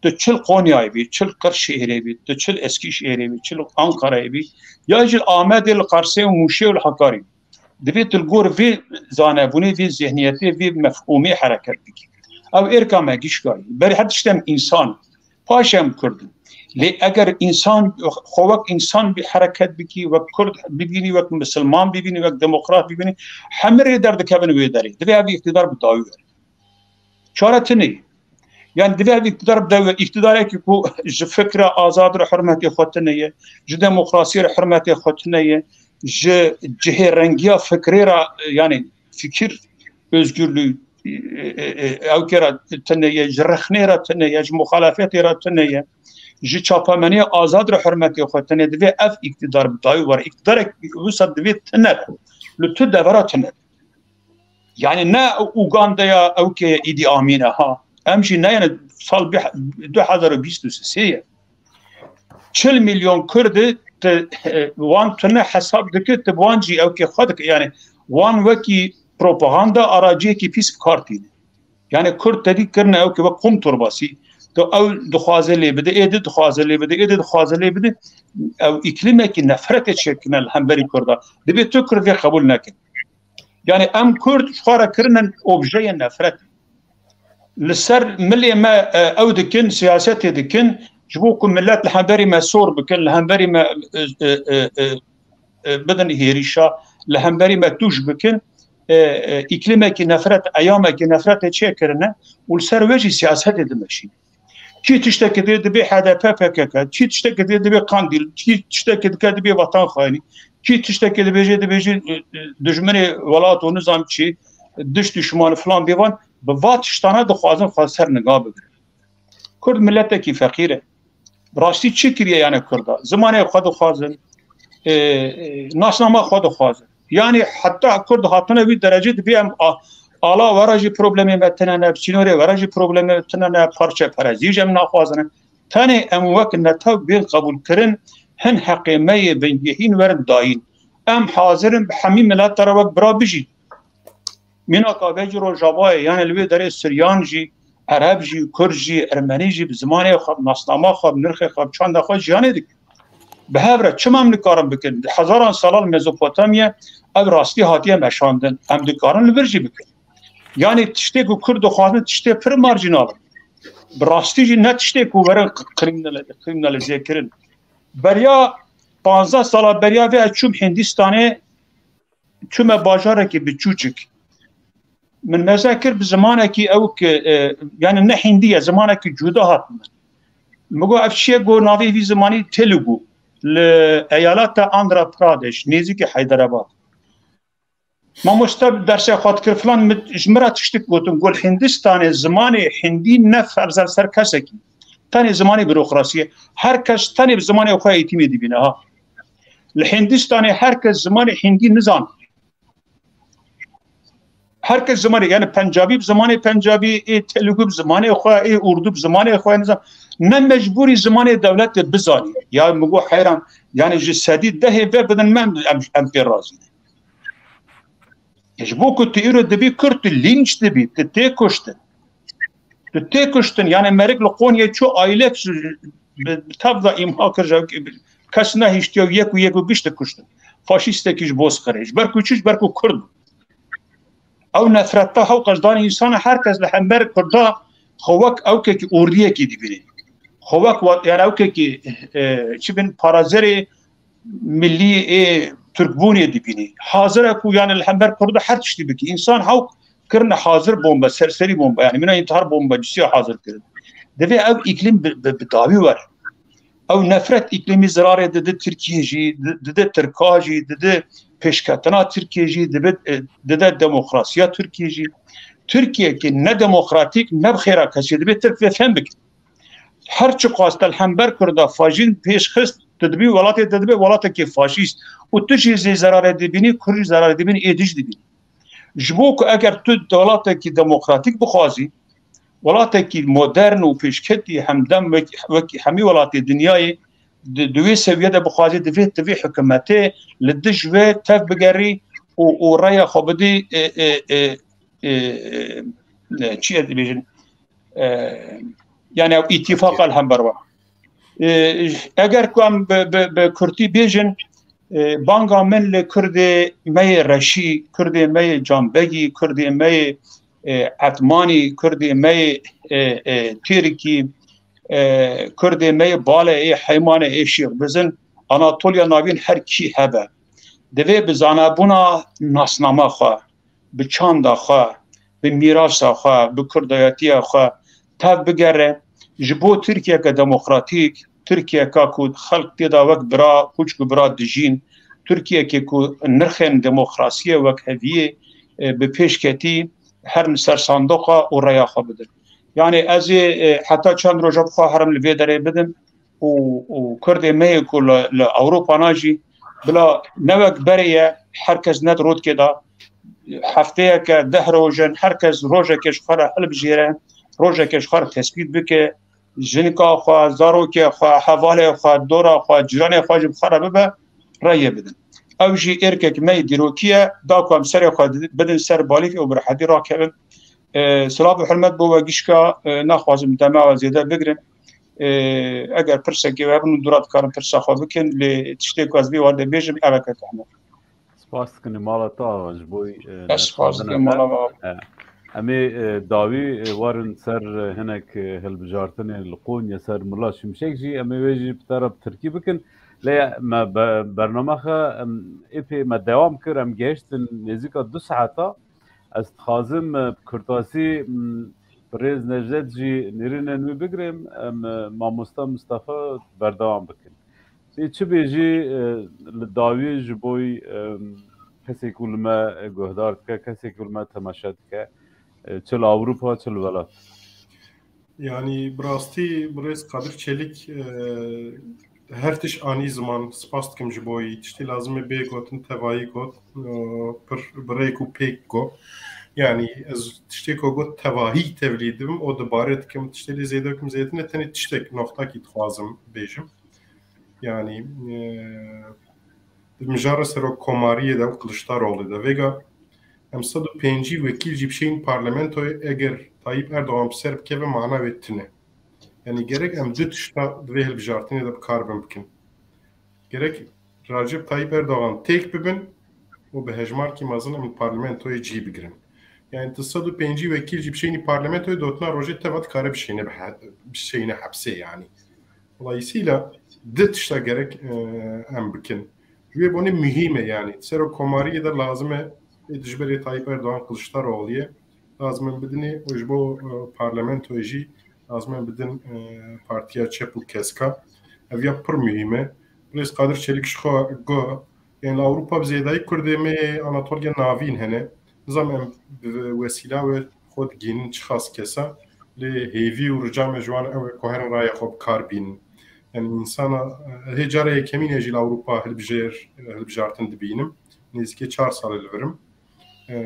تشل قونياي بي تشل قرشهري بي تشل اسكيشهري بي تشل انقره بي يجي الآمد القرصي وموشي والحكاري دبيت القور في زانبوني في ذهنيتي في مفهومي حركت بك او اركا ما جيشكاري بري حد شتم انسان پاشم كردن لي اگر انسان خوك انسان بحركت بكي وكرد ببيني وك مسلمان ببيني وك ديمقراط ببيني حمر درد كبن ويداري دبي ابي اقتدار بداوي شارتني يعني دبي ابي اقتدار بداوي اقتدار كو فكره آزاد رو حرمتي خوتنيه ج ديمقراطيه حرمتي خوتنيه ج جهه رنگيا فكره يعني فكر özgürlüğü او كرا تنيه جرخنيره تنيه مخالفات تنيه جي چاپمني آزاد رو حرمتي خوتنيه دبي اف اقتدار بداوي ور اقتدار وصل دبي تنر لتو دوراتنا يعني نا اوغندا او كي ايدي امين ها امشي نا يعني سال 2023 40 milyon Kurd وان تنه حساب دكت وان جي او كي خدك يعني وان وكي بروباغندا اراجي كي بيس كارتين يعني كرد تدي كرنا او كي قوم ترباسي تو او دخوازه لي بده ايد دخوازه لي بده ايد دخوازه لي بده او اقليمه كي نفرت شكلنا الهمبري كردا دبي تكر في قبول نكن يعني ام كرد شخاره كرنا اوبجي نفرت لسر ملي ما او دكن سياسات دكن جبوكم ملات الهمبري ما سور بكن الهمبري ما بدن هيريشا الهمبري ما توش بكن اقليمه كي نفرت ايامه كي نفرت تشكرنا والسر وجه سياسات دمشي كي تشتكي دبي حدا بابكك كي تشتكي دبي قانديل كي تشتكي دبي وطن خايني كي تشتكي دبي دجمني ولات ونظام شي دشت شمال فلان بيوان بوات شتانه دخوازن خاصر نقاب كرد ملتك فقيره براستي تشكريه يعني كردا زمانه خود خوازن ناسنامه خود خوازن يعني حتى كرد هاتنا في درجه بيم الا وراجي بروبلمي متنا بسينوري وراجي بروبلمي متنا بارچه فرازي جم ناخوازن ثاني ام وقت نتو بين قبول كرن هن حقيمه بنجهين ورد داين ام حاضرن بحمي ملت ترى برا بيجي من اكابج رو جاباي يعني الوي دري سريان جي عرب جي كرد جي ارمني جي بزمانه خب ناسنامه خب نرخ خب چند خو جانه دي بهبره چمم نکارم بکن هزاران سال مزوپوتامیا او راستی هاتیه مشاندن هم دکارن لبرجی بکن yani tişte ku Kurd xwazin tişte pir marjinal bi rastî jî ne tişte ku were kriminalize kirin beriya 15 sala beriya ve çûm Hindistanê çûme bajarekî biçûçik min mezekir bi zimanekî ew ki yani ne Hindiye zimanekî cuda hatmin migo ev şiye go navê vî zimanî Telugu li eyaleta Andhra Pradesh nêzîkî Hyderabad ما مستب درس خاط کر فلان مجمرات تشتك گوتم گل هندستان زمان هندی نفر سر کسکی تاني زمان بيروقراطيه هر کس تاني زمان خو ایتیم دی بینه ها الهندستان هر کس زمان هندی نظام هر کس زمان يعني پنجابی زمان پنجابی تلگو زمان خو اردو زمان خو نظام نه مجبوری زمان دولت بزانی یا مگو حیران يعني جسدي ده بدن من امپرازي يجبوك تيرو دبي كرت اللينش دبي تتكشتن يعني مرق لقونيا شو ايلك بتفضل امها كرجا كسنا هيشتيو يكو بيشت كشتن فاشيستكيش بوس خرج بركو كرد او نفرتها او قصدان انسان هركز لحمبر كردا خوك او كي اورديه كي دبي خوك يعني او كي شبن بارازري ملي تركبوني دبيني حاضر اكو يعني الحمبر كرد حد تشتي بك انسان هاو كرنا حاضر بومبا سرسري بومبا يعني من انتحار بومبا جسي حاضر كرد دبي او اقليم بداوي ور او نفرت اقلیمی زراره دده ترکیه جی دده ترکا جی دده پیشکتنا ترکیه جی دده دموکراسیا ترکیه جی ترکیه که نه دموکراتیک نه بخیره کسی دبی ترکیه فهم بکن هر چه قاست الحنبر کرده فاجین پیش خست دبی ولات که فاشیست و تو چیزی زراره دبینی کری زراره دبینی ایدیش دبینی جبو که اگر تو دولت که دموکراتیک بخوازی ولات که مدرن و پیشکتی همدم و همی ولات دنیای دوی سویه ده بخوازی دوی حکومته لدش و تف بگری و رای خوابدی چیه بیجن یعنی اتفاق الحنبر و اگر کم به کرتی بیجن بانگا من لکرد می رشی کرد می جانبگی کرد می عثمانی کرد می ترکی کرد می باله حیمان شیخ بزن آناتولیا ناوین هر کی هبه دوی بزانابونا ناسنامه خواه به چاندا خواه به میراث خواه به کردایتی خواه تف بگره جبو ترکیه که دموکراتیک ترکیه که خلق تیدا وقت برا خوچ برا دجین ترکیه که نرخن دموکراسی وقت هویه به پیشکتی هر سر صندوق و ریا خواه بدن یعنی از حتی چند روزا بخواه هرم لوی داره بدن و کرده میه که لأوروپا ناجی بلا نوک بریه هر کس ند رود که دا هفته که 10 روزن هر کس روزه کشخوار حل بجیره روزه کشخوار تثبیت بکه جنکا خواه زاروکه خواه حواله خواه دورا خواه جرانه خواه جب خواه ببه رایه بدن او جی ارکه که می دیروکیه دا که هم سر خواه بدن سر بالیک او برحدی را که سلام و حرمت بو و گیشکا نخوازم دمه و زیده بگرم اگر پرسه که وابنو دورات کارم پرسه خواه بکن تشتی که از بی وارده بیجم اوه که تحمل سپاس کنی مالا جبوی سپاس کنی مالا امی داوی وارن سر هناك هالبجارتني القون يسر ملا شمشيك جي امی ويجي بطرف تركي بكن لا ما برنامج ايبي ما دوام كرم جيشتن نزيكا 2 ساعات از خازم كرتاسي بريز نجد جي نيرين نوي بگرم ما مصطفى بردوام بكن چه بيجي لداوي جبوي کسی کل ما گهدار که کسی کل ما تماشات که چل Avrupa چل ولات yani براستی برایس قادر چلیک هر تش آنی زمان سپاست کم جبوی تشتی لازمه بیگوتن توایی گوت پر برایکو پیک گو yani از تشتی کو گوت توایی تولیدم o دبارت کم تشتی لی زیده کم زیده نه تنی تشتک نقطه کی تخوازم بیجم yani مجاره سر کماری دو کلشتاروğlu da vega em 105 vekil jibşeyin parlamentoya eger Tayyip Erdoğan serb keve mana vettine. Yani gerek em dü tişta dve hilbijartine de karbon bikin. Gerek Recep Tayyip Erdoğan tek bibin o be hejmar ki mazın em parlamentoya cî bigirin. Yani 105 vekil jibşeyin parlamentoya dotna roje tevat kare bir şeyine hapse yani. Dolayısıyla dü tişta gerek em bikin. Ve bunu mühime yani. Sero komariye de lazıme Dijberi Tayyip Erdoğan Kılıçdaroğlu'ya lazım bedini ujbo parlamentoya jî lazım bedin partiya Çepul Keska ev ya pır mühime. Biraz Kadir Çelik şuha go yani Avrupa bzeydayi Kurdeme Anatolya navin hene nizam em vesila ve xod ginin çıxas kesa li hevi u rıca mecvan ev koherin raya xob karbin yani insana hecara yekemin ejil Avrupa hilbijartin dibînim nizki 4 sal elverim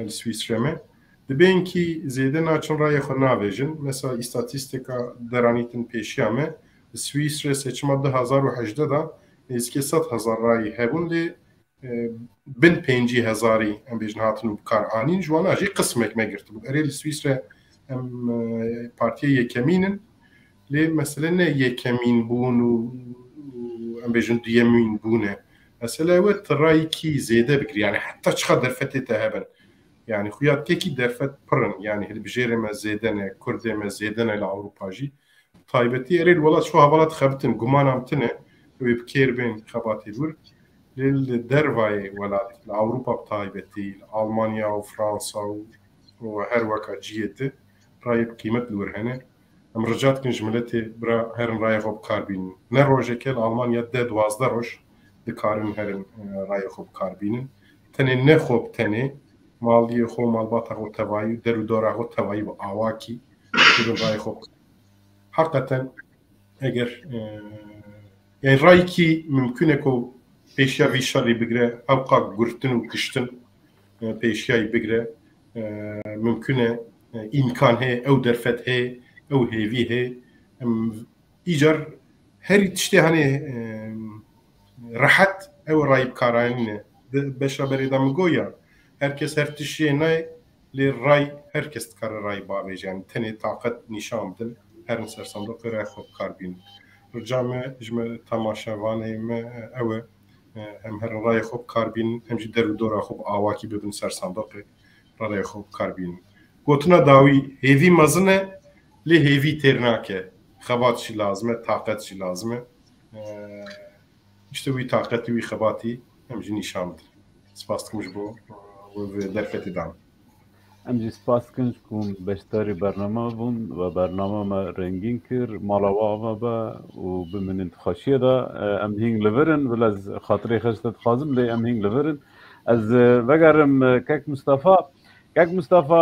Switzer'e. Dibên ki zêde naçin raya xwe navêjin. Mesela îstatîstika deranitin pêşiya me li Swîsre seçima 2018 da nêzîkî 100,000 rayî hebûn lê 150,000 em bêjin hatin û bikar anîn ji wan jî qismek me girtibû. Erê li Swîsre em partiya yekemînin lê mesele ne yekemîn bûn û em bêjin duyemîn bûne. Mesela wê rayî kî zêde bigir yani heta çiqa derfetê te heben. Yani xuyatki derfet pırın yani hilbijere me zêdene Kurdê me zêdene li Avrupa jî taybetî erê welat şu havalat xebitin gumanam tune wê bikêr bên xebatê bûr li dervayê welat li Avrupa taybetî li Almanya û Fransa û her weka ciyê te rayê qîmet li wir hene ام رجعت كن جملتي برا هرن راي خوب كاربين نروجه كل ألمانيا ده 12 روش دكارن هرن راي خوب كاربين تني نخوب تني مالي خو مالبات خو توايو درو دورا خو توايو آواكي بدون راي خوب حقيقة اگر يعني رايكي ممكن كو بيشيا ويشاري بگره اوقا گرتن و کشتن بيشيا بگره ممكن إمكان هي أو درفت هي أو هيفي هي إيجار هري تشتي هني راحت أو رايب كارين بشا بريدا مقويا هركس هر تشتي هناي للراي هركس تكرر راي بابيج يعني تاني طاقت نشام بدن هر نسر صندوق راي خوب كاربين رجعنا جمع تماشاواني ما أو هم هر راي خوب كاربين هم جدر دورا خوب آواكي ببن سر صندوق راي خوب كاربين گوتنا داوی هیوی مزنه لی هیوی ترناکه خباتشی لازمه طاقتشی لازمه işte وی طاقتی وی خباتی همجی نشان بده سپاس کمش بو و درفتی دام امجی سپاس کنج کم بشتاری برنامه بون و برنامه ما رنگین کر مالاوا ما با و بمن انتخاشیه دا ام هینگ لورن ولی از خاطری خشتت خازم لی ام هینگ لورن از وگرم کک مصطفى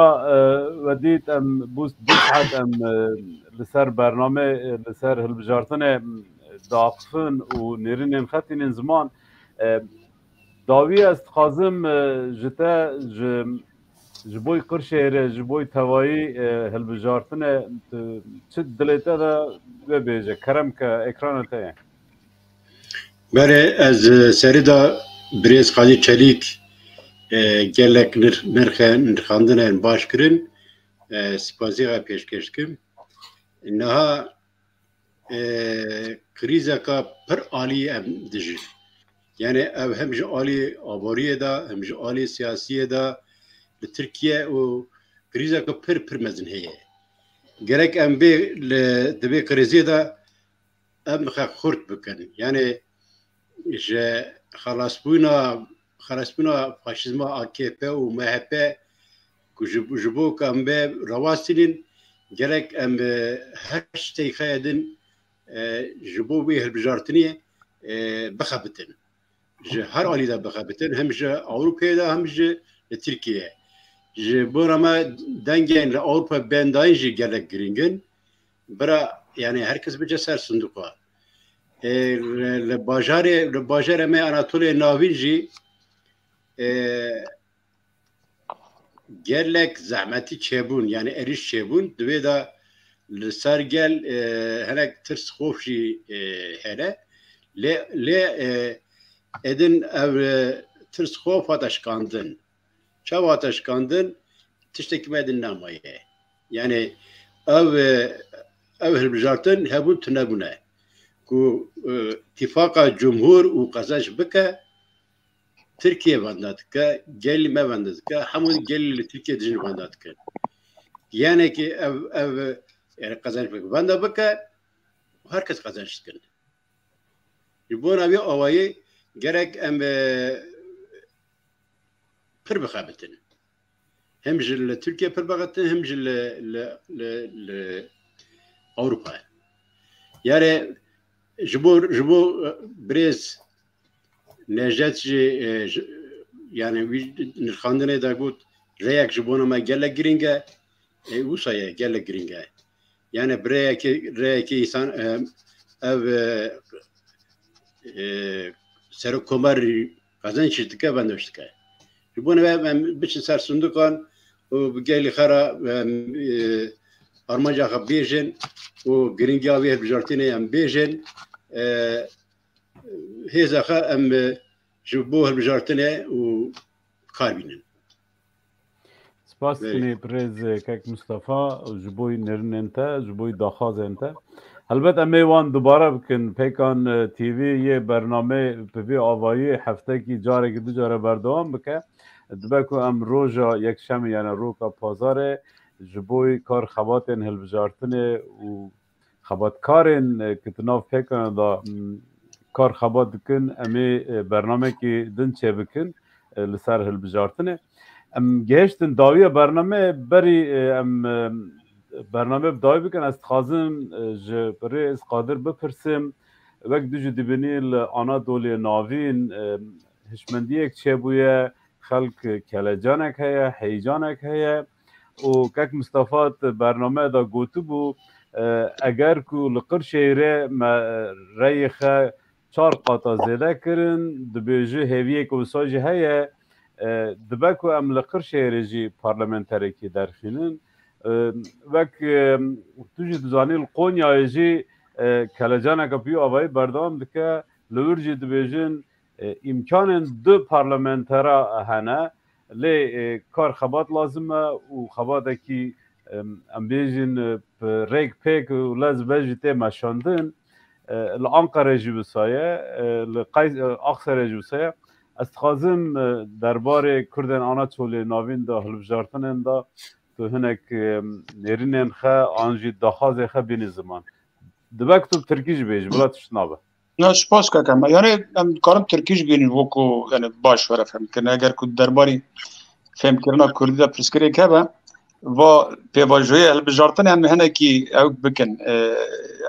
وديت ام بوست بيسعد ام لسر برنامه لسر هالبجارتنا داقفن ونيرين خاتين زمان داوي استخازم جتا جبوي قرشير جبوي توائي هالبجارتنا تشد دليتا دا ببيجا كرمك اكرانتا يعني بله از سريدا بريز قادي چليك gelek nirxandinên baş kirin spasiya pêşkêş kim niha krîzeka pir alî em dijî yani ev hem ji alî aboriyê da hem ji alî siyasiyê da li Tirkiye û krîzeka pir mezin heye gerek em bê divê krîzê da em xe xurt bikin yani ji خلاصبونا فاشizma AKP و MHP جبو کم به رواسیلین gerek em her şey xeyedin جبو به هالبجارتنی بخابتن her alida bexabitin hem ji Avrupa'da hem ji Türkiye ji bu rama dengen li Avrupa bendayın ji gelek giringin bira yani herkes bir ceser sunduqa li bajarê me Anatoliya navîn jî gelek zahmeti çebun yani eriş çebun dve da li ser gel herek tirs xof jî hele le edin ev tirs xof ateşkandın çav ateşkandın tiştekî me edin namaye yani ev hilbijartin hebûn tunebûne ku ittifaka cumhur û qezaş bike Türkiye vandatka, gelli me vandatka, hamun gelli Türkiye dijin vandatka. Yani ki ev yani kazanç bike. Vanda bike, herkes kazançtın. Bu navi avayı gerek em pir bixabitin. Hem jil Türkiye pir bixabitin, hem jil Avrupa. Yani jibo brez Necdet yani nirxandine da gut reyek jibona ma gelek giringe usaya gelek giringe yani reyek insan ev serok komar kazançtıka bandoştıka jibona ben biçin ser sundukan o geli xara armaca xabejin o giringe avi bijartine em bejin هذا أم جبوه البجارتنا وكاربينن. سپاس کنی پرز کک مصطفى جبوی نرن انت جبوی داخاز انت. البته امیوان دوباره بکن پیکان تیوی یه برنامه به آوایی هفته کی جاره که دو جاره بردوام بکه دبه که ام روژا یک شم یعنی روکا پازاره جبوی کار خباتن هلبجارتنه و خبات کارن که تناف پیکان دا کار خبات دکن امی برنامه کی دن چه بکن لسر هلبجارتنه ام گهشتن داویه برنامه بری ام برنامه بدای بکن از خازم جبری از قادر بپرسم وقت دو جدیبینی آنادولی ناوین هشمندی یک چه بویه خلق کلجانک هیا هیجانک هیا و که مصطفات برنامه دا گوتو بو اگر که لقر شیره ریخه 4 قاطع زیده کرن دبیجه هیویه که وساجه هیا دبکو ام لقر شیره جی پارلمنتری که درخینن وک توجی دزانی القونیا جی کلجانه که پیو آوایی بردام دکه لورجی دبیجن امکان دو پارلمنترا هنه لی کار خبات لازمه و خباته که ام بیجن ریک پیک و لازم بیجی تی مشاندن لانقره جی بسایه اقصر جی بسایه استخازم درباره کردن آناتولی ناوین دا هلبجارتنن دا تو هنک نرینن خه آنجی دخوازه خه بینی زمان دبک تو ترکیش بیج بلا تشنابه نه سپاس کردم یعنی کارم ترکیش بینی وکو یعنی باش وره فهم کنه اگر که درباره فهم کردن کردی دا پرسکری که با و پیواجوی هلبجارتن هم هنکی او بکن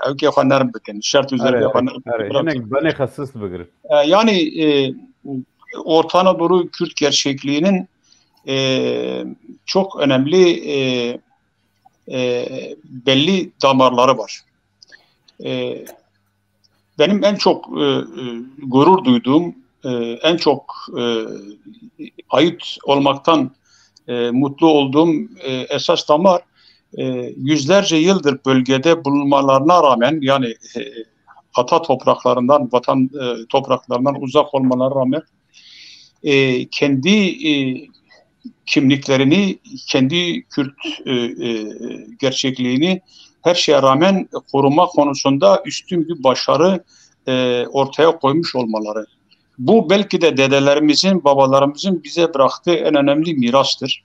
او که خواه نرم بکن شرط و زرگی خواه نرم بکن هنک بانی خصیص بگرد yani Orta Anadolu Kürt gerçekliğinin çok önemli belli damarları var. Benim en çok gurur duyduğum, en çok ait olmaktan mutlu olduğum esas damar yüzlerce yıldır bölgede bulunmalarına rağmen yani ata topraklarından, vatan topraklarından uzak olmalarına rağmen kendi kimliklerini, kendi Kürt gerçekliğini her şeye rağmen koruma konusunda üstün bir başarı ortaya koymuş olmaları. Bu belki de dedelerimizin, babalarımızın bize bıraktığı en önemli mirastır.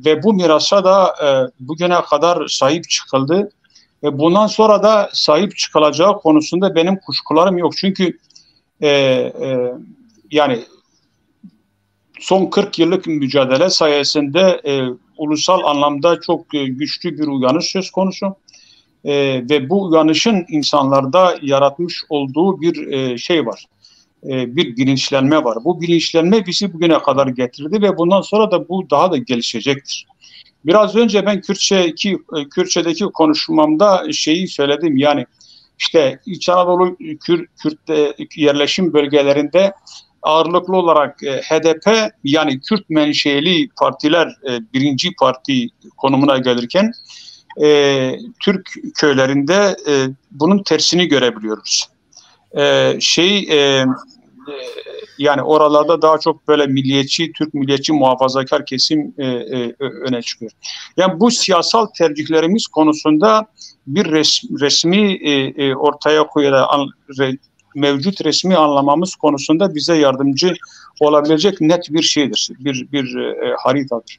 Ve bu mirasa da bugüne kadar sahip çıkıldı. Ve bundan sonra da sahip çıkılacağı konusunda benim kuşkularım yok. Çünkü yani son 40 yıllık mücadele sayesinde ulusal anlamda çok güçlü bir uyanış söz konusu. Ve bu uyanışın insanlarda yaratmış olduğu bir şey var. Bir bilinçlenme var. Bu bilinçlenme bizi bugüne kadar getirdi ve bundan sonra da bu daha da gelişecektir. Biraz önce ben Kürtçedeki konuşmamda şeyi söyledim, yani işte İç Anadolu Kürt yerleşim bölgelerinde ağırlıklı olarak HDP yani Kürt menşeli partiler birinci parti konumuna gelirken Türk köylerinde bunun tersini görebiliyoruz. Yani oralarda daha çok böyle milliyetçi, Türk milliyetçi muhafazakar kesim öne çıkıyor. Yani bu siyasal tercihlerimiz konusunda bir resmi ortaya koyarak mevcut resmi anlamamız konusunda bize yardımcı olabilecek net bir şeydir, bir haritadır.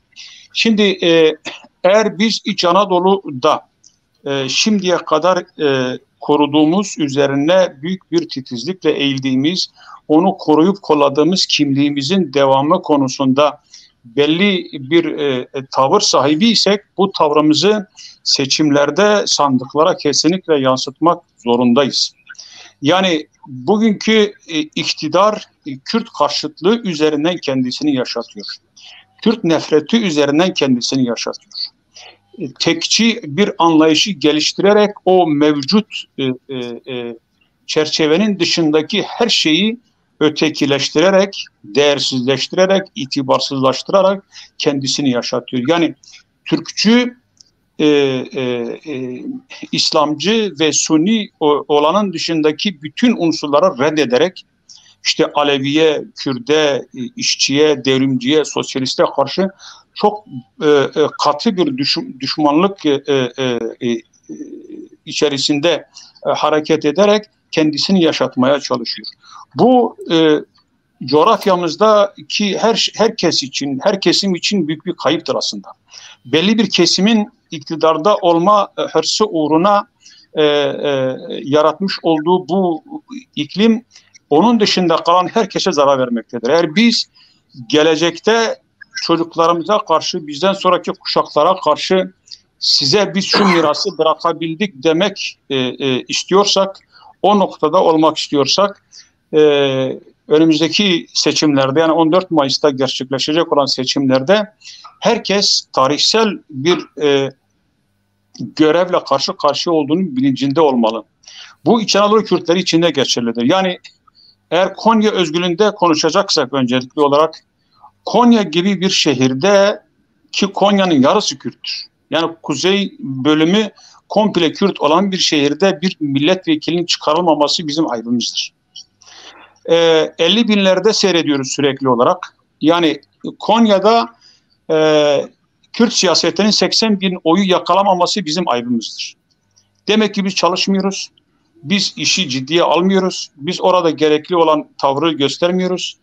Şimdi eğer biz İç Anadolu'da şimdiye kadar koruduğumuz, üzerine büyük bir titizlikle eğildiğimiz, onu koruyup kolladığımız kimliğimizin devamı konusunda belli bir tavır sahibiysek, bu tavrımızı seçimlerde sandıklara kesinlikle yansıtmak zorundayız. Yani bugünkü iktidar Kürt karşıtlığı üzerinden kendisini yaşatıyor. Kürt nefreti üzerinden kendisini yaşatıyor. Tekçi bir anlayışı geliştirerek o mevcut çerçevenin dışındaki her şeyi ötekileştirerek, değersizleştirerek, itibarsızlaştırarak kendisini yaşatıyor. Yani Türkçü, İslamcı ve Sunni olanın dışındaki bütün unsurları reddederek işte Aleviye, Kürde, işçiye, devrimciye, sosyaliste karşı çok katı bir düşmanlık içerisinde hareket ederek kendisini yaşatmaya çalışıyor. Bu coğrafyamızdaki herkes için, her kesim için büyük bir kayıptır aslında. Belli bir kesimin iktidarda olma hırsı uğruna yaratmış olduğu bu iklim onun dışında kalan herkese zarar vermektedir. Eğer biz gelecekte çocuklarımıza karşı, bizden sonraki kuşaklara karşı size biz şu mirası bırakabildik demek istiyorsak, o noktada olmak istiyorsak önümüzdeki seçimlerde, yani 14 Mayıs'ta gerçekleşecek olan seçimlerde herkes tarihsel bir görevle karşı karşıya olduğunun bilincinde olmalı. Bu İç Anadolu Kürtleri için de geçerlidir. Yani eğer Konya özgürlüğünde konuşacaksak öncelikli olarak, Konya gibi bir şehirde, ki Konya'nın yarısı Kürttür, yani kuzey bölümü komple Kürt olan bir şehirde bir milletvekilinin çıkarılmaması bizim aybımızdır. 50 binlerde seyrediyoruz sürekli olarak. Yani Konya'da Kürt siyasetinin 80 bin oyu yakalamaması bizim aybımızdır. Demek ki biz çalışmıyoruz. Biz işi ciddiye almıyoruz. Biz orada gerekli olan tavrı göstermiyoruz.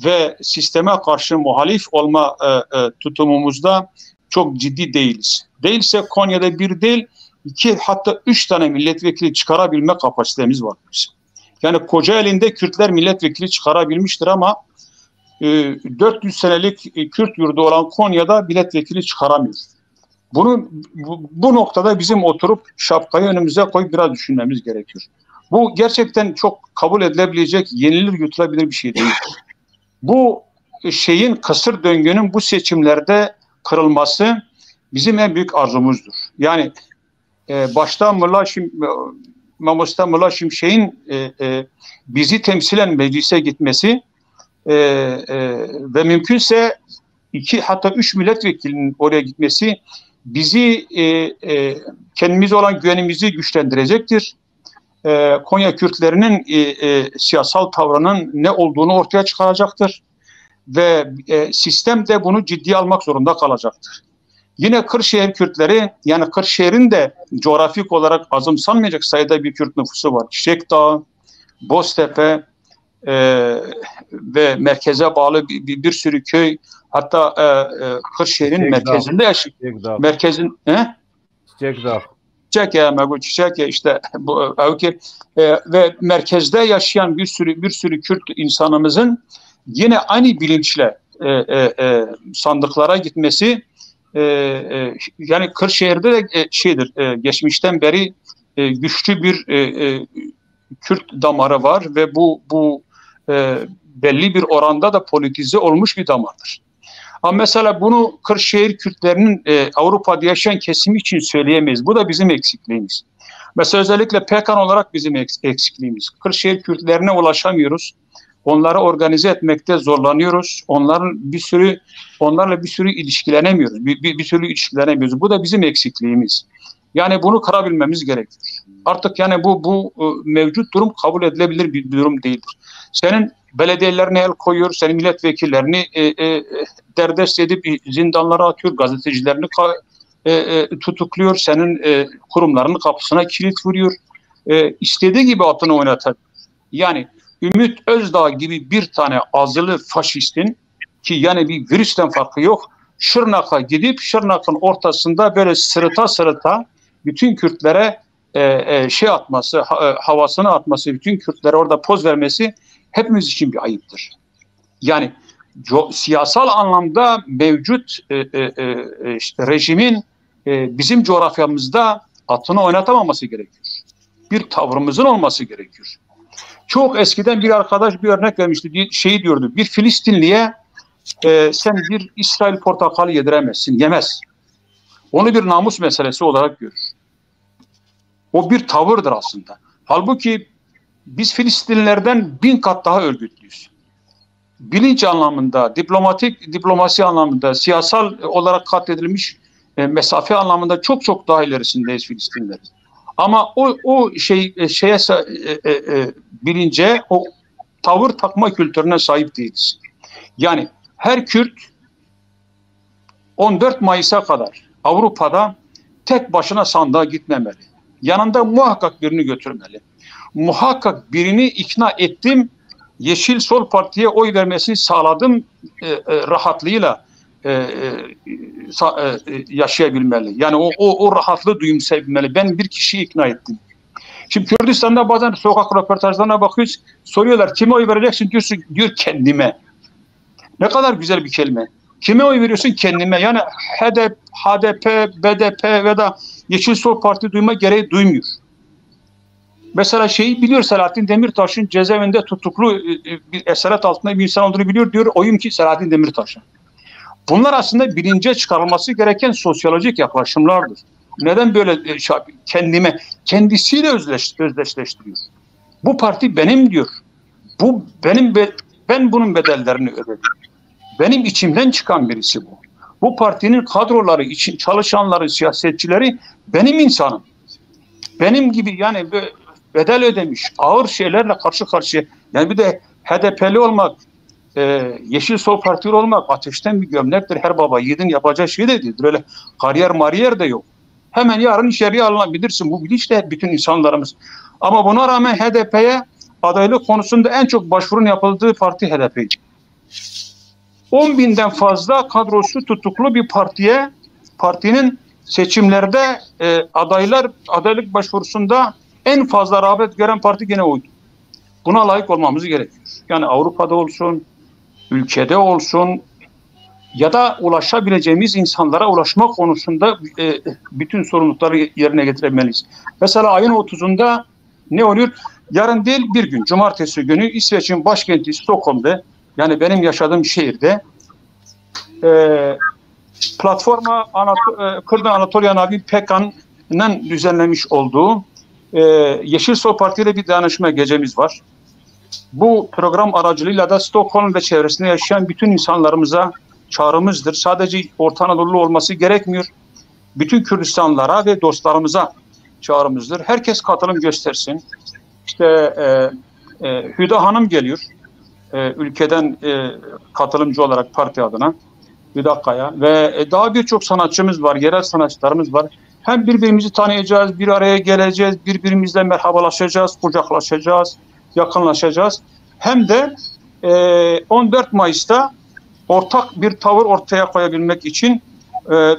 Ve sisteme karşı muhalif olma tutumumuzda çok ciddi değiliz. Değilse Konya'da bir değil, 2 hatta 3 tane milletvekili çıkarabilme kapasitemiz var bizim. Yani Kocaeli'nde Kürtler milletvekili çıkarabilmiştir ama 400 senelik Kürt yurdu olan Konya'da milletvekili çıkaramıyor. Bu noktada bizim oturup şapkayı önümüze koyup biraz düşünmemiz gerekiyor. Bu gerçekten çok kabul edilebilecek, yenilir yutulabilir bir şey değil. Bu şeyin, kısır döngünün bu seçimlerde kırılması bizim en büyük arzumuzdur. Yani başta Mullah Şimşek'in bizi temsilen meclise gitmesi ve mümkünse 2 hatta 3 milletvekilinin oraya gitmesi bizi kendimize olan güvenimizi güçlendirecektir. Konya Kürtlerinin siyasal tavrının ne olduğunu ortaya çıkaracaktır. Ve sistem de bunu ciddiye almak zorunda kalacaktır. Yine Kırşehir Kürtleri, yani Kırşehir'in de coğrafik olarak azımsanmayacak sayıda bir Kürt nüfusu var. Çiçek Dağı, Boztepe ve merkeze bağlı bir sürü köy, hatta Kırşehir'in merkezinde yaşıyor. Merkezin, Çiçek Dağı. Çiçek işte bu ve merkezde yaşayan bir sürü Kürt insanımızın yine aynı bilinçle sandıklara gitmesi, yani Kırşehir'de de geçmişten beri güçlü bir Kürt damarı var ve bu belli bir oranda da politize olmuş bir damardır. Ama mesela bunu Kırşehir Kürtlerinin Avrupa'da yaşayan kesimi için söyleyemeyiz. Bu da bizim eksikliğimiz. Mesela özellikle PKK olarak bizim eksikliğimiz. Kırşehir Kürtlerine ulaşamıyoruz. Onları organize etmekte zorlanıyoruz. Onlarla bir sürü ilişkilenemiyoruz. Bir sürü ilişkilenemiyoruz. Bu da bizim eksikliğimiz. Yani bunu kırabilmemiz gerekir. Artık yani bu mevcut durum kabul edilebilir bir durum değildir. Senin belediyelerine el koyuyor, senin milletvekillerini derdest edip zindanlara atıyor, gazetecilerini tutukluyor, senin kurumlarının kapısına kilit vuruyor. İstediği gibi atını oynatır. Yani Ümit Özdağ gibi bir tane azılı faşistin, ki yani bir virüsten farkı yok, Şırnak'a gidip Şırnak'ın ortasında böyle sırıta bütün Kürtlere havasını atması, bütün Kürtlere orada poz vermesi hepimiz için bir ayıptır. Yani siyasal anlamda mevcut işte rejimin bizim coğrafyamızda atını oynatamaması gerekiyor. Bir tavrımızın olması gerekiyor. Çok eskiden bir arkadaş bir örnek vermişti. Şey diyordu, bir Filistinliye sen bir İsrail portakalı yediremezsin, yemez. Onu bir namus meselesi olarak görür. O bir tavırdır aslında. Halbuki biz Filistinlilerden 1000 kat daha örgütlüyüz. Bilinç anlamında, diplomasi anlamında, siyasal olarak katledilmiş mesafe anlamında çok daha ilerisindeyiz Filistinliler. Ama o bilince, o tavır takma kültürüne sahip değiliz. Yani her Kürt 14 Mayıs'a kadar Avrupa'da tek başına sandığa gitmemeli. Yanında muhakkak birini götürmeli. Muhakkak birini ikna ettim, Yeşil Sol Parti'ye oy vermesini sağladım rahatlığıyla yaşayabilmeli. Yani o rahatlığı duyumsayabilmeli. Ben bir kişiyi ikna ettim. Şimdi Kürdistan'da bazen sokak röportajlarına bakıyoruz. Soruyorlar kime oy vereceksin, diyor kendime. Ne kadar güzel bir kelime. Kime oy veriyorsun? Kendime. Yani HDP, BDP ve da Yeşil Sol Parti duyma gereği duymuyor. Mesela şeyi biliyor, Selahattin Demirtaş'ın cezaevinde tutuklu bir esaret altında bir insan olduğunu biliyor, diyor oyum ki Selahattin Demirtaş'a. Bunlar aslında bilince çıkarılması gereken sosyolojik yaklaşımlardır. Neden böyle kendisiyle özdeşleştiriyor? Bu parti benim diyor. Bu benim, ben bunun bedellerini ödedim. Benim içimden çıkan birisi bu. Bu partinin kadroları için çalışanları, siyasetçileri benim insanım. Benim gibi yani bedel ödemiş, ağır şeylerle karşı karşıya. Yani bir de HDP'li olmak, Yeşil Sol Partili olmak ateşten bir gömlektir. Her baba yiğidin yapacağı şey de değildir. Öyle kariyer de yok. Hemen yarın içeriye alınabilirsin. Bu bilinçle bütün insanlarımız. Ama buna rağmen HDP'ye adaylık konusunda en çok başvurun yapıldığı parti HDP'ydi. 10.000'den fazla kadrosu tutuklu bir partinin seçimlerde adaylık başvurusunda en fazla rağbet gören parti gene oydu. Buna layık olmamız gerekiyor. Yani Avrupa'da olsun, ülkede olsun ya da ulaşabileceğimiz insanlara ulaşma konusunda bütün sorumlulukları yerine getirebilmeliyiz. Mesela ayın 30'unda ne oluyor? Yarın değil bir gün, cumartesi günü İsveç'in başkenti Stockholm'da, yani benim yaşadığım şehirde platforma Kırdan Anatolian abi PKK'nın düzenlemiş olduğu Yeşil Sol Parti ile bir dayanışma gecemiz var. Bu program aracılığıyla da Stockholm ve çevresinde yaşayan bütün insanlarımıza çağrımızdır. Sadece Orta Anadolu olması gerekmiyor. Bütün Kürdistanlara ve dostlarımıza çağrımızdır. Herkes katılım göstersin. İşte Hüda Hanım geliyor. Ülkeden katılımcı olarak parti adına. Hüda Kaya ve daha birçok sanatçımız var, yerel sanatçılarımız var. Hem birbirimizi tanıyacağız, bir araya geleceğiz, birbirimizle merhabalaşacağız, kucaklaşacağız, yakınlaşacağız. Hem de 14 Mayıs'ta ortak bir tavır ortaya koyabilmek için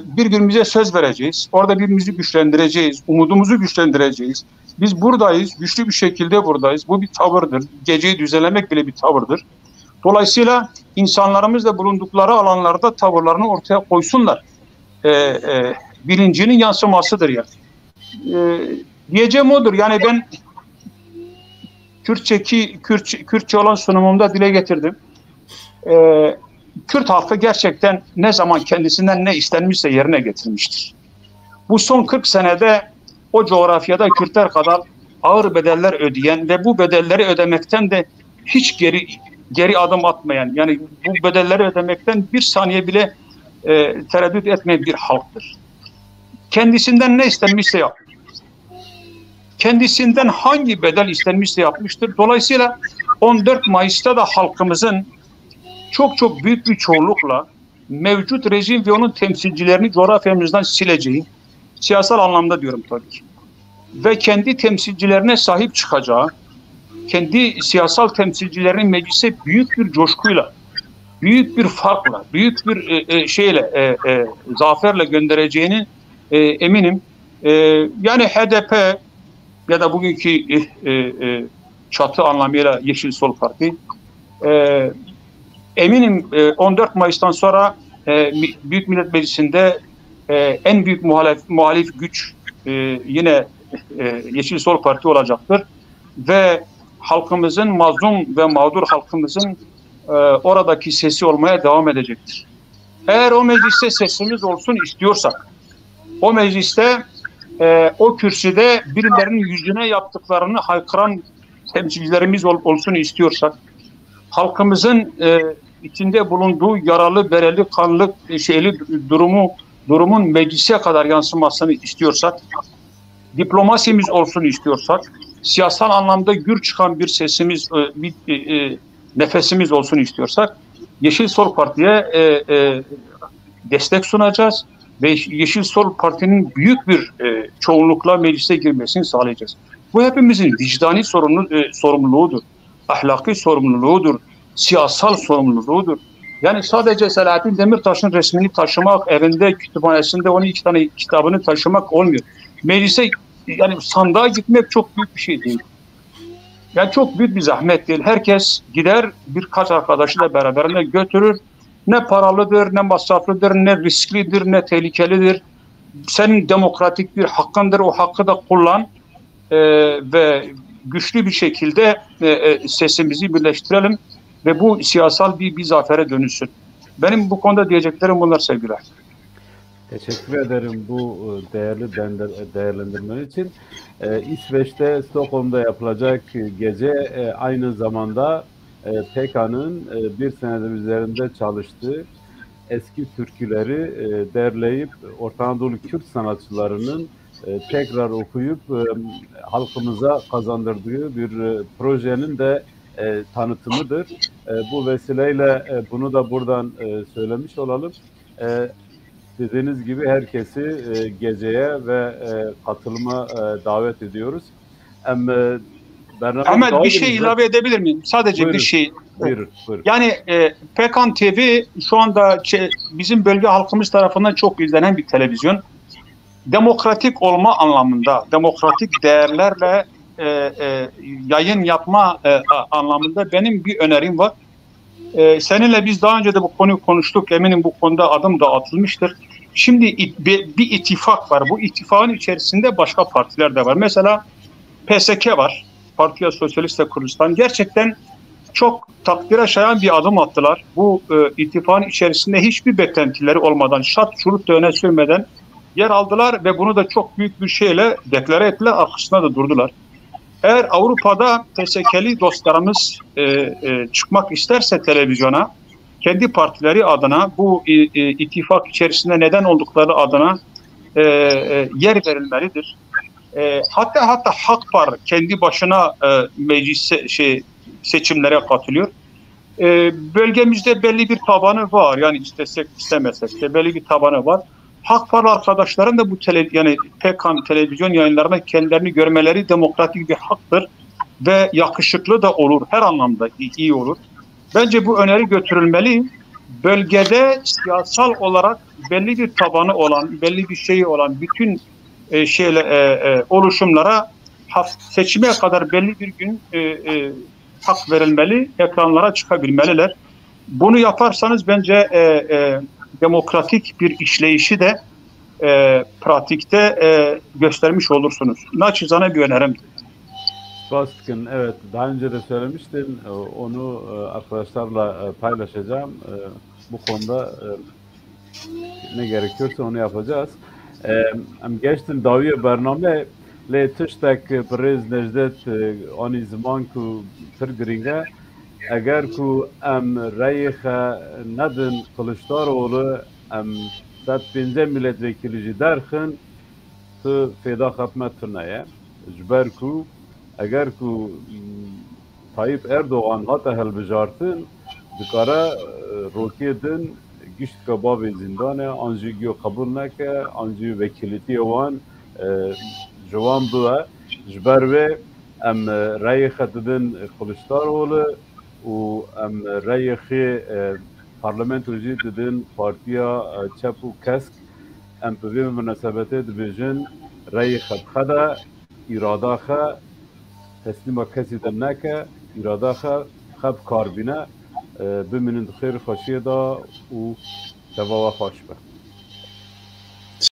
birbirimize söz vereceğiz. Orada birbirimizi güçlendireceğiz, umudumuzu güçlendireceğiz. Biz buradayız, güçlü bir şekilde buradayız. Bu bir tavırdır. Geceyi düzenlemek bile bir tavırdır. Dolayısıyla insanlarımız da bulundukları alanlarda tavırlarını ortaya koysunlar. Bilincinin yansımasıdır yani. Diyeceğim odur. Yani ben Kürtçe olan sunumumda dile getirdim. Kürt halkı gerçekten ne zaman kendisinden ne istenmişse yerine getirmiştir. Bu son 40 senede o coğrafyada Kürtler kadar ağır bedeller ödeyen ve bu bedelleri ödemekten de hiç geri adım atmayan, yani bu bedelleri ödemekten bir saniye bile tereddüt etmeyen bir halktır. Kendisinden ne istenmişse yapmıştır. Kendisinden hangi bedel istenmişse yapmıştır. Dolayısıyla 14 Mayıs'ta da halkımızın çok büyük bir çoğunlukla mevcut rejim ve onun temsilcilerini coğrafyamızdan sileceği, siyasal anlamda diyorum tabii ki, ve kendi temsilcilerine sahip çıkacağı, kendi siyasal temsilcilerini meclise büyük bir coşkuyla, büyük bir farkla, büyük bir zaferle göndereceğini eminim. Yani HDP ya da bugünkü çatı anlamıyla Yeşil Sol Parti eminim 14 Mayıs'tan sonra Büyük Millet Meclisi'nde en büyük muhalif güç yine Yeşil Sol Parti olacaktır ve halkımızın, mazlum ve mağdur halkımızın oradaki sesi olmaya devam edecektir. Eğer o mecliste sesimiz olsun istiyorsak, o mecliste o kürsüde birilerinin yüzüne yaptıklarını haykıran temsilcilerimiz olsun istiyorsak, halkımızın içinde bulunduğu yaralı, bereli, kanlı durumun meclise kadar yansımasını istiyorsak, diplomasimiz olsun istiyorsak, siyasal anlamda gür çıkan bir sesimiz, nefesimiz olsun istiyorsak, Yeşil Sol Parti'ye destek sunacağız ve Yeşil Sol Parti'nin büyük bir çoğunlukla meclise girmesini sağlayacağız. Bu hepimizin vicdani sorumluluğudur, ahlaki sorumluluğudur, siyasal sorumluluğudur. Yani sadece Selahattin Demirtaş'ın resmini taşımak, evinde, kütüphanesinde 12 tane kitabını taşımak olmuyor. Meclise, yani sandığa gitmek çok büyük bir şey değil. Yani çok büyük bir zahmet değil. Herkes gider, birkaç arkadaşıyla beraberine götürür ne paralıdır, ne masraflıdır, ne risklidir, ne tehlikelidir. Senin demokratik bir hakkındır, o hakkı da kullan ve güçlü bir şekilde sesimizi birleştirelim ve bu siyasal bir zafere dönüşsün. Benim bu konuda diyeceklerim bunlar sevgiler. Teşekkür ederim bu değerli değerlendirmen için. İsveç'te, Stockholm'da yapılacak gece aynı zamanda PKK'nın bir senedir üzerinde çalıştığı eski türküleri derleyip Orta Anadolu Kürt sanatçılarının tekrar okuyup halkımıza kazandırdığı bir projenin de tanıtımıdır. Bu vesileyle bunu da buradan söylemiş olalım. Dediğiniz gibi herkesi geceye ve katılıma davet ediyoruz. Ahmet bir şey ilave edebilir miyim? Sadece buyurun, bir şey. Buyurun. Yani PKN TV şu anda bizim bölge halkımız tarafından çok izlenen bir televizyon. Demokratik olma anlamında, demokratik değerlerle yayın yapma anlamında benim bir önerim var. Seninle biz daha önce de bu konuyu konuştuk. Eminim bu konuda adım da atılmıştır. Şimdi bir ittifak var. Bu ittifakın içerisinde başka partiler de var. Mesela PSK var. Partiya Sosyalist Kürdistan. Gerçekten çok takdire şayan bir adım attılar. Bu ittifakın içerisinde hiçbir beklentileri olmadan, şart şurut da öne sürmeden yer aldılar ve bunu da çok büyük bir şeyle deklare ettiler. Arkasında da durdular. Eğer Avrupa'da PSK'li dostlarımız çıkmak isterse televizyona, kendi partileri adına bu ittifak içerisinde neden oldukları adına yer verilmelidir. Hatta Hakpar kendi başına meclis seçimlere katılıyor. Bölgemizde belli bir tabanı var. Yani istesek istemesek de belli bir tabanı var. Hakpar arkadaşların da bu yani PKK televizyon yayınlarına kendilerini görmeleri demokratik bir haktır ve yakışıklı da olur. Her anlamda iyi olur. Bence bu öneri götürülmeli. Bölgede siyasal olarak belli bir tabanı olan, belli bir şeyi olan bütün oluşumlara seçime kadar belli bir gün hak verilmeli, ekranlara çıkabilmeliler. Bunu yaparsanız bence demokratik bir işleyişi de pratikte göstermiş olursunuz. Naçizane bir önerim. Baskın, evet. Daha önce de söylemiştim. Onu arkadaşlarla paylaşacağım. Bu konuda ne gerekiyorsa onu yapacağız. Geçtim daviye bername le tiştek Perez Necdet ani zaman ku pir giringe eğer ku reyxe nedin Kılıçdaroğlu 105 milletvekili derken tu feda xatmet tırnaya jber ku eğer ku Tayyip Erdoğan hata helbejartın dikara rokiyedin gişt kababê zindane an jî giyo qebûl neke an jî vekîlîtiyê wan ji wan bibe ji ber wê em reyê xwe didin Kılıçdaroğlu û em reyê xê parlamento jî didin partiya çep û kesk em bi vê münasebetê dibêjin reyê xwe bixede îrada xwe teslîma kesî de neke îrada xwe bikarbîne biminin xêr xweşiyê da û tevava xweş be.